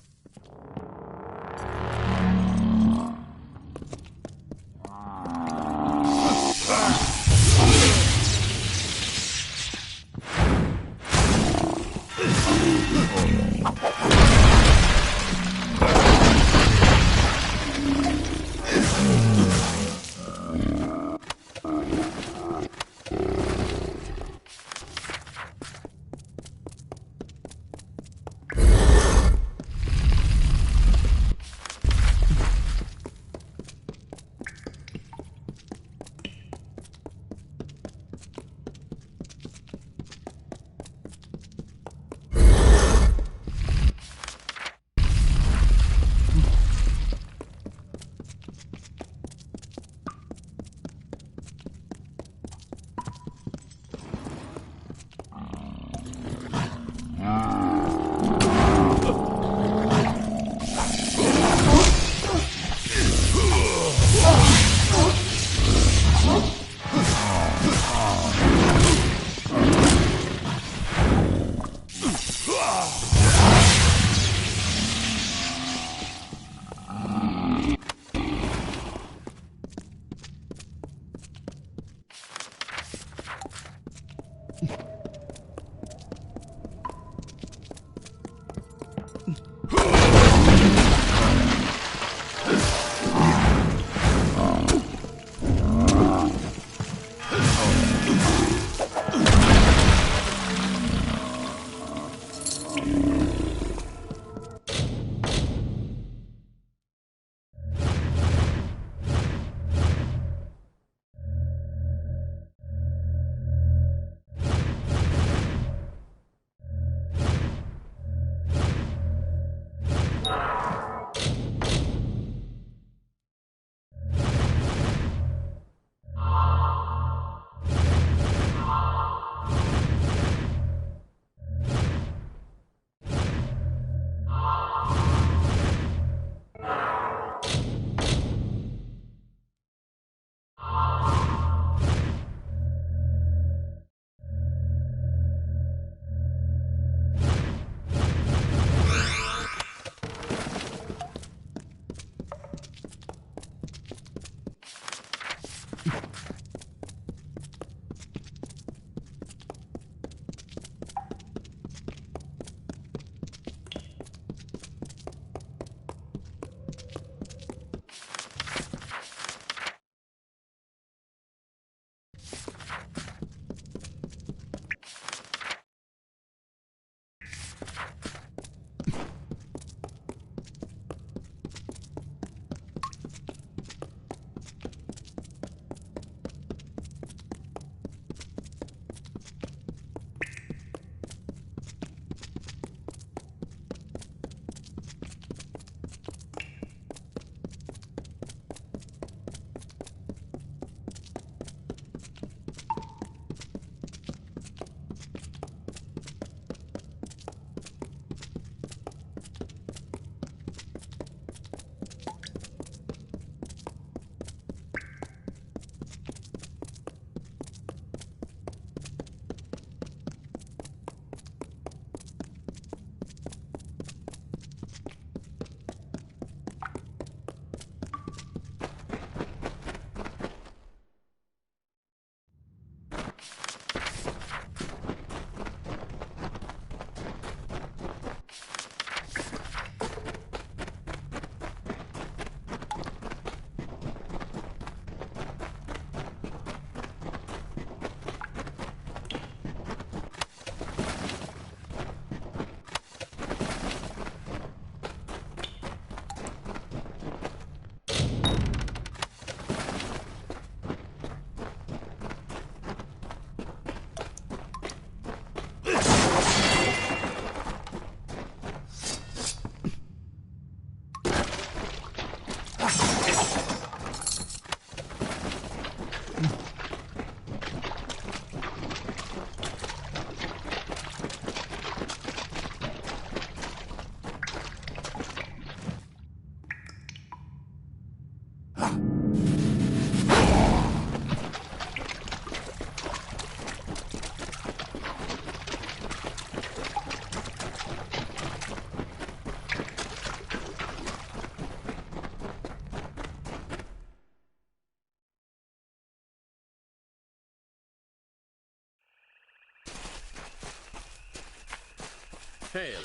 S14: Hail.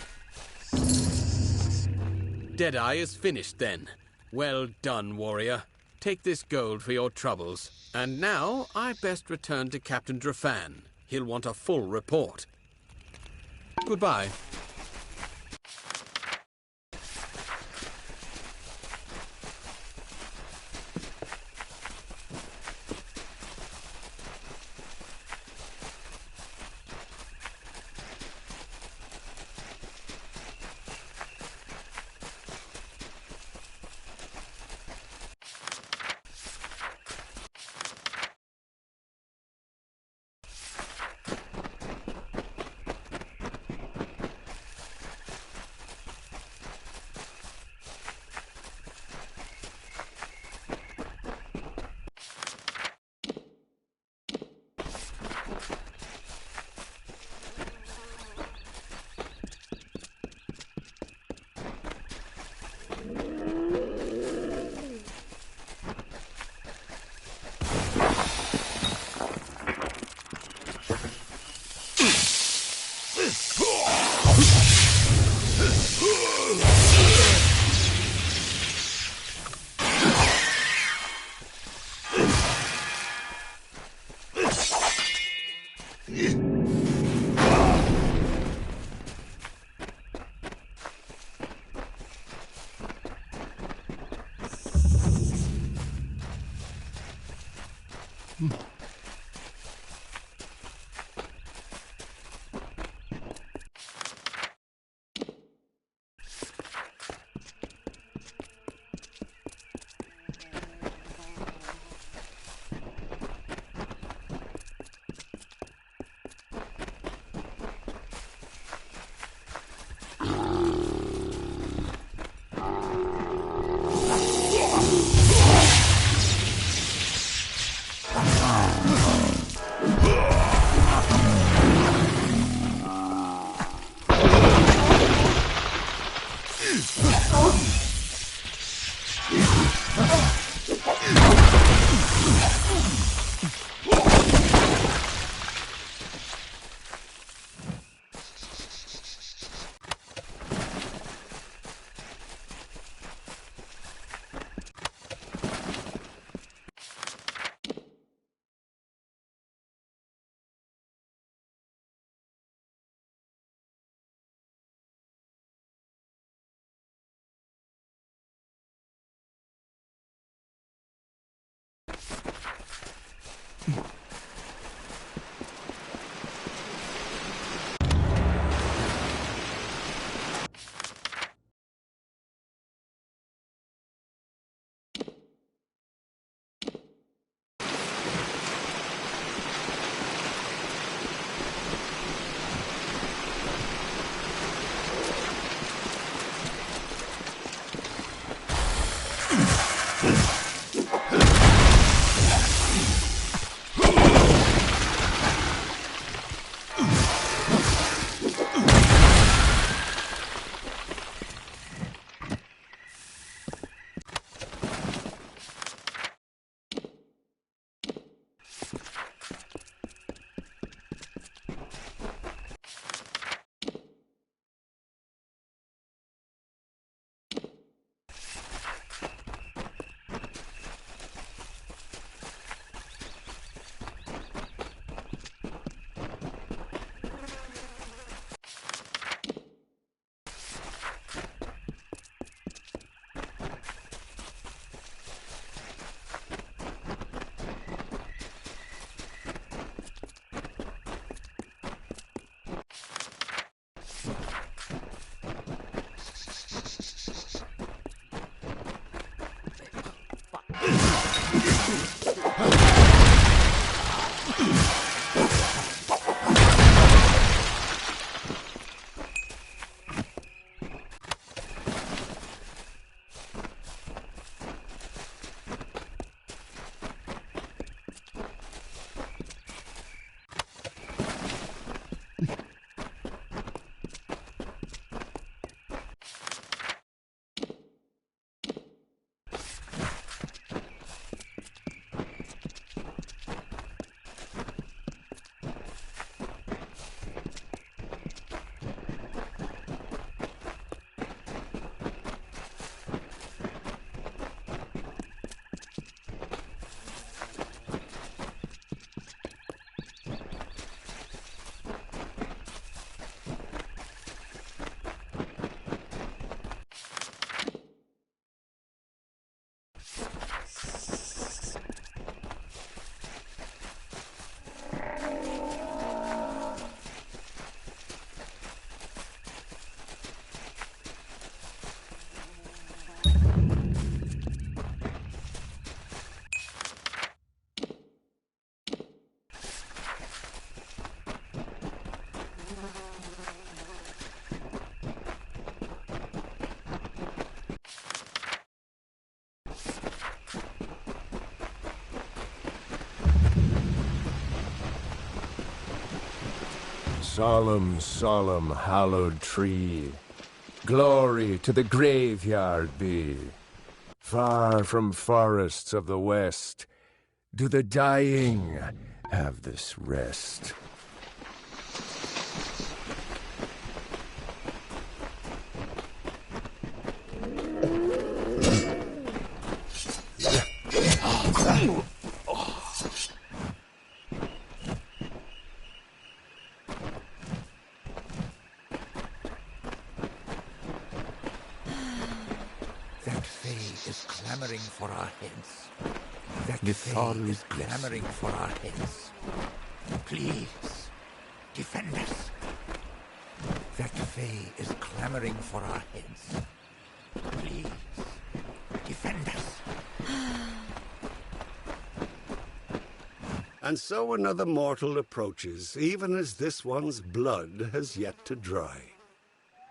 S14: Deadeye is finished then. Well done, warrior. Take this gold for your troubles. And now I best return to Captain Drafan. He'll want a full report. Goodbye.
S1: Solemn, solemn, hallowed tree, glory to the graveyard be. Far from forests of the west, do the dying have this rest.
S24: That Fae is clamoring for our heads. That Fae is clamoring for our heads. Please, defend us. That Fae is clamoring for our heads. Please, defend us.
S7: And so another mortal approaches, even as this one's blood has yet to dry.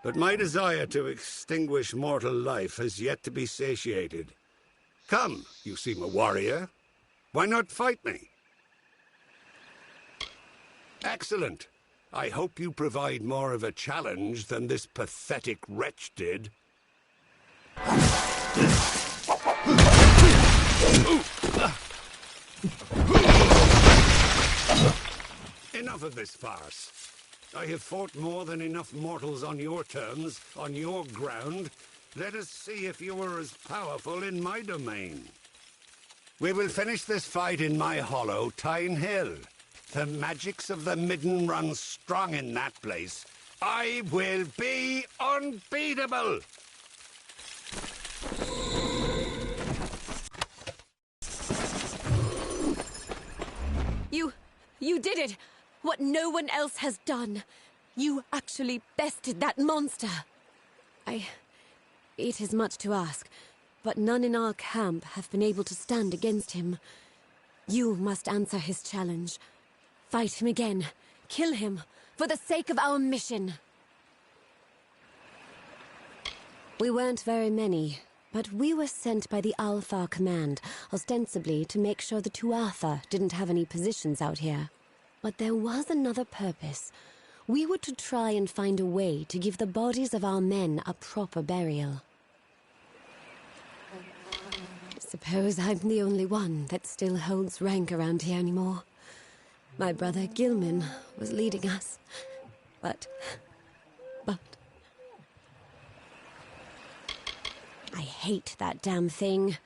S7: But my desire to extinguish mortal life has yet to be satiated. Come, you seem a warrior. Why not fight me? Excellent. I hope you provide more of a challenge than this pathetic wretch did. Enough of this farce. I have fought more than enough mortals on your terms, on your ground. Let us see if you are as powerful in my domain. We will finish this fight in my hollow, Tyne Hill. The magics of the Midden run strong in that place. I will be unbeatable!
S18: You did it! What no one else has done. You actually bested that monster. It is much to ask, but none in our camp have been able to stand against him. You must answer his challenge. Fight him again. Kill him, for the sake of our mission. We weren't very many, but we were sent by the Alfar Command, ostensibly to make sure the Tuatha didn't have any positions out here. But there was another purpose. We were to try and find a way to give the bodies of our men a proper burial. Suppose I'm the only one that still holds rank around here anymore. My brother Gilman was leading us, but... I hate that damn thing.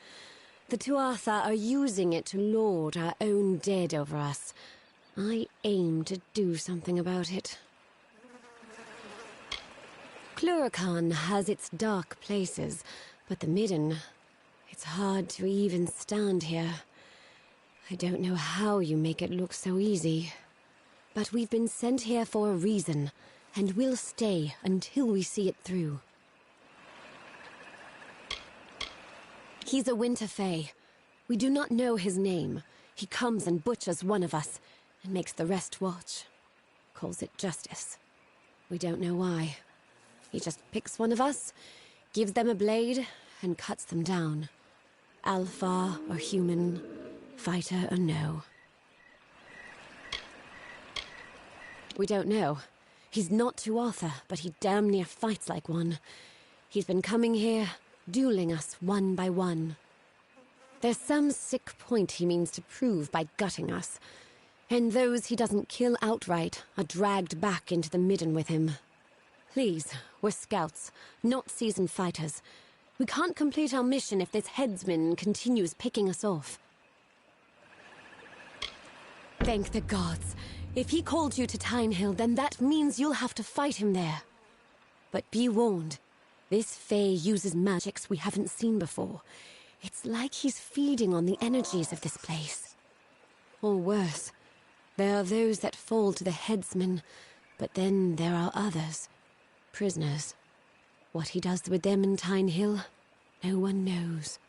S18: The Tuatha are using it to lord our own dead over us. I aim to do something about it. Cluracan has its dark places, but the Midden... It's hard to even stand here. I don't know how you make it look so easy. But we've been sent here for a reason, and we'll stay until we see it through. He's a Winter Fae. We do not know his name. He comes and butchers one of us, and makes the rest watch. Calls it justice. We don't know why. He just picks one of us, gives them a blade, and cuts them down. Alpha or human, fighter or no. We don't know. He's not Tuatha, but he damn near fights like one. He's been coming here, dueling us one by one. There's some sick point he means to prove by gutting us. And those he doesn't kill outright are dragged back into the Midden with him. Please, we're scouts, not seasoned fighters. We can't complete our mission if this headsman continues picking us off. Thank the gods. If he called you to Tyne Hill, then that means you'll have to fight him there. But be warned, this Fae uses magics we haven't seen before. It's like he's feeding on the energies of this place. Or worse, there are those that fall to the headsman, but then there are others, prisoners. What he does with them in Tyne Hill, no one knows.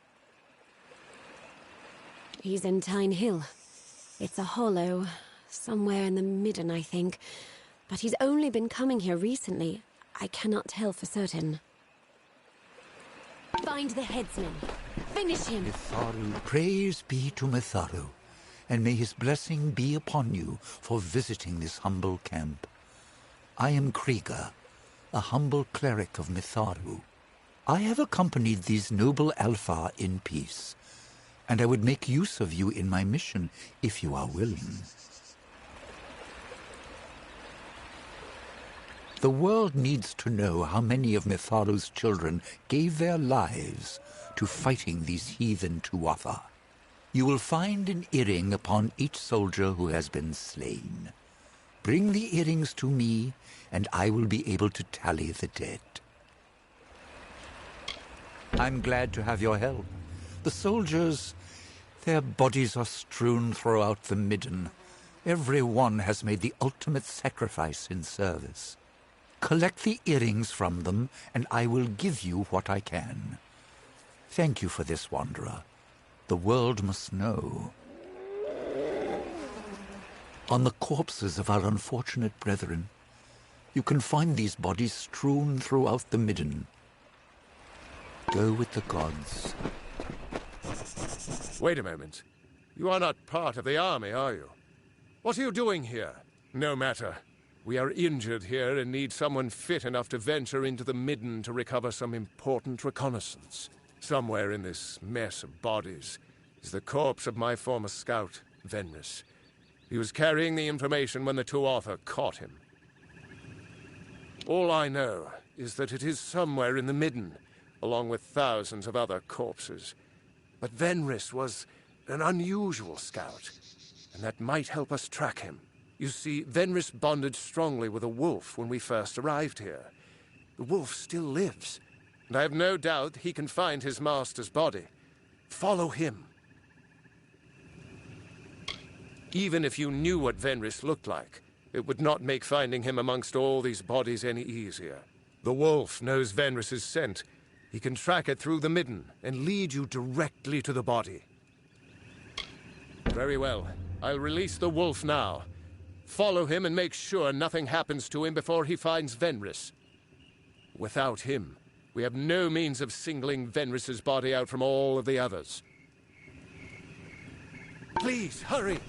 S18: He's in Tyne Hill. It's a hollow, somewhere in the Midden, I think. But he's only been coming here recently. I cannot tell for certain. Find the headsman. Finish him.
S24: Mitharu, praise be to Mitharu, and may his blessing be upon you for visiting this humble camp.
S11: I am Krieger, a humble cleric of Mitharu. I have accompanied these noble Alfar in peace, and I would make use of you in my mission if you are willing. The world needs to know how many of Mitharu's children gave their lives to fighting these heathen Tuatha. You will find an earring upon each soldier who has been slain. Bring the earrings to me, and I will be able to tally the dead. I'm glad to have your help. The soldiers, their bodies are strewn throughout the midden. Every one has made the ultimate sacrifice in service. Collect the earrings from them, and I will give you what I can. Thank you for this, Wanderer. The world must know. On the corpses of our unfortunate brethren, you can find these bodies strewn throughout the midden. Go with the gods.
S1: Wait a moment. You are not part of the army, are you? What are you doing here? No matter. We are injured here and need someone fit enough to venture into the midden to recover some important reconnaissance. Somewhere in this mess of bodies is the corpse of my former scout, Venris. He was carrying the information when the Tuatha caught him. All I know is that it is somewhere in the midden, along with thousands of other corpses. But Venris was an unusual scout, and that might help us track him. You see, Venris bonded strongly with a wolf when we first arrived here. The wolf still lives, and I have no doubt he can find his master's body. Follow him. Even if you knew what Venris looked like, it would not make finding him amongst all these bodies any easier. The wolf knows Venris's scent. He can track it through the midden and lead you directly to the body. Very well. I'll release the wolf now. Follow him and make sure nothing happens to him before he finds Venris. Without him, we have no means of singling Venris's body out from all of the others. Please, hurry!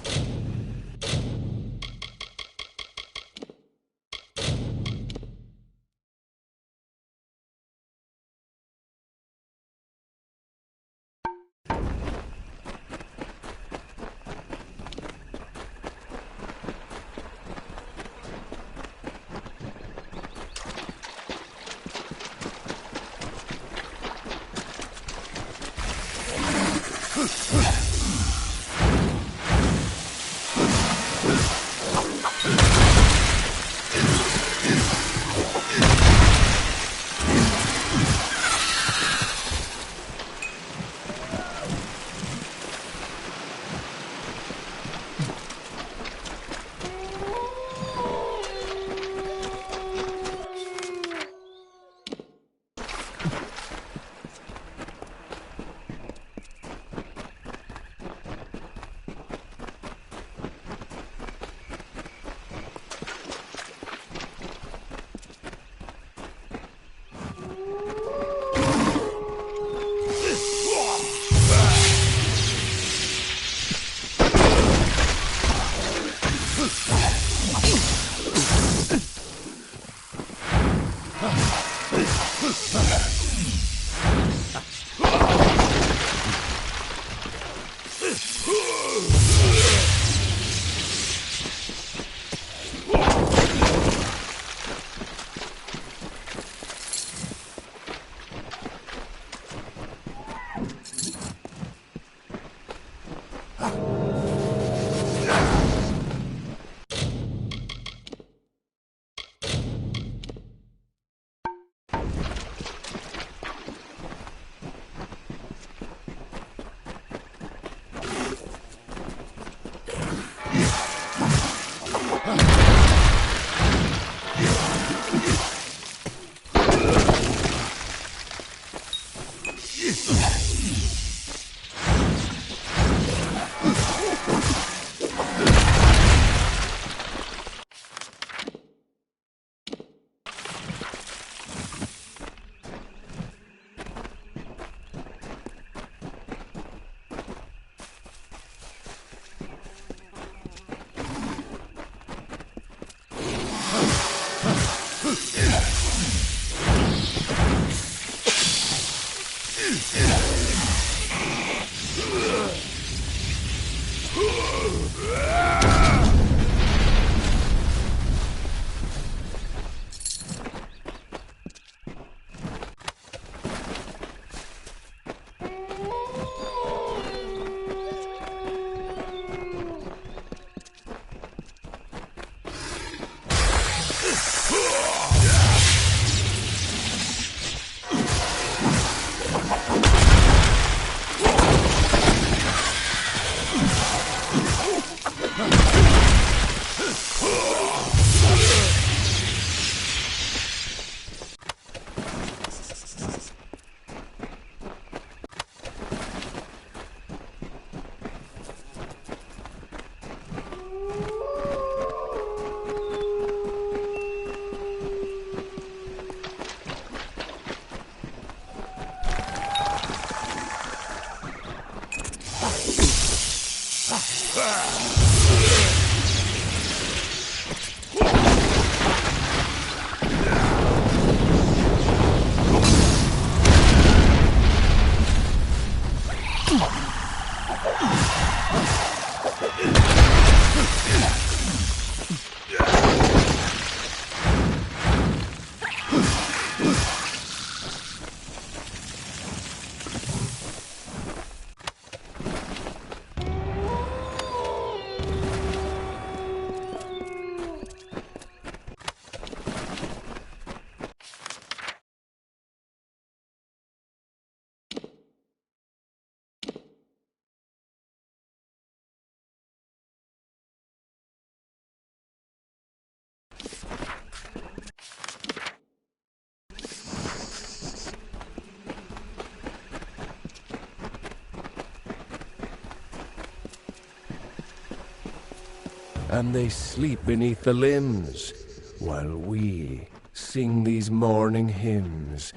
S1: And they sleep beneath the limbs, while we sing these mourning hymns,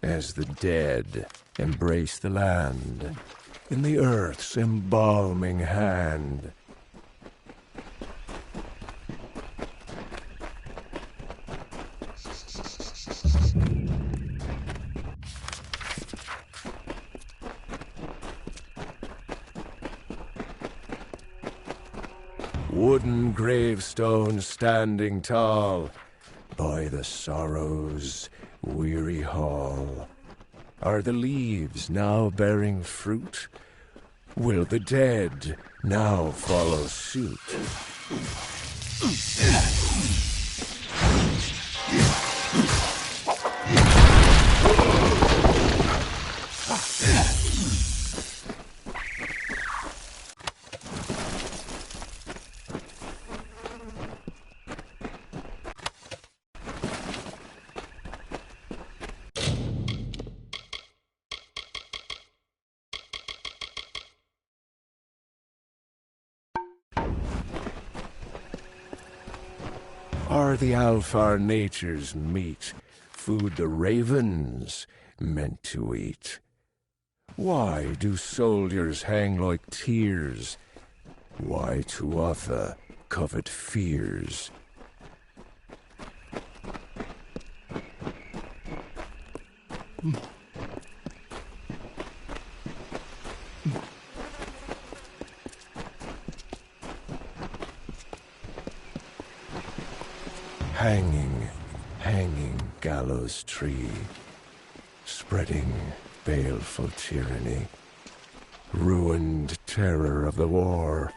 S1: as the dead embrace the land in the earth's embalming hand. Wooden gravestones standing tall by the sorrow's weary hall. Are the leaves now bearing fruit? Will the dead now follow suit? Are the Alfar nature's meat food the ravens meant to eat? Why do soldiers hang like tears? Why Tuatha covet fears? Hanging, hanging gallows tree, spreading baleful tyranny, ruined terror of the war,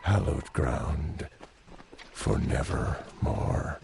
S1: hallowed ground for nevermore.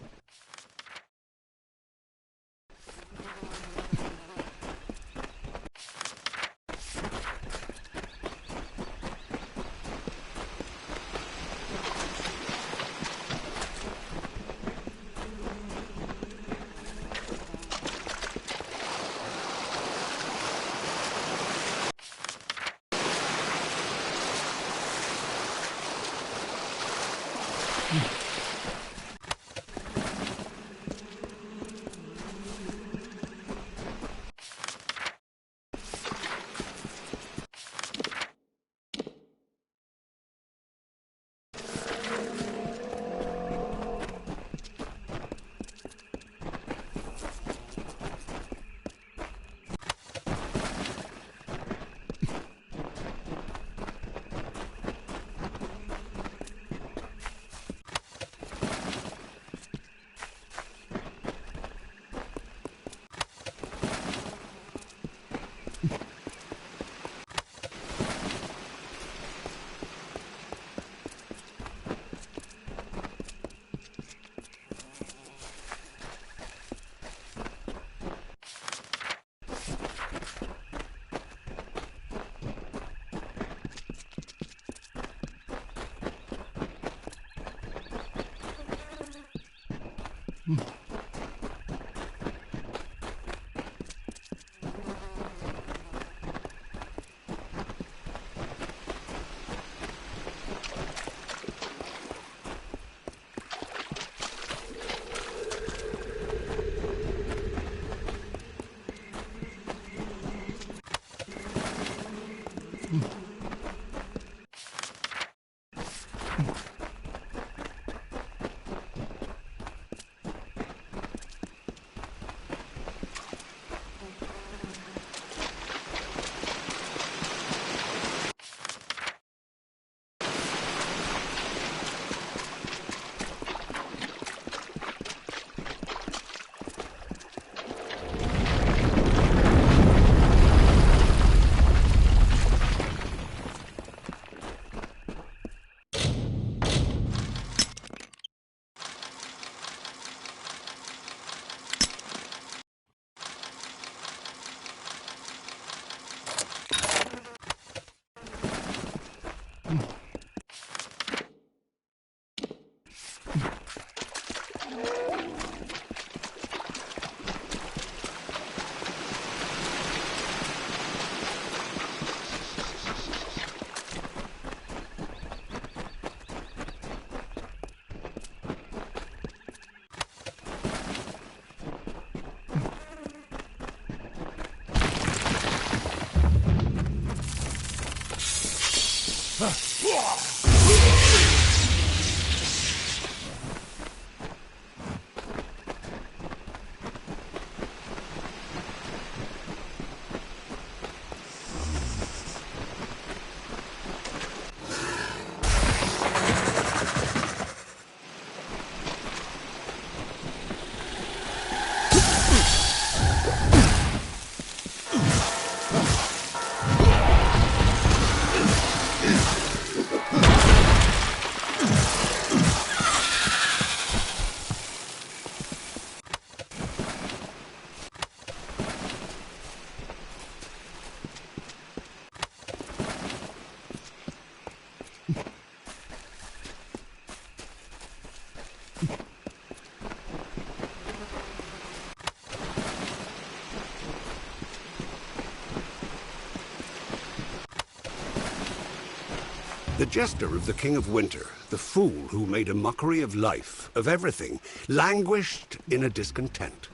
S7: The jester of the King of Winter, the fool who made a mockery of life, of everything, languished in a discontent.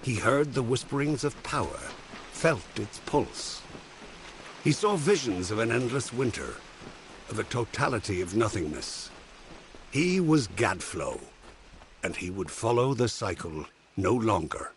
S7: He heard the whisperings of power, felt its pulse. He saw visions of an endless winter, of a totality of nothingness. He was Gadflow, and he would follow the cycle no longer.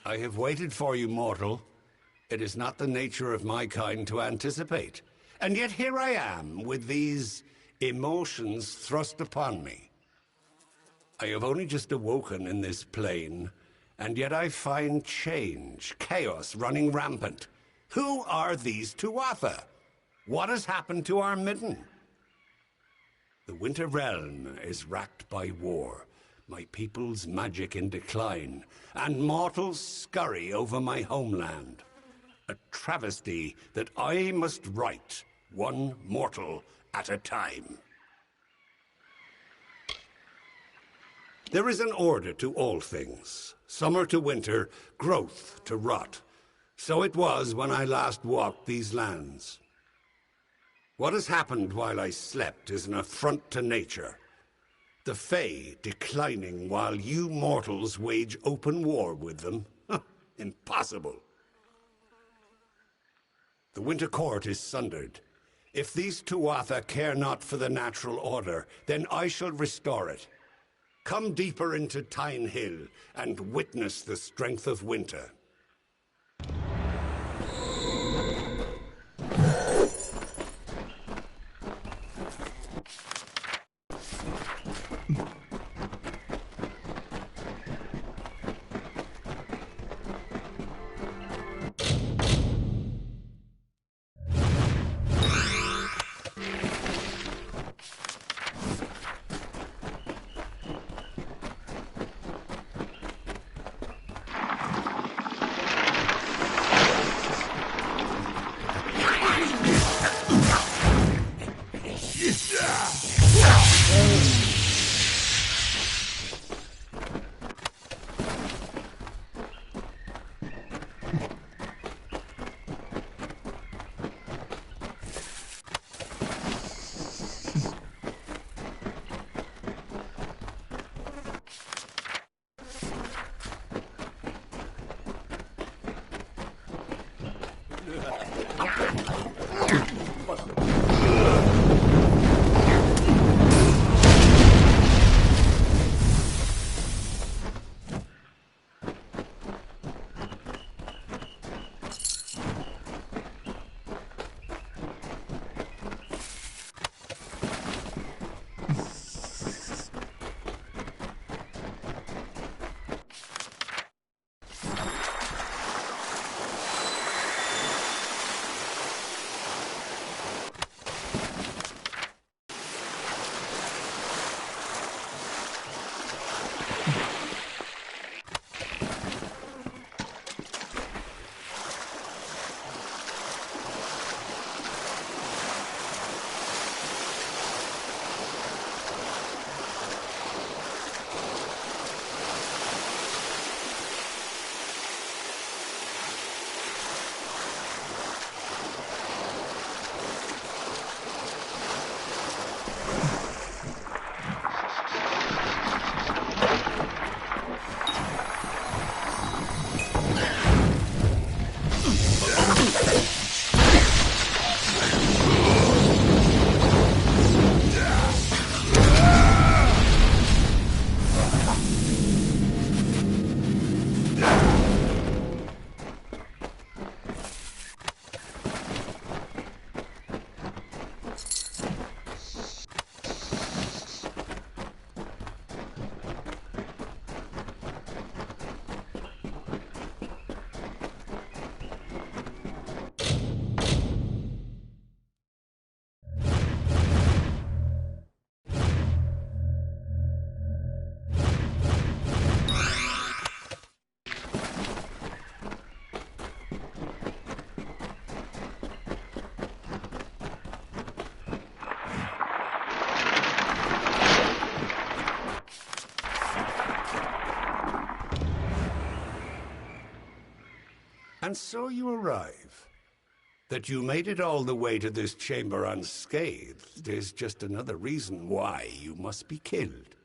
S7: I have waited for you, mortal. It is not the nature of my kind to anticipate. And yet here I am, with these emotions thrust upon me. I have only just awoken in this plane, and yet I find change, chaos running rampant. Who are these Tuatha? What has happened to our midden? The Winter Realm is racked by war, my people's magic in decline, and mortals scurry over my homeland. A travesty that I must right, one mortal at a time. There is an order to all things, summer to winter, growth to rot. So it was when I last walked these lands. What has happened while I slept is an affront to nature. The Fae declining while you mortals wage open war with them? Impossible. The Winter Court is sundered. If these Tuatha care not for the natural order, then I shall restore it. Come deeper into Tyne Hill and witness the strength of winter. And so you arrive. That you made it all the way to this chamber unscathed is just another reason why you must be killed.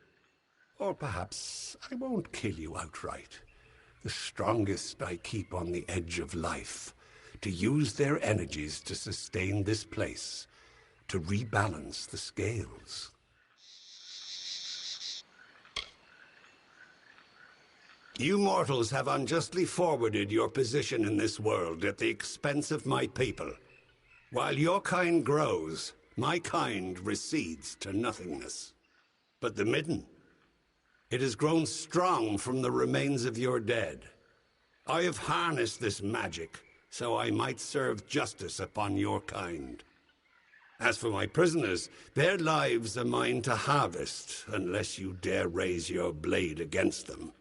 S7: Or perhaps I won't kill you outright. The strongest I keep on the edge of life, to use their energies to sustain this place, to rebalance the scales. You mortals have unjustly forwarded your position in this world at the expense of my people. While your kind grows, my kind recedes to nothingness. But the midden, it has grown strong from the remains of your dead. I have harnessed this magic, so I might serve justice upon your kind. As for my prisoners, their lives are mine to harvest, unless you dare raise your blade against them.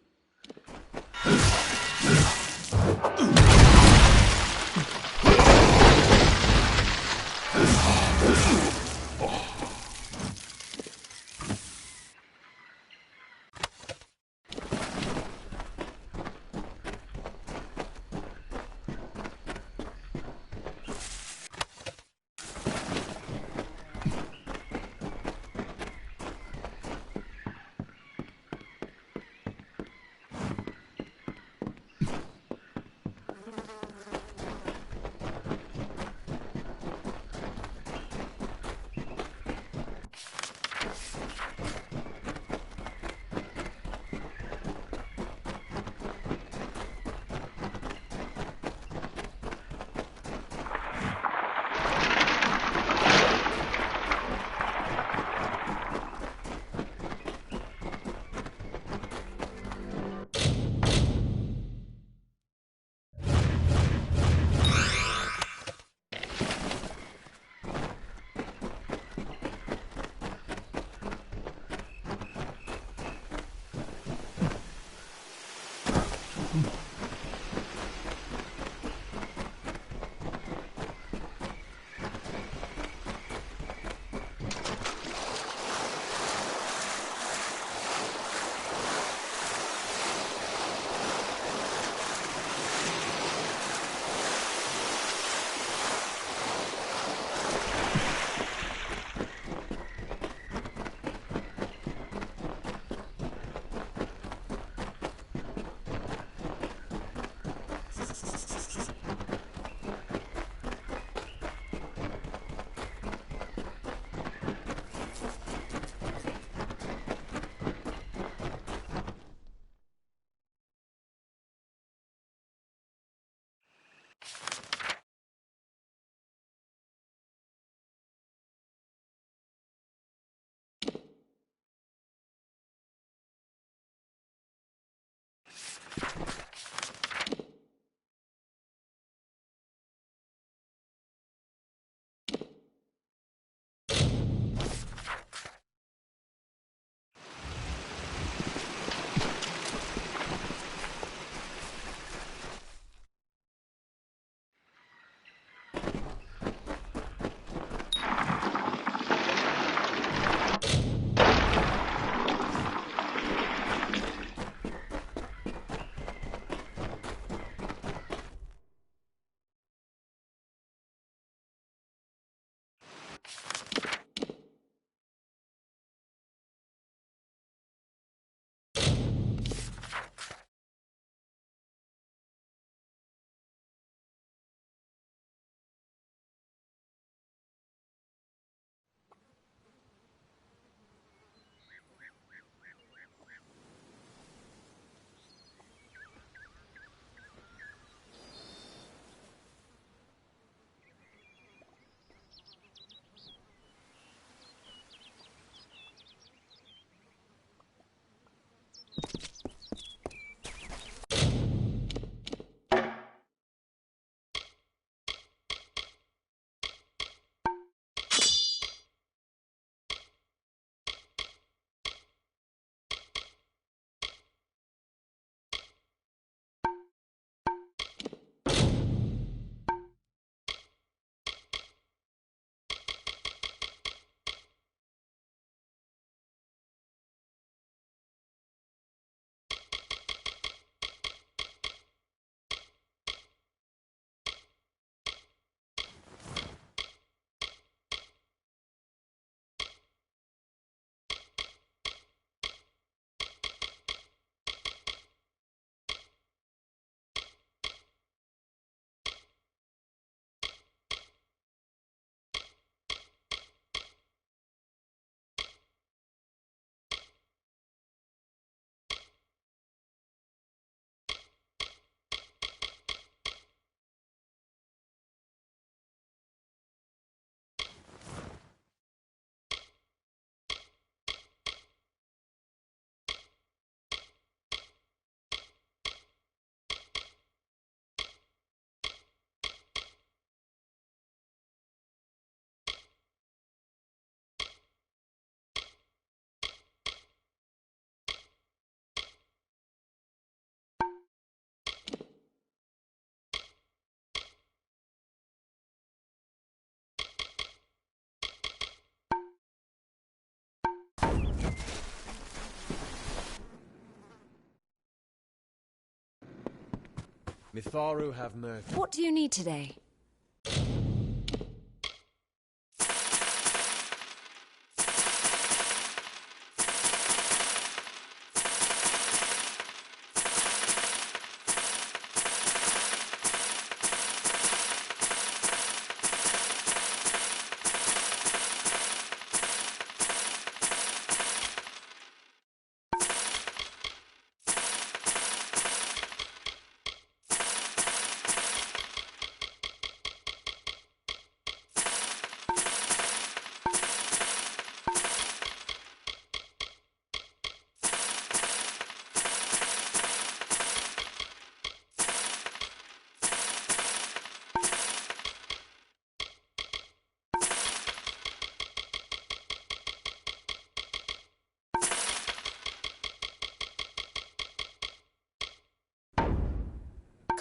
S8: Mitharu have mercy.
S18: What do you need today?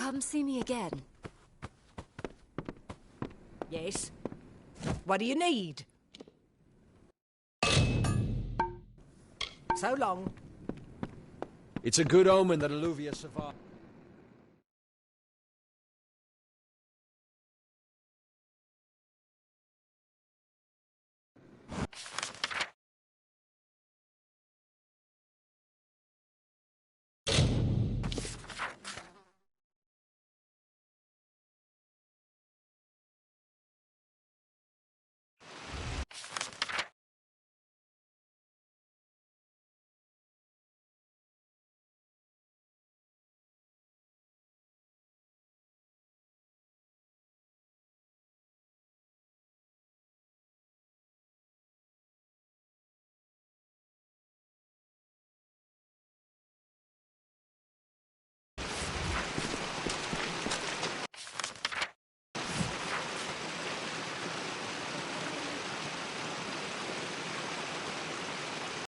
S18: Come see me again.
S17: Yes? What do you need? So long.
S8: It's a good omen that Alluvia survived.